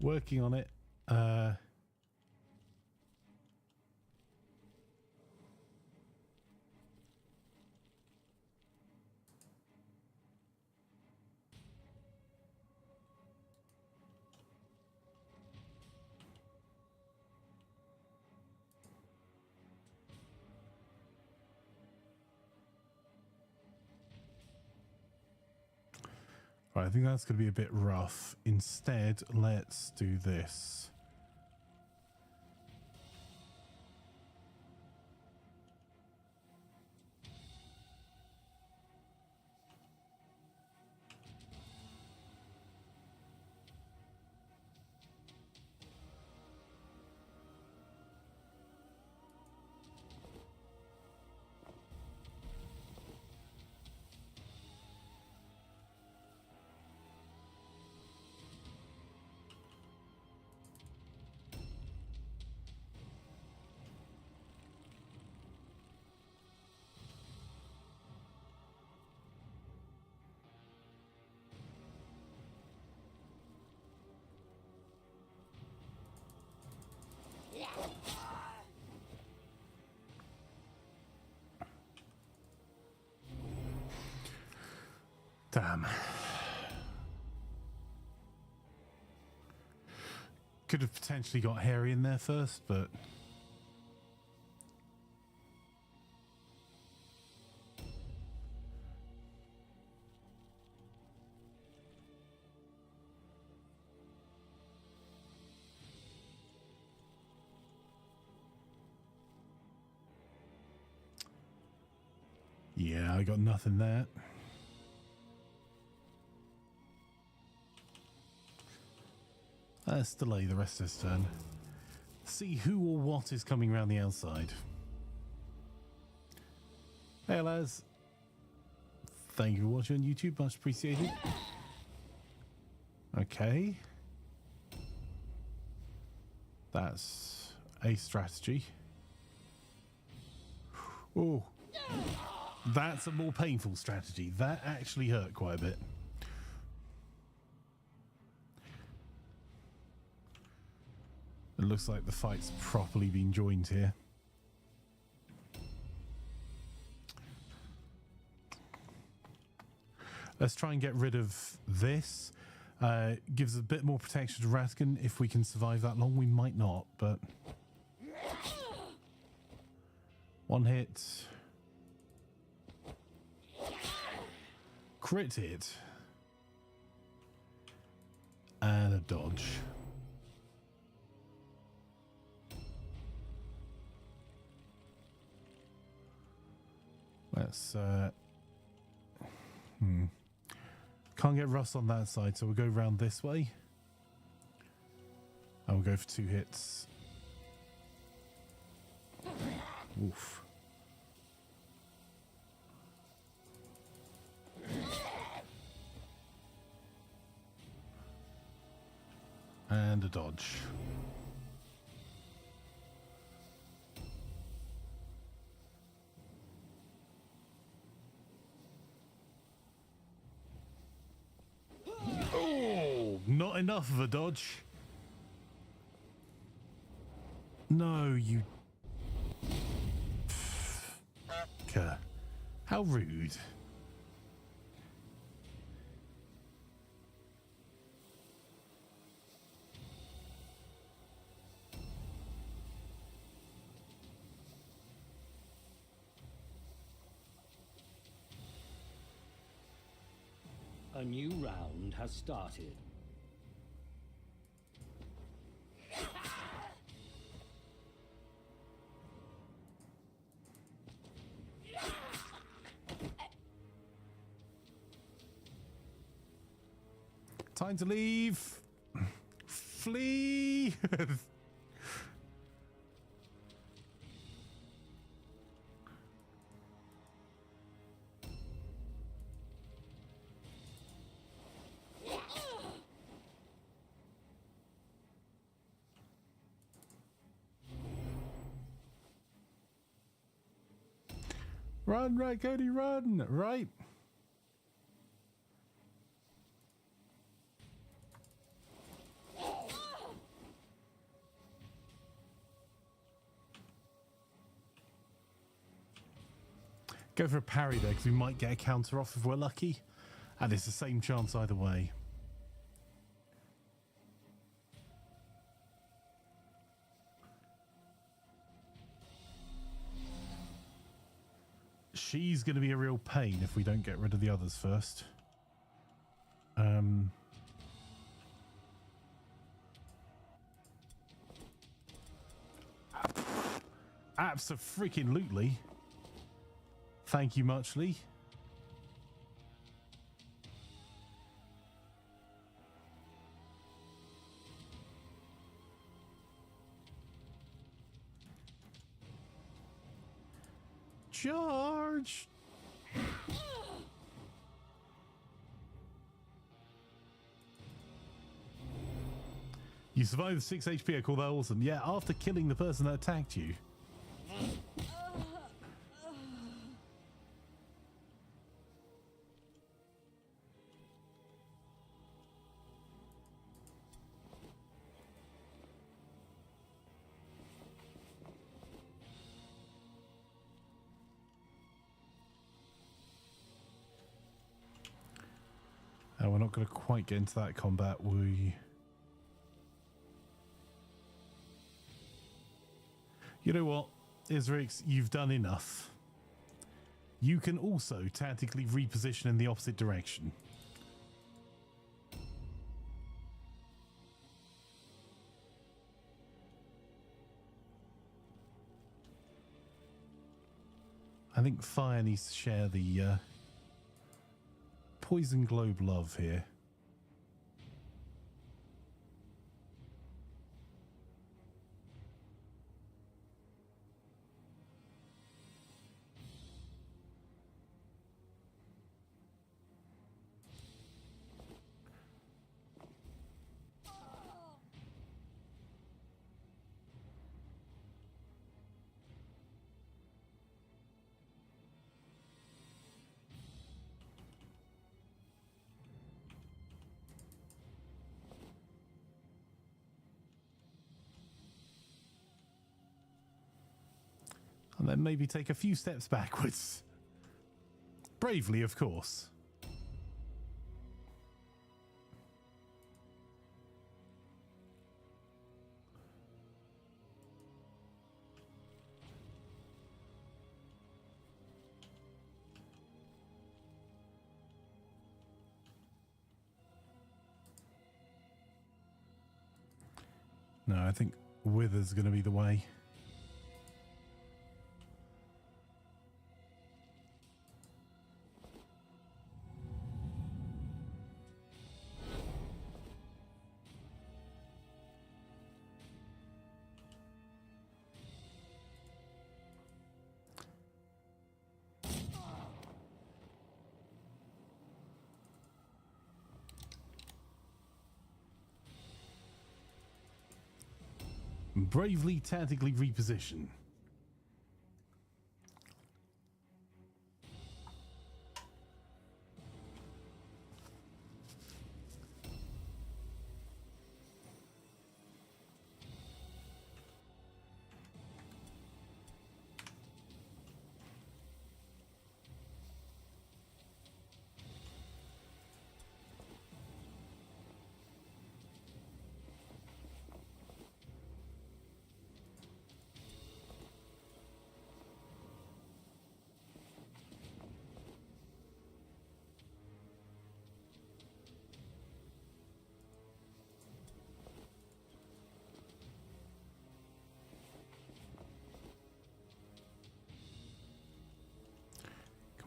Working on it. Right, I think that's going to be a bit rough. Instead, let's do this. Damn. Could have potentially got Harry in there first, but Yeah, I got nothing there. Let's delay the rest of this turn. See who or what is coming around the outside. Hey, lads. Thank you for watching on YouTube. Much appreciated. Okay. That's a strategy. Oh. That's a more painful strategy. That actually hurt quite a bit. It looks like the fight's properly been joined here. Let's try and get rid of this. Gives a bit more protection to Ratkin. If we can survive that long, we might not, but... One hit. Crit hit. And a dodge. Let's... Can't get Russ on that side, so we'll go around this way. And we'll go for 2 hits. Oof. And a dodge. Oh, not enough of a dodge. No, you... How rude. A new round has started. Time to leave. Flee. Run, right, Cody, run. Right. Go for a parry there, because we might get a counter off if we're lucky. And it's the same chance either way. She's going to be a real pain if we don't get rid of the others first. Abso-freaking-lutely. Thank you muchly. Charge! You survived the 6 HP, I call that awesome. Yeah, after killing the person that attacked you. We're not going to quite get into that combat. You know what, Isrix, you've done enough. You can also tactically reposition in the opposite direction. I think fire needs to share the poison globe love here. And then maybe take a few steps backwards. Bravely, of course. No, I think Wither's going to be the way. Bravely, tactically reposition.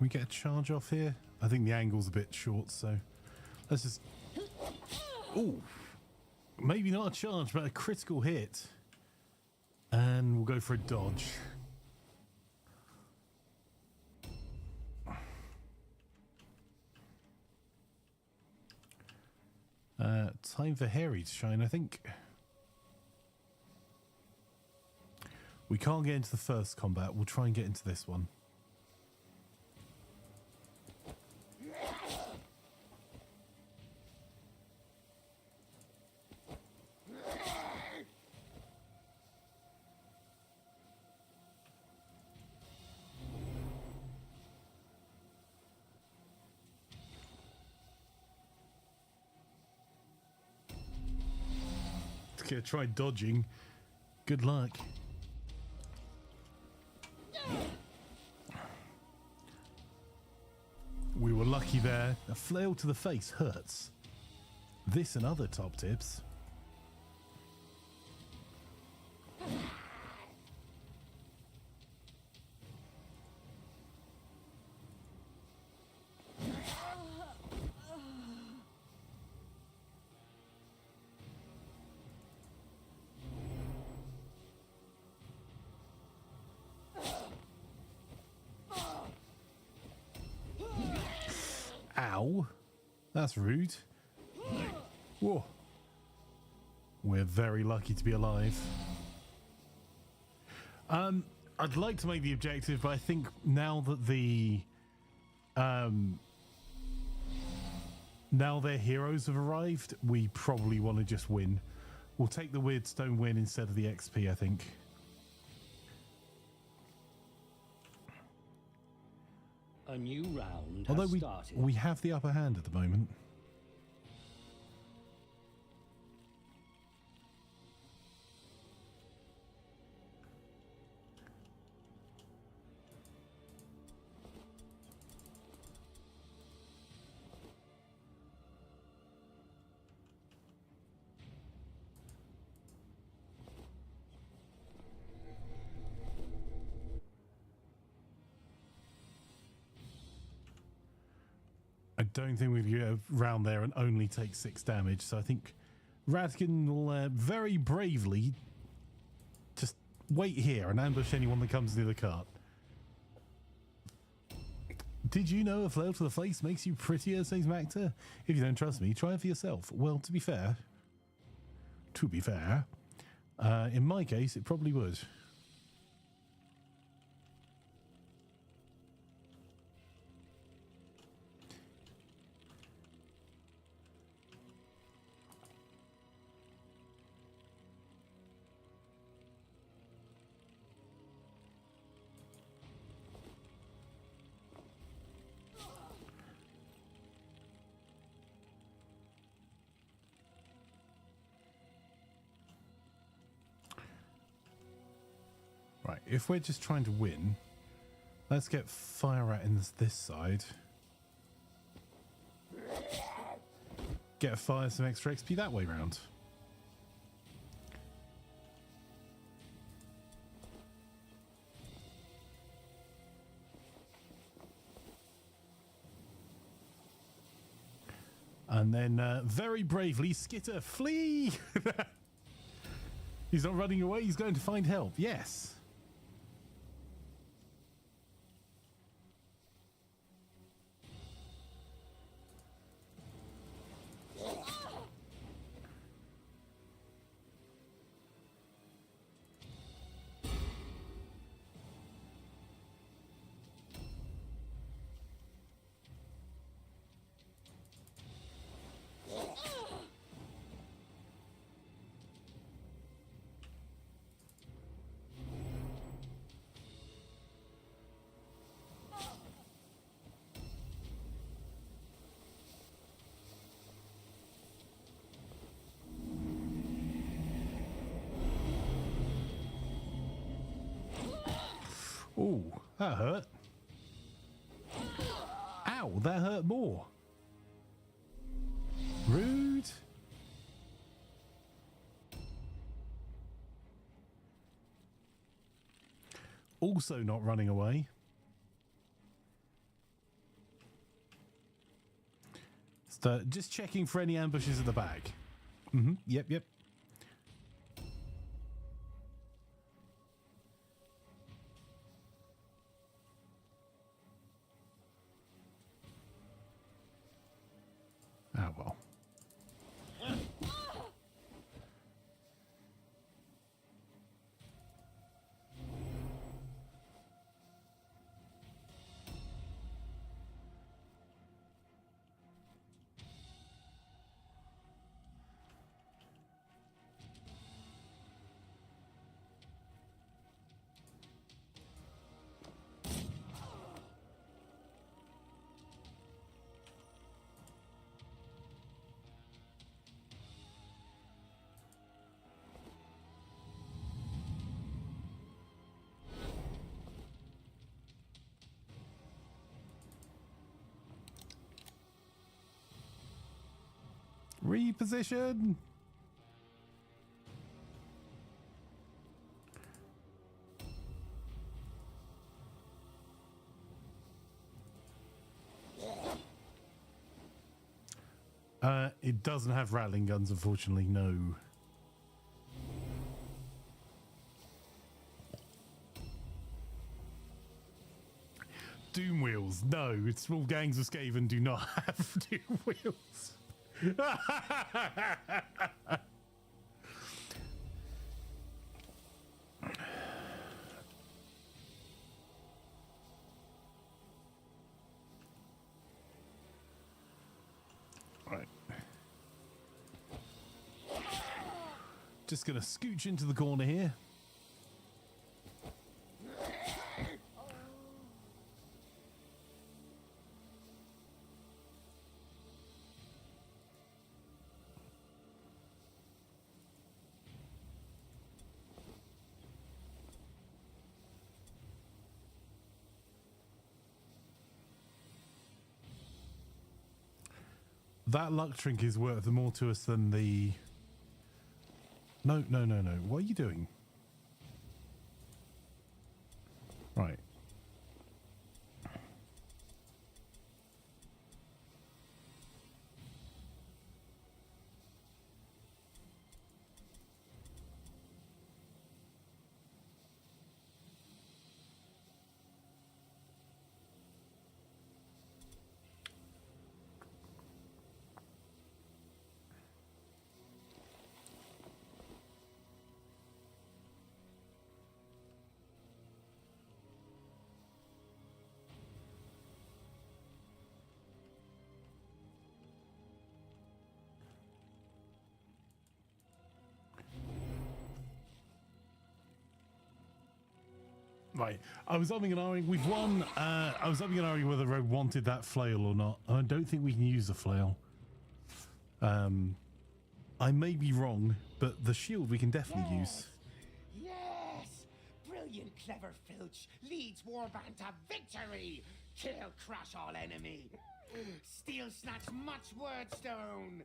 Can we get a charge off here? I think the angle's a bit short, so let's just... Ooh! Maybe not a charge, but a critical hit. And we'll go for a dodge. Time for Harry to shine, I think. We can't get into the first combat. We'll try and get into this one. Okay, try dodging. Good luck. We were lucky there. A flail to the face hurts. This and other top tips. Ow. That's rude. Whoa. We're very lucky to be alive. I'd like to make the objective, but I think now that the now their heroes have arrived, we probably want to just win. We'll take the Wyrdstone win instead of the XP, I think. A new round Although has started. we have the upper hand at the moment. I don't think we can go round there and only take 6 damage. So I think Radkin will very bravely just wait here and ambush anyone that comes near the cart. Did you know a flail to the face makes you prettier, says Macta? If you don't trust me, try it for yourself. Well, to be fair, in my case, it probably would. Right, if we're just trying to win, let's get fire rat in this side. Get a fire, some extra XP that way round. And then very bravely, Skitter, flee! He's not running away, he's going to find help. Yes. Ooh, that hurt. Ow, that hurt more. Rude. Also not running away. Just checking for any ambushes at the back. Yep. Oh well. Reposition. It doesn't have rattling guns, unfortunately, no. Doom wheels, no. Small gangs of Skaven do not have doom wheels. Right. Just gonna scooch into the corner here. That luck drink is worth more to us than the... No. What are you doing? Right. Right, I was umming and ahhing. We've won. I was umming and ahhing whether Rogue wanted that flail or not. I don't think we can use the flail. I may be wrong, but the shield we can definitely use. Yes! Brilliant, clever filch leads Warband to victory! Kill, crush all enemy! Steal, snatch much Wyrdstone!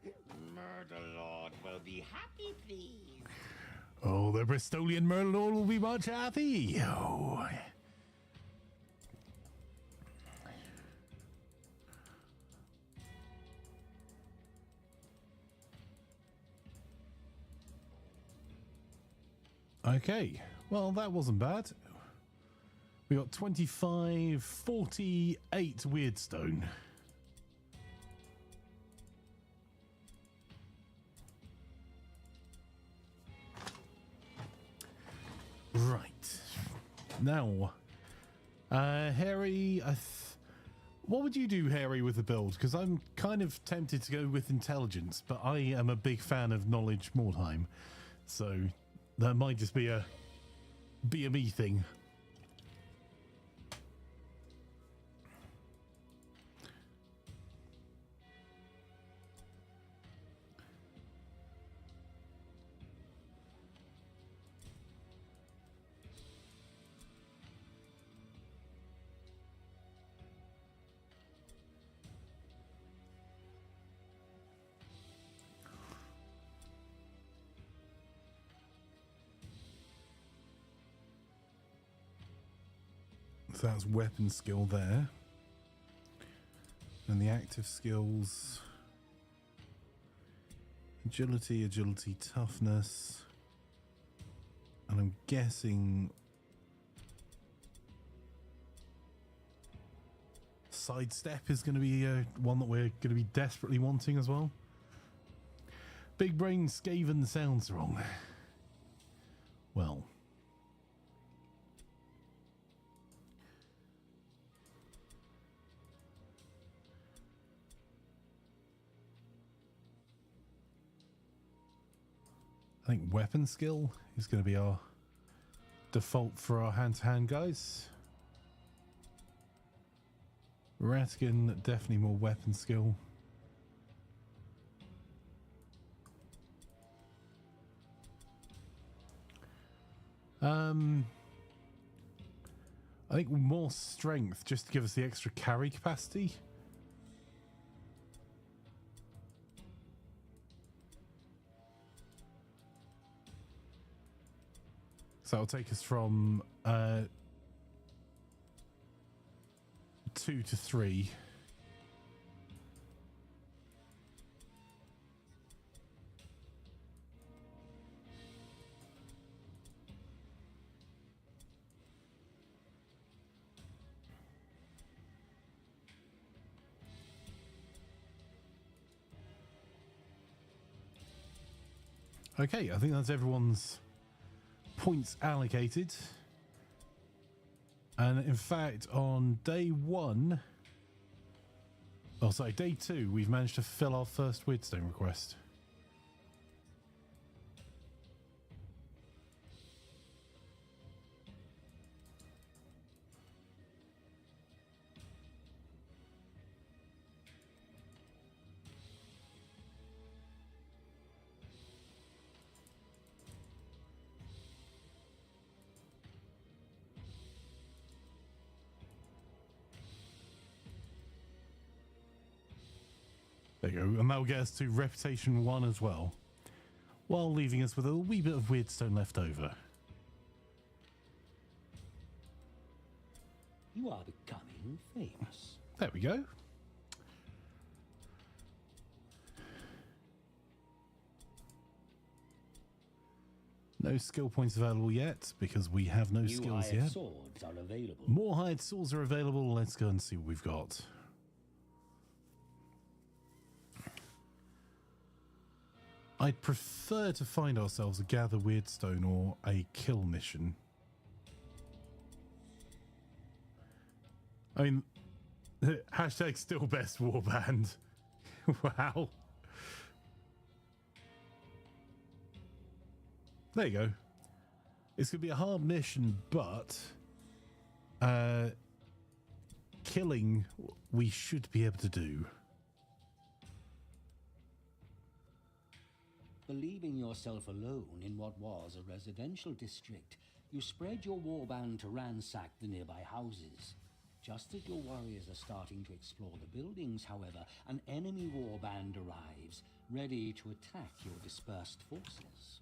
Murder Lord will be happy, please! Oh, the Bristolian Murder Lord will be much happy. Oh. Okay, well, that wasn't bad. We got 25, 48 Wyrdstone. Right. Now, Harry, what would you do, Harry, with the build? Because I'm kind of tempted to go with intelligence, but I am a big fan of knowledge Mordheim. So that might just be a me thing. So that's weapon skill there. And the active skills: agility, agility, toughness. And I'm guessing sidestep is going to be one that we're going to be desperately wanting as well. Big brain Skaven sounds wrong. Well, I think weapon skill is going to be our default for our hand-to-hand guys. Ratkin, definitely more weapon skill. I think more strength just to give us the extra carry capacity. So it'll take us from 2 to 3. Okay, I think that's everyone's points allocated. And in fact, on day 1, oh sorry, day 2, we've managed to fill our first Wyrdstone request. There you go, and that'll get us to Reputation 1 as well, while leaving us with a wee bit of Wyrdstone left over. You are becoming famous. There we go. No skill points available yet, because we have no skills yet. Swords are available. More hired swords are available. Let's go and see what we've got. I'd prefer to find ourselves a gather Wyrdstone or a kill mission. I mean, hashtag still best warband. Wow. There you go. It's going to be a hard mission, but Killing, we should be able to do. Believing yourself alone in what was a residential district, you spread your warband to ransack the nearby houses. Just as your warriors are starting to explore the buildings, however, an enemy warband arrives, ready to attack your dispersed forces.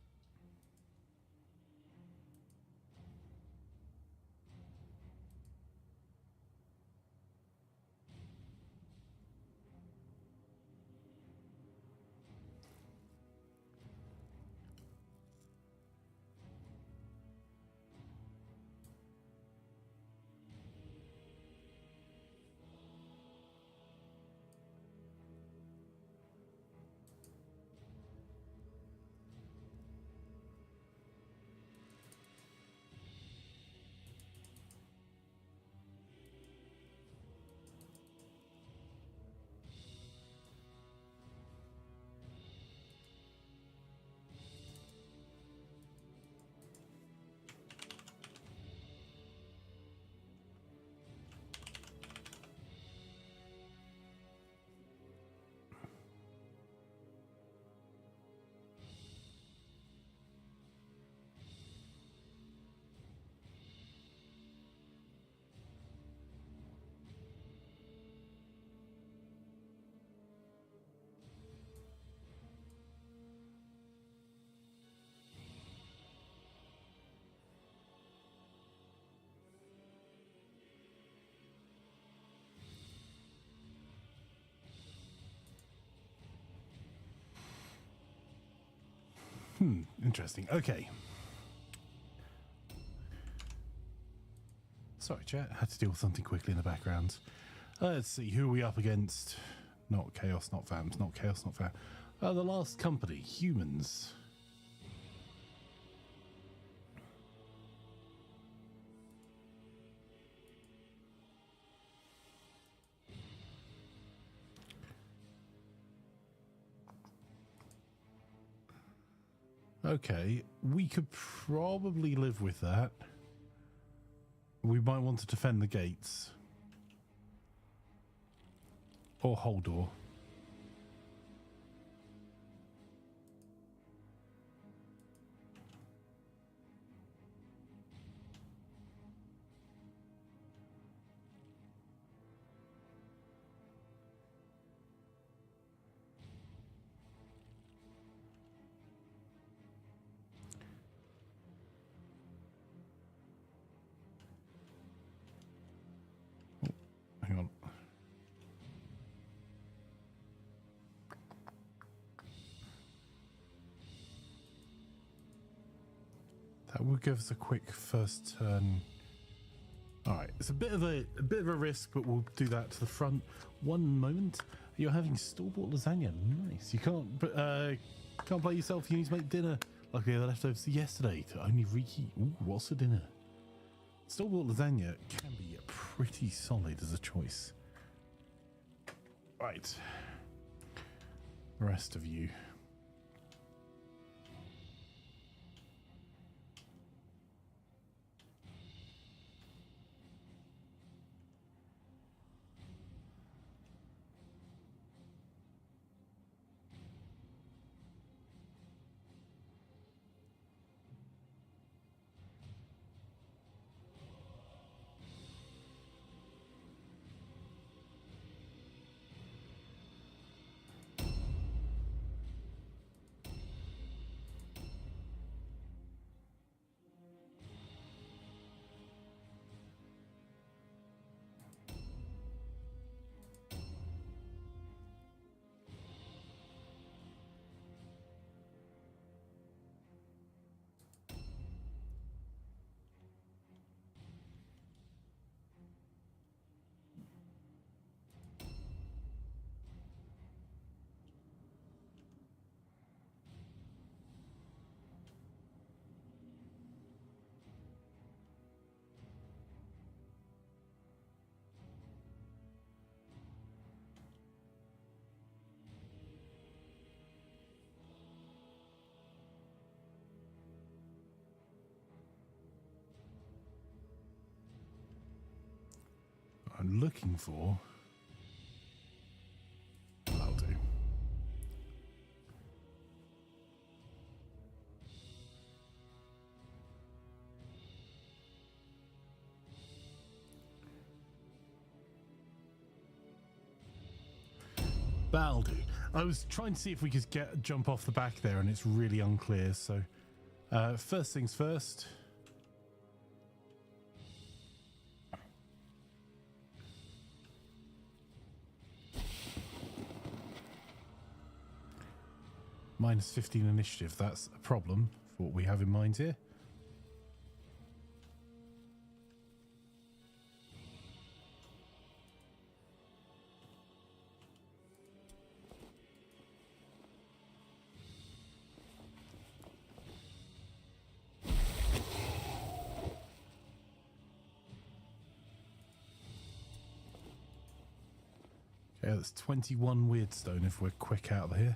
Interesting. Okay. Sorry, chat. I had to deal with something quickly in the background. Let's see. Who are we up against? Not Chaos, not Vams. Not Chaos, not Vam. The last company. Humans. Okay, we could probably live with that. We might want to defend the gates. Or Holdor. Hang on. That will give us a quick first turn. All right, it's a bit of a risk, but we'll do that to the front. One moment. You're having store-bought lasagna. Nice. You can't play yourself. You need to make dinner. Luckily, the leftovers yesterday to only reheat. Ooh, what's for dinner? Store-bought lasagna can be pretty solid as a choice. Right. The rest of you. I'm looking for... That'll do. That'll do. I was trying to see if we could jump off the back there, and it's really unclear. So, first things first. Minus 15 initiative. That's a problem for what we have in mind here. Okay, that's 21 Wyrdstone if we're quick out of here.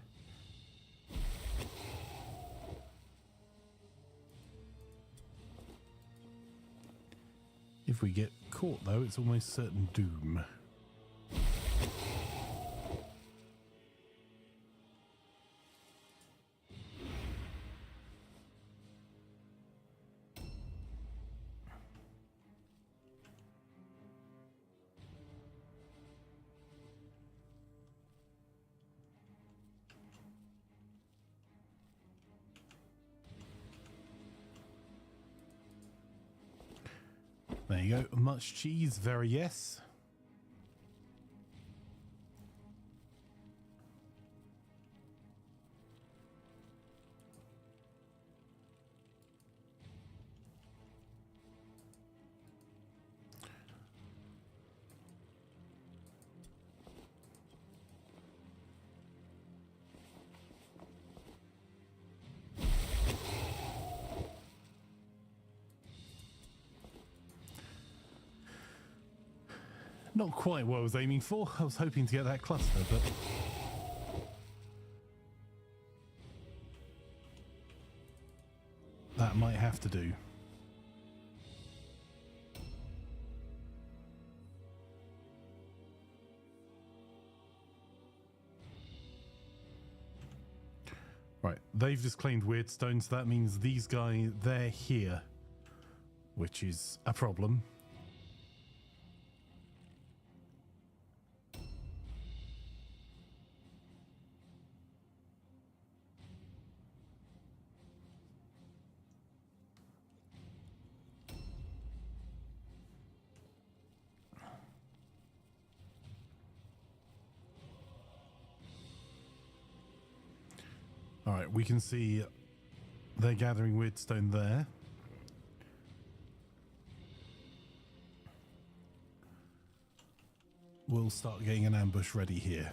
If we get caught, though, it's almost certain doom. There you go. Much cheese, very yes. Not quite what I was aiming for. I was hoping to get that cluster, but... that might have to do. Right, they've just claimed Wyrdstone, so that means these guys, they're here, which is a problem. Alright, we can see they're gathering Wyrdstone there. We'll start getting an ambush ready here.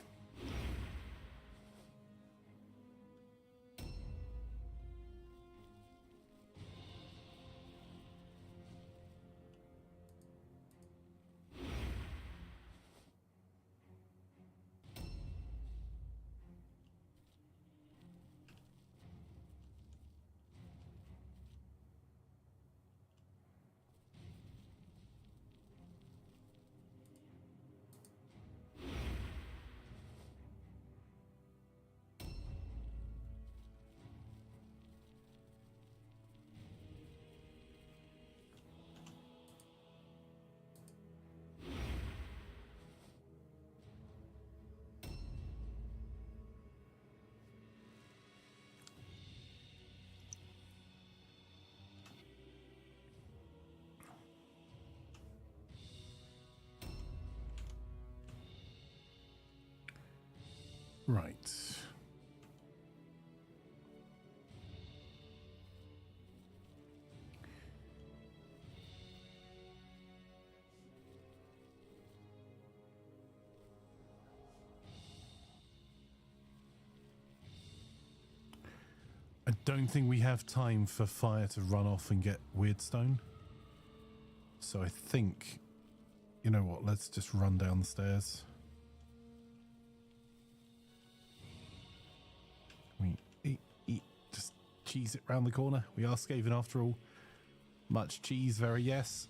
Right. I don't think we have time for fire to run off and get Wyrdstone. So I think, you know what, let's just run down the stairs. Just cheese it round the corner. We are Skaven after all. Much cheese, very yes.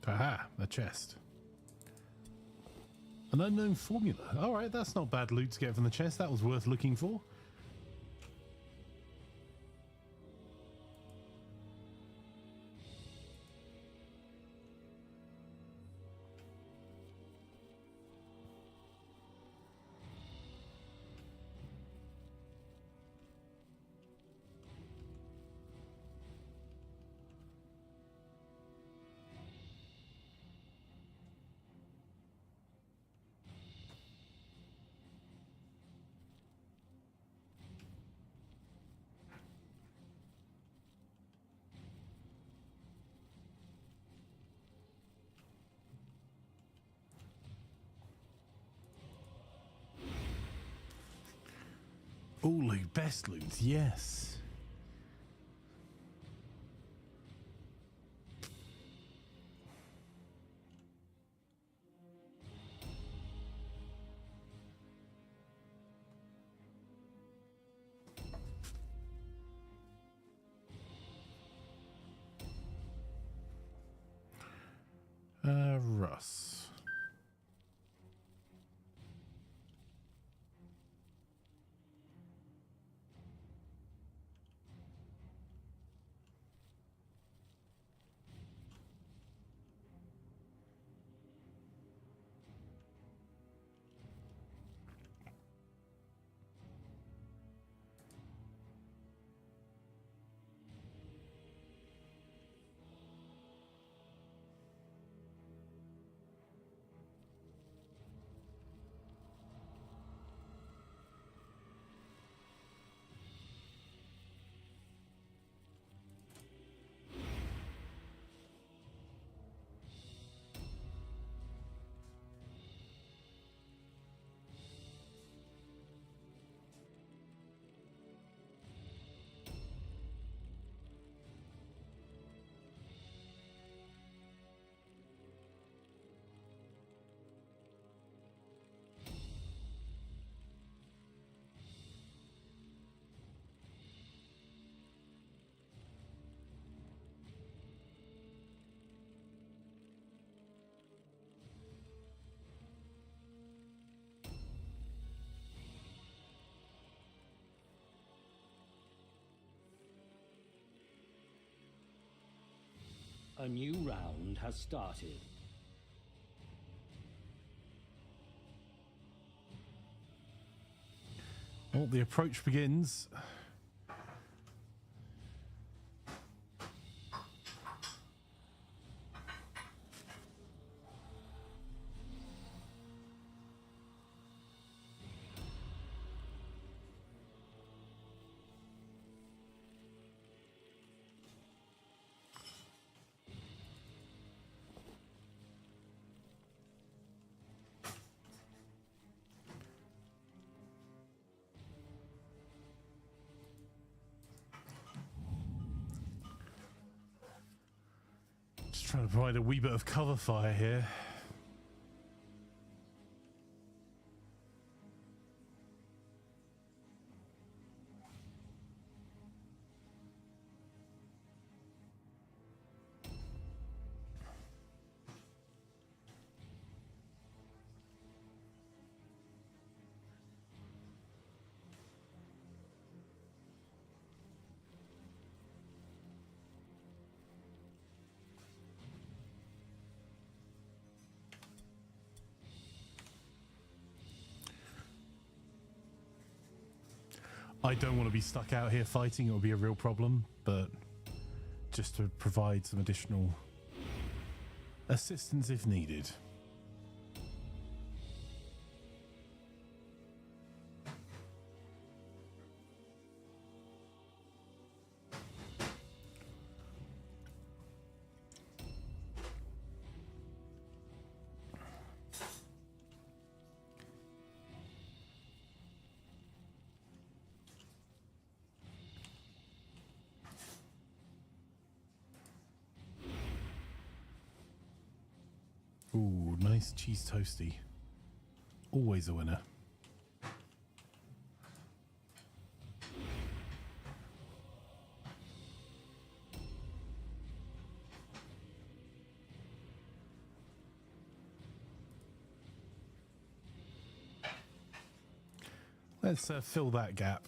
Aha, a chest. An unknown formula. Alright, that's not bad loot to get from the chest. That was worth looking for. Oh, loot, best loot, yes. Russ. A new round has started. Well, the approach begins. Just trying to provide a wee bit of cover fire here. I don't want to be stuck out here fighting, it will be a real problem, but just to provide some additional assistance if needed. Ooh, nice cheese toasty. Always a winner. Let's fill that gap.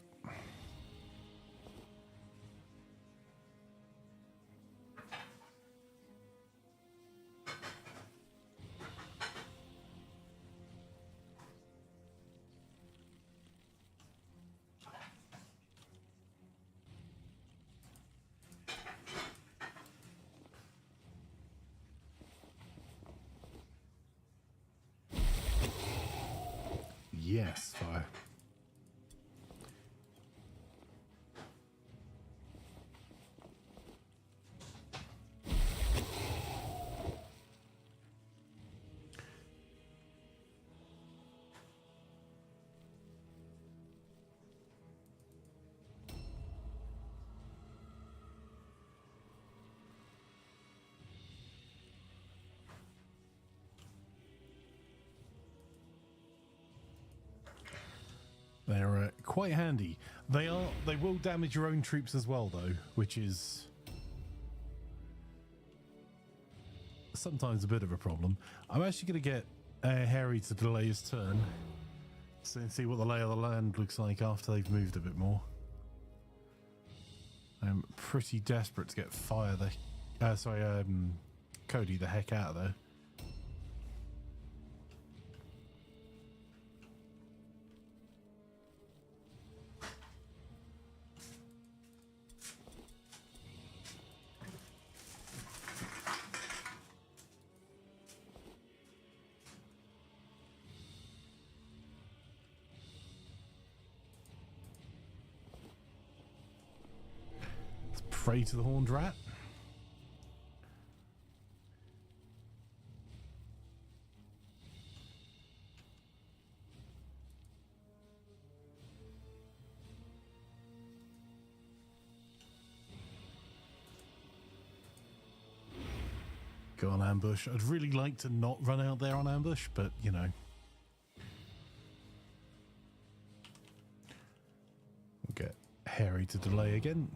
Yes, fire. They're quite handy. They will damage your own troops as well, though, which is sometimes a bit of a problem. I'm actually going to get Harry to delay his turn so and see what the lay of the land looks like after they've moved a bit more. I'm pretty desperate to get Cody the heck out of there. Pray to the horned rat. Go on ambush. I'd really like to not run out there on ambush, but you know. We'll get Harry to delay again.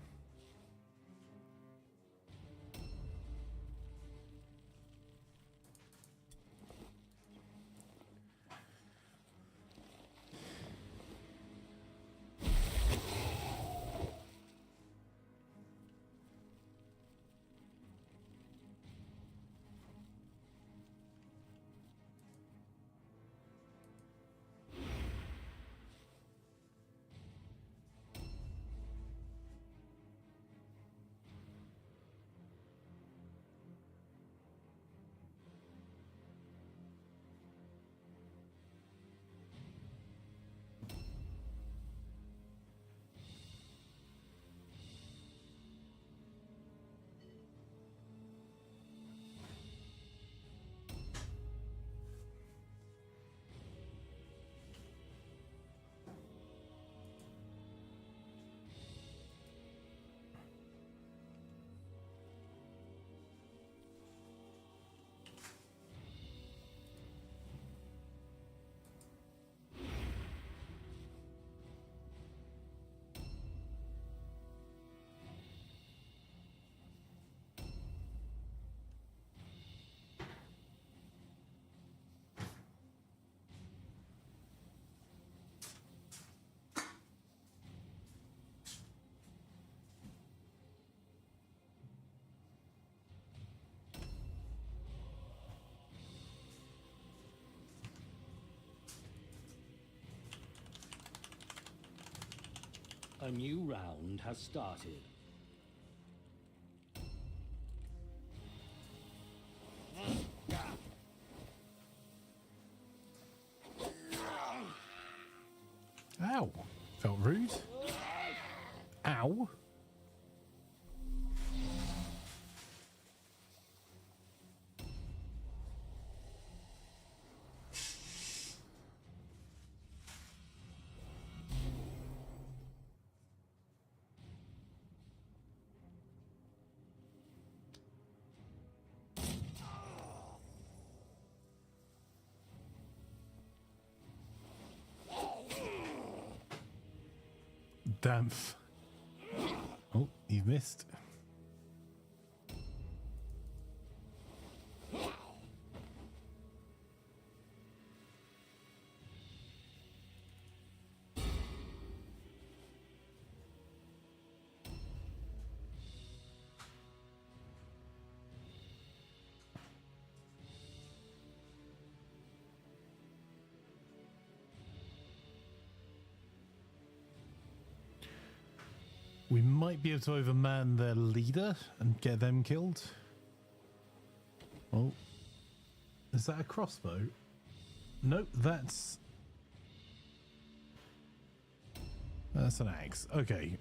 A new round has started. Ow. Felt rude. Ow. Damph. Oh, you've missed. We might be able to overman their leader and get them killed. Oh. Is that a crossbow? Nope, that's an axe. Okay,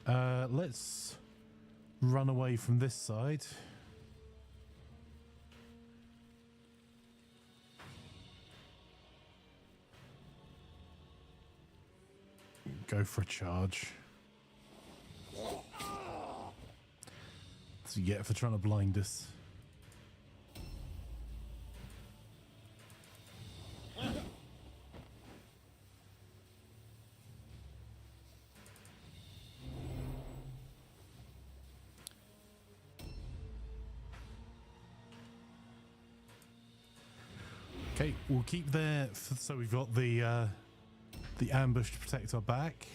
let's run away from this side. Go for a charge. That's what you get for trying to blind us. Okay, we'll keep there. So we've got the ambush to protect our back.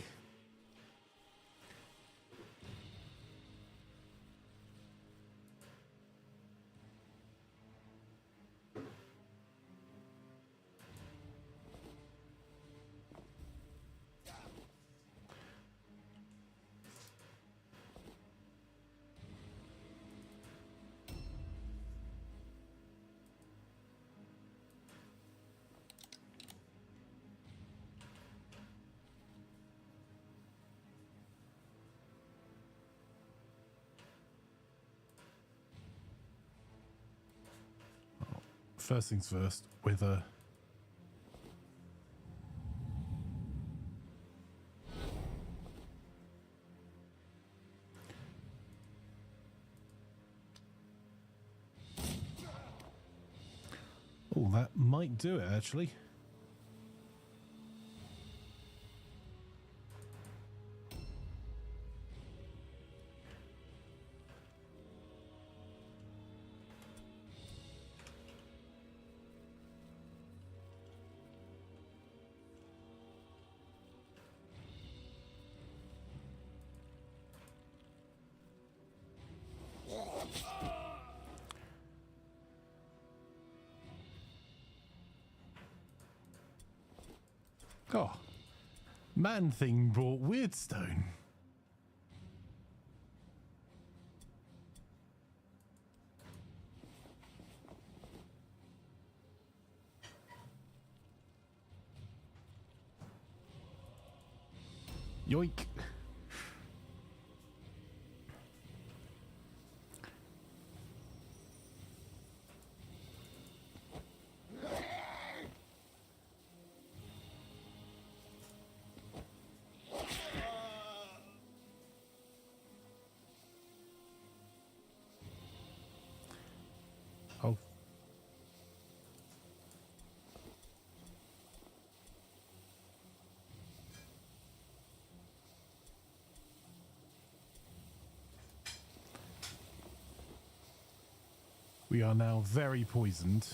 First things first, with a oh, that might do it actually. Oh, Man Thing brought Wyrdstone. Yoink. Oh. We are now very poisoned.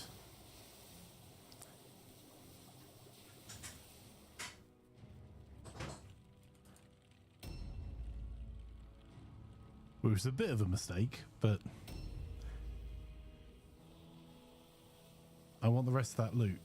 Which was a bit of a mistake, but I want the rest of that loot.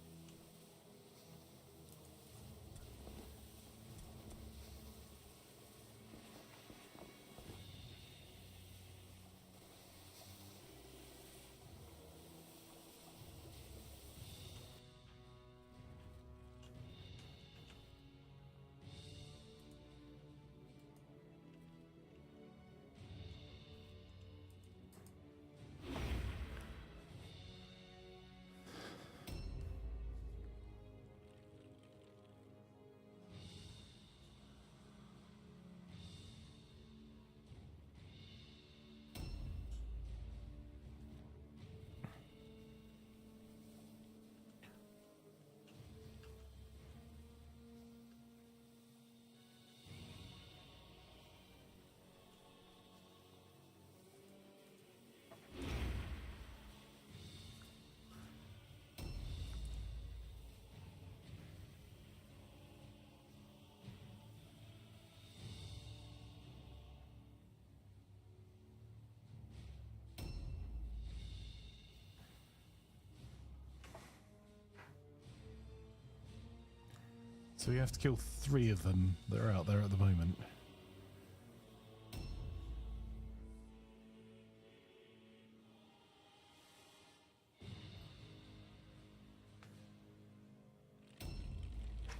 So we have to kill 3 of them that are out there at the moment.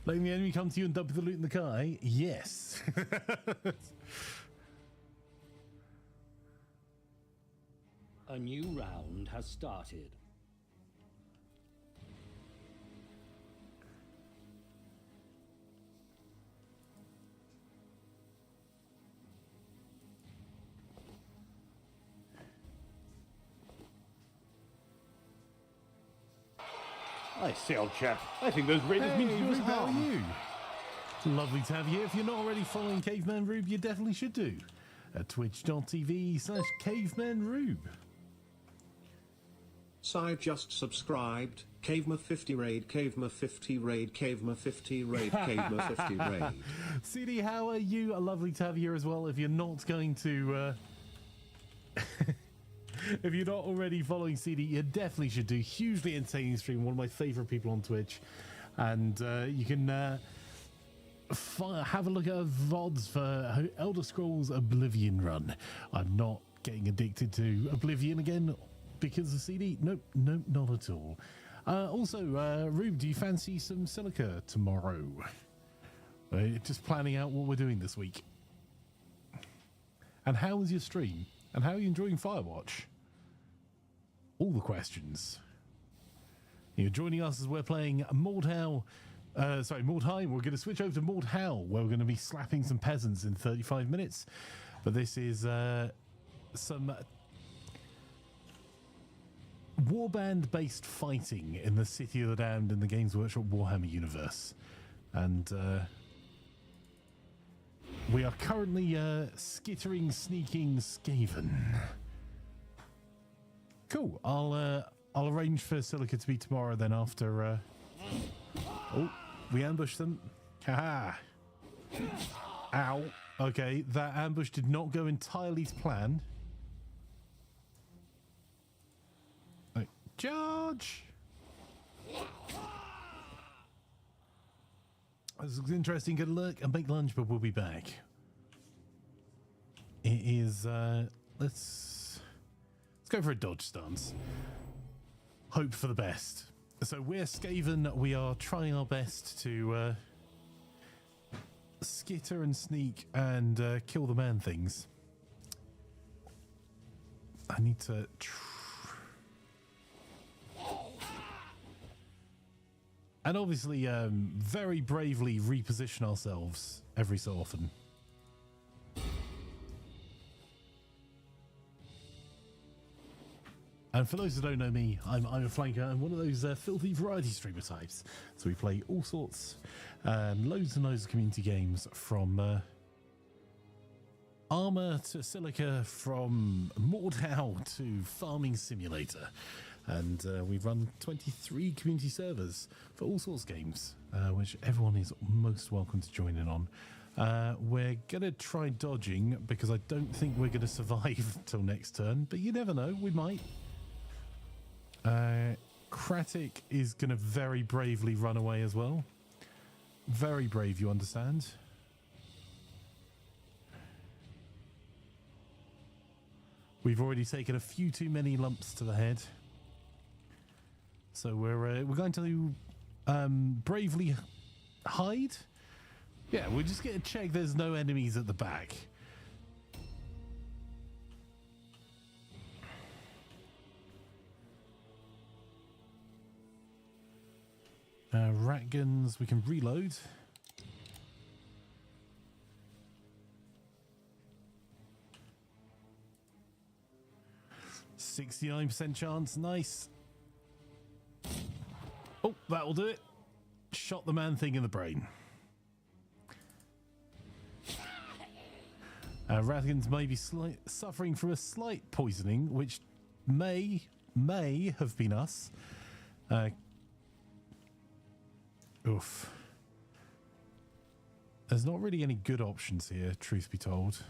Letting the enemy come to you and dump the loot in the car, eh? Yes. A new round has started. I say, old chap, I think those raiders mean to do us Rube, how are harm. you? Lovely to have you. If you're not already following Caveman Rube, you definitely should do. At twitch.tv/Caveman Rube. Side just subscribed. Cavema 50 raid, Cavema 50 raid, Cavema 50 raid, Cavema 50 raid. CD, how are you? Lovely to have you here as well. If you're not going to... if you're not already following CD, you definitely should do. Hugely entertaining stream, one of my favourite people on Twitch. And you can have a look at VODs for Elder Scrolls Oblivion run. I'm not getting addicted to Oblivion again because of CD. Nope, not at all. Also, Rube, do you fancy some silica tomorrow? Just planning out what we're doing this week. And how was your stream? And how are you enjoying Firewatch? All the questions. You're joining us as we're playing Mordheim. Mordheim. We're going to switch over to Mordheim, where we're going to be slapping some peasants in 35 minutes. But this is some Warband-based fighting in the City of the Damned in the Games Workshop Warhammer universe. And we are currently skittering, sneaking Skaven. Cool. I'll arrange for Silica to be tomorrow then after... Oh, we ambushed them. Haha. Ow. Okay, that ambush did not go entirely to plan. Right. Charge! This looks interesting. Good luck and make lunch, but we'll be back. It is, let's go for a dodge stance. Hope for the best. So we're Skaven. We are trying our best to skitter and sneak and kill the man things. I need to... And obviously, very bravely reposition ourselves every so often. And for those who don't know me, I'm Imaflanker. I'm one of those filthy variety streamer types. So we play all sorts, loads and loads of community games, from Armour to Silica, from Mordheim to Farming Simulator. And we run 23 community servers for all sorts of games, which everyone is most welcome to join in on. We're going to try dodging because I don't think we're going to survive till next turn, but you never know, we might. Kratik is going to very bravely run away as well. Very brave, you understand. We've already taken a few too many lumps to the head. So we're going to bravely hide. Yeah, we're just going to check there's no enemies at the back. Rat guns, we can reload. %69 chance, nice. Oh, that'll do it. Shot the man thing in the brain. Rathgans may be suffering from a slight poisoning, which may have been us. Oof. There's not really any good options here, truth be told.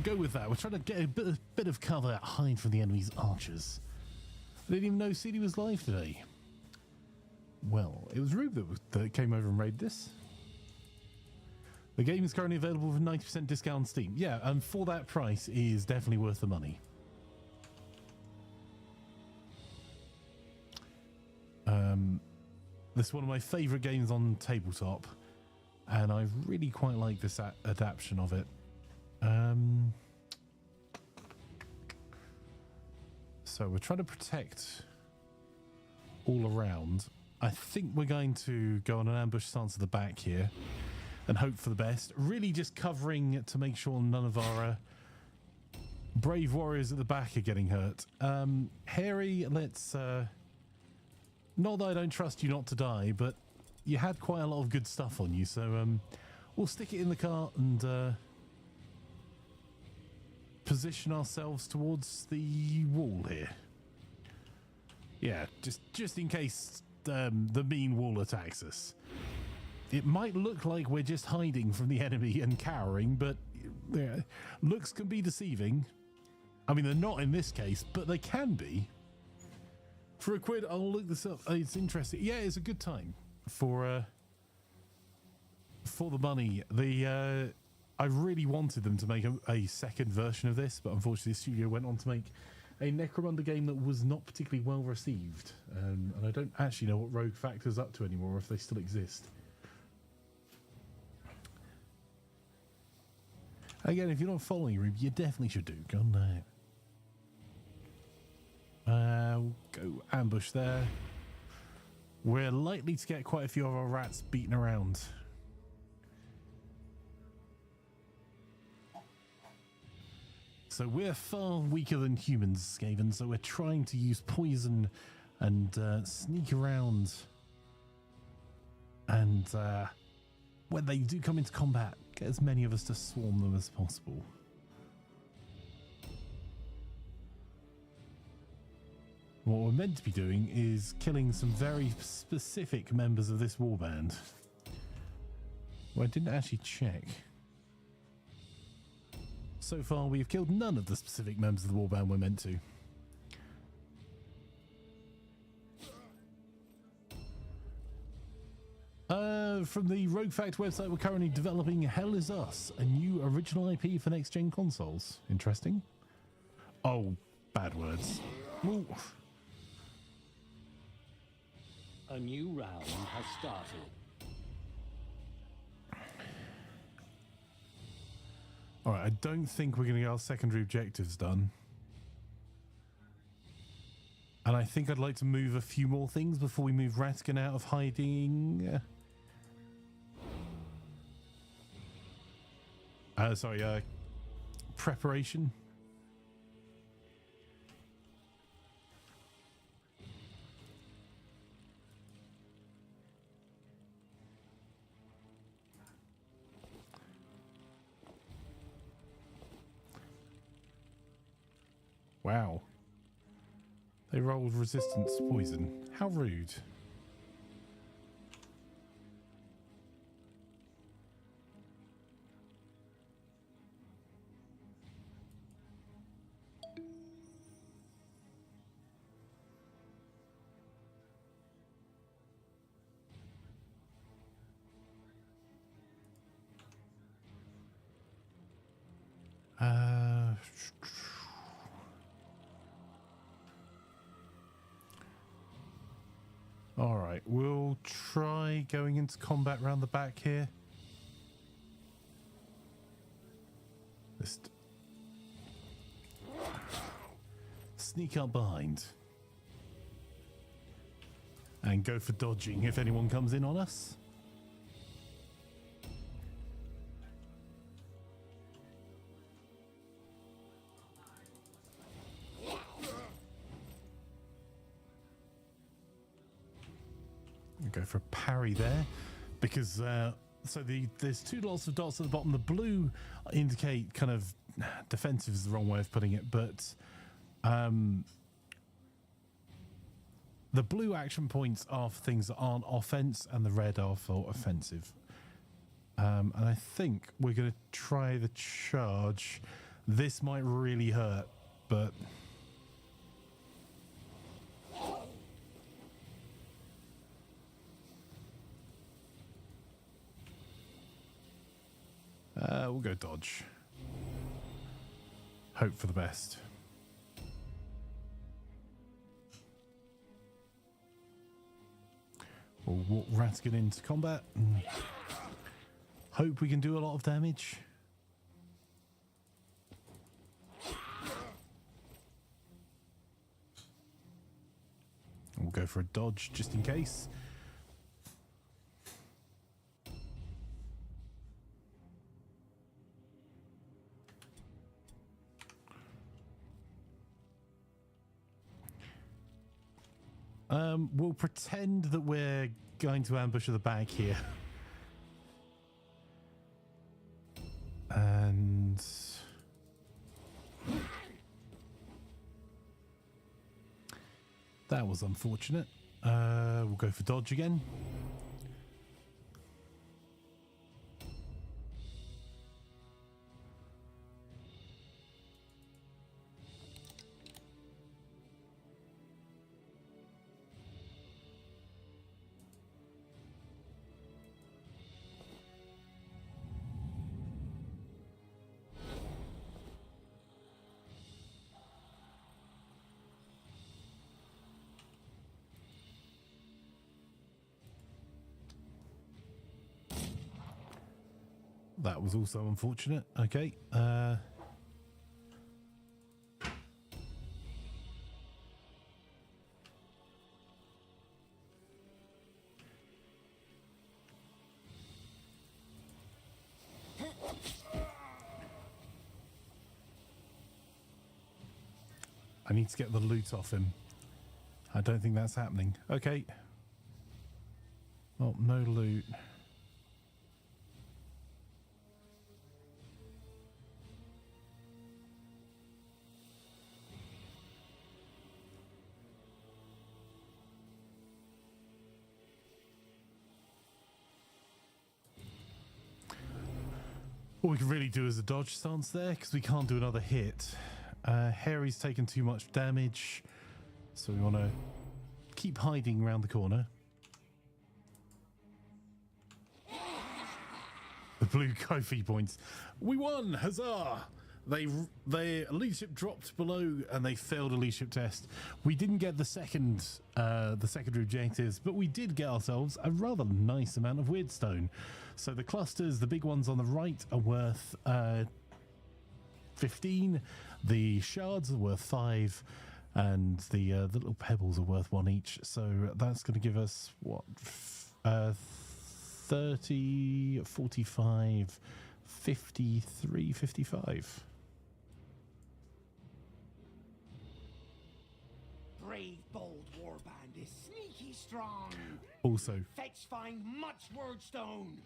Go with that. We're trying to get a bit of cover, hide from the enemy's archers. I didn't even know CD was live today. Well, it was Rube that came over and raided this. The game is currently available with 90% discount on Steam. Yeah, and for that price, it is definitely worth the money. This is one of my favourite games on tabletop, and I really quite like this adaptation of it. So we're trying to protect all around. I think we're going to go on an ambush stance at the back here and hope for the best. Really just covering to make sure none of our brave warriors at the back are getting hurt. Harry, let's... not that I don't trust you not to die, but you had quite a lot of good stuff on you, so we'll stick it in the cart and position ourselves towards the wall here. Yeah, just in case the mean wall attacks us. It might look like we're just hiding from the enemy and cowering, but looks can be deceiving. I mean, they're not in this case, but they can be. For a quid, I'll look this up. It's interesting. Yeah, it's a good time for the money. I really wanted them to make a second version of this, but unfortunately the studio went on to make a Necromunda game that was not particularly well received. And I don't actually know what Rogue Factor's up to anymore, or if they still exist. Again, if you're not following Ruby, you definitely should do. Go on now. Go ambush there. We're likely to get quite a few of our rats beaten around. So we're far weaker than humans, Skaven, so we're trying to use poison and sneak around. And when they do come into combat, get as many of us to swarm them as possible. What we're meant to be doing is killing some very specific members of this warband. Well, I didn't actually check. So far, we've killed none of the specific members of the warband we're meant to. From the Rogue Fact website, we're currently developing Hell Is Us, a new original IP for next-gen consoles. Interesting. Oh, bad words. Ooh. A new round has started. Alright, I don't think we're going to get our secondary objectives done. And I think I'd like to move a few more things before we move Ratkin out of hiding. Preparation. Wow. They rolled resistance to poison. How rude. All right, we'll try going into combat round the back here. Just sneak up behind and go for dodging if anyone comes in on us. Go for a parry there, because there's two lots of dots at the bottom. The blue indicate kind of defensive is the wrong way of putting it, but the blue action points are for things that aren't offense, and the red are for offensive. And I think we're going to try the charge. This might really hurt, but we'll go dodge. Hope for the best. We'll walk Ratigan into combat and hope we can do a lot of damage. We'll go for a dodge just in case. We'll pretend that we're going to ambush at the back here. And that was unfortunate. We'll go for dodge again. That was also unfortunate. Okay. I need to get the loot off him. I don't think that's happening. Okay. Oh, no loot. What we can really do is a dodge stance there, because we can't do another hit. Harry's taken too much damage, so we want to keep hiding around the corner. The blue Kofi points. We won! Huzzah! Their leadership dropped below and they failed a leadership test. We didn't get the secondary objectives, but we did get ourselves a rather nice amount of Wyrdstone. So the clusters, the big ones on the right, are worth 15. The shards are worth 5, and the little pebbles are worth 1 each. So that's going to give us what, 30, 45, 53, 55. Brave, bold Warband is sneaky strong. Also, Fetch find much Wyrdstone.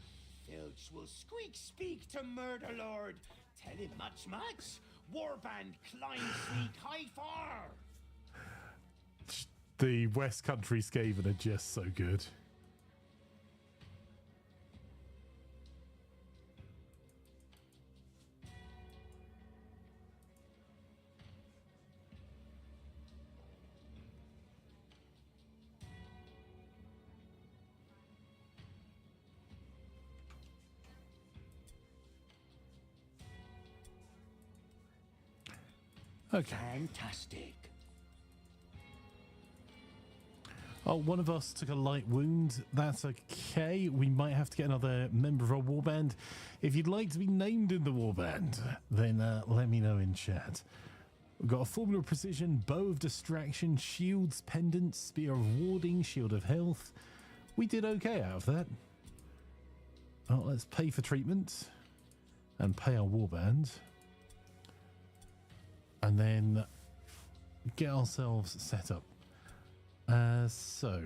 Filch will speak to Murder Lord. Tell him much. Warband climb sneak high far. the West Country Skaven are just so good. Okay. Fantastic. Oh, one of us took a light wound. That's okay. We might have to get another member of our warband. If you'd like to be named in the warband, then let me know in chat. We've got a Formula of Precision, Bow of Distraction, Shields, Pendant, Spear of Warding, Shield of Health. We did okay out of that. Well, let's pay for treatment and pay our warband. And then get ourselves set up. So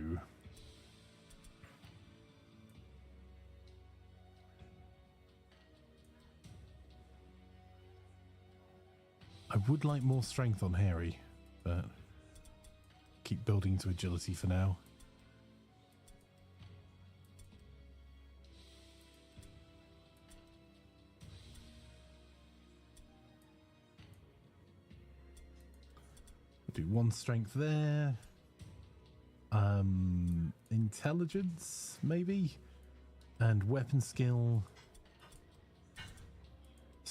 I would like more strength on Harry, but keep building to agility for now. Do one strength there. Intelligence, maybe? And weapon skill.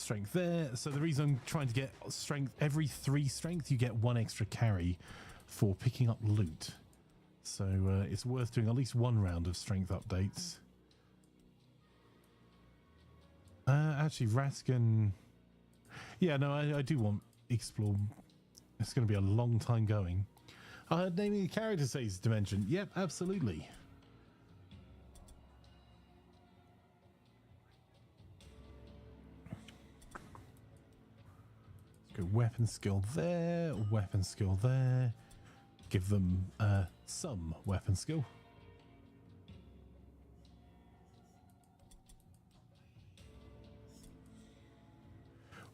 strength there. So the reason I'm trying to get strength, every 3 strength you get 1 extra carry for picking up loot. So it's worth doing at least 1 round of strength updates. Actually, Raskin... Yeah, no, I do want explore. It's going to be a long time going. Naming a character saves dimension. Yep, absolutely. Let's go weapon skill there, weapon skill there. Give them some weapon skill.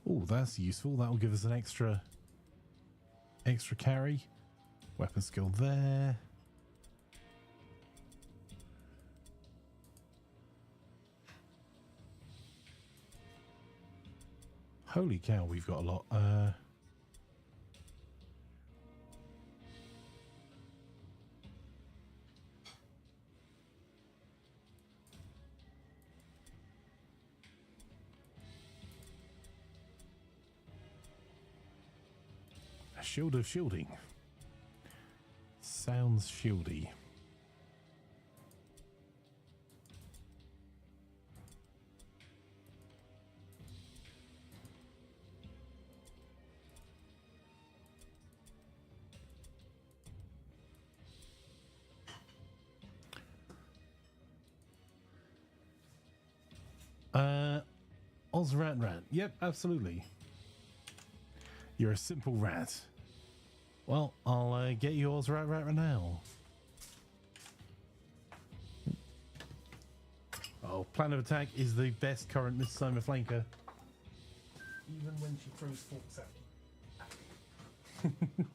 Oh, that's useful. That will give us an extra carry. Weapon skill there. Holy cow, we've got a lot. A shield of shielding. Sounds shieldy. Ozrat Rat. Yep, absolutely. You're a simple rat. Well, I'll get you Ozrat Rat right now. Oh, plan of attack is the best current Miss Imaflanker. Even when she throws forks at you.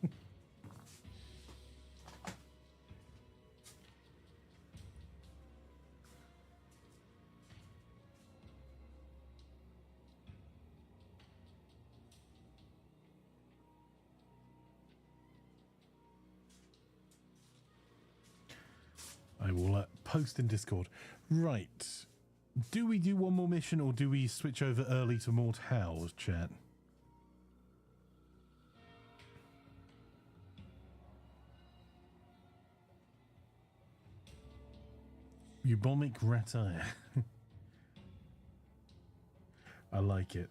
I will post in Discord. Right. Do we do one more mission or do we switch over early to Mordheim, chat? Eubomic Ratire. I like it.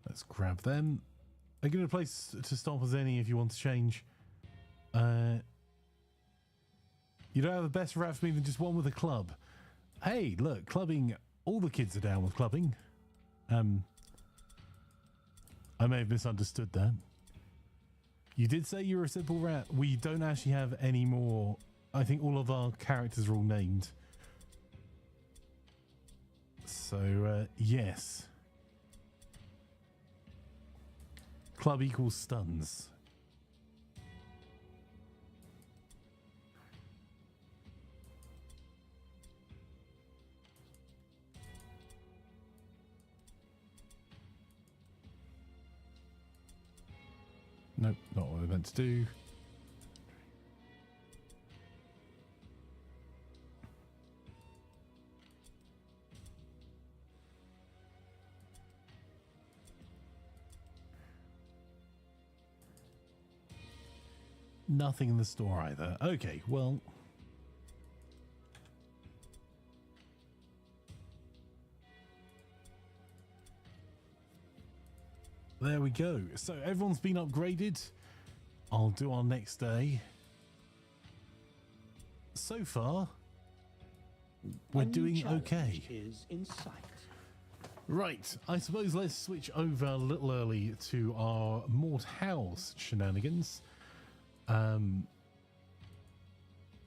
Let's grab them. I give it a place to stop as any if you want to change. You don't have a better rat for me than just one with a club. Hey, look, clubbing. All the kids are down with clubbing. I may have misunderstood that. You did say you were a simple rat. We don't actually have any more. I think all of our characters are all named. So, yes. Club equals stuns. Nope, not what I meant to do. Nothing in the store either. Okay, well. There we go. So everyone's been upgraded. I'll do our next day. So far, we're doing okay. Is in sight. Right, I suppose let's switch over a little early to our Mordheim shenanigans.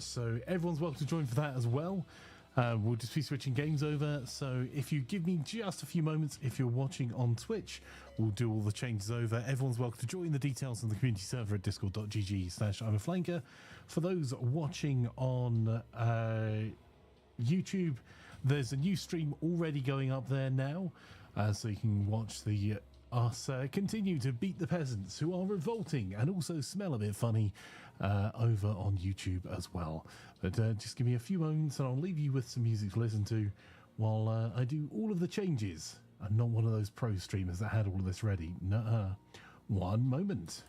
So everyone's welcome to join for that as well. We'll just be switching games over, so if you give me just a few moments, if you're watching on Twitch, we'll do all the changes over. Everyone's welcome to join. The details on the community server at discord.gg/Imaflanker. For those watching on YouTube, There's a new stream already going up there now, so you can watch us continue to beat the peasants who are revolting and also smell a bit funny over on YouTube as well. But just give me a few moments and I'll leave you with some music to listen to while I do all of the changes. I'm not one of those pro streamers that had all of this ready. Nuh-uh. One moment.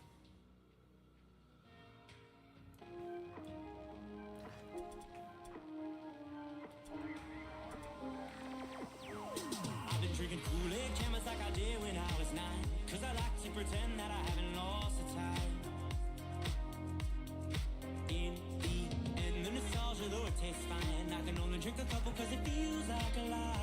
I've been drinking Kool-Aid cameras like I did when I was 9, 'cause I like to pretend that I haven't lost the time. In the end, the nostalgia, though it tastes fine, I can only drink a couple 'cause it feels like a lie.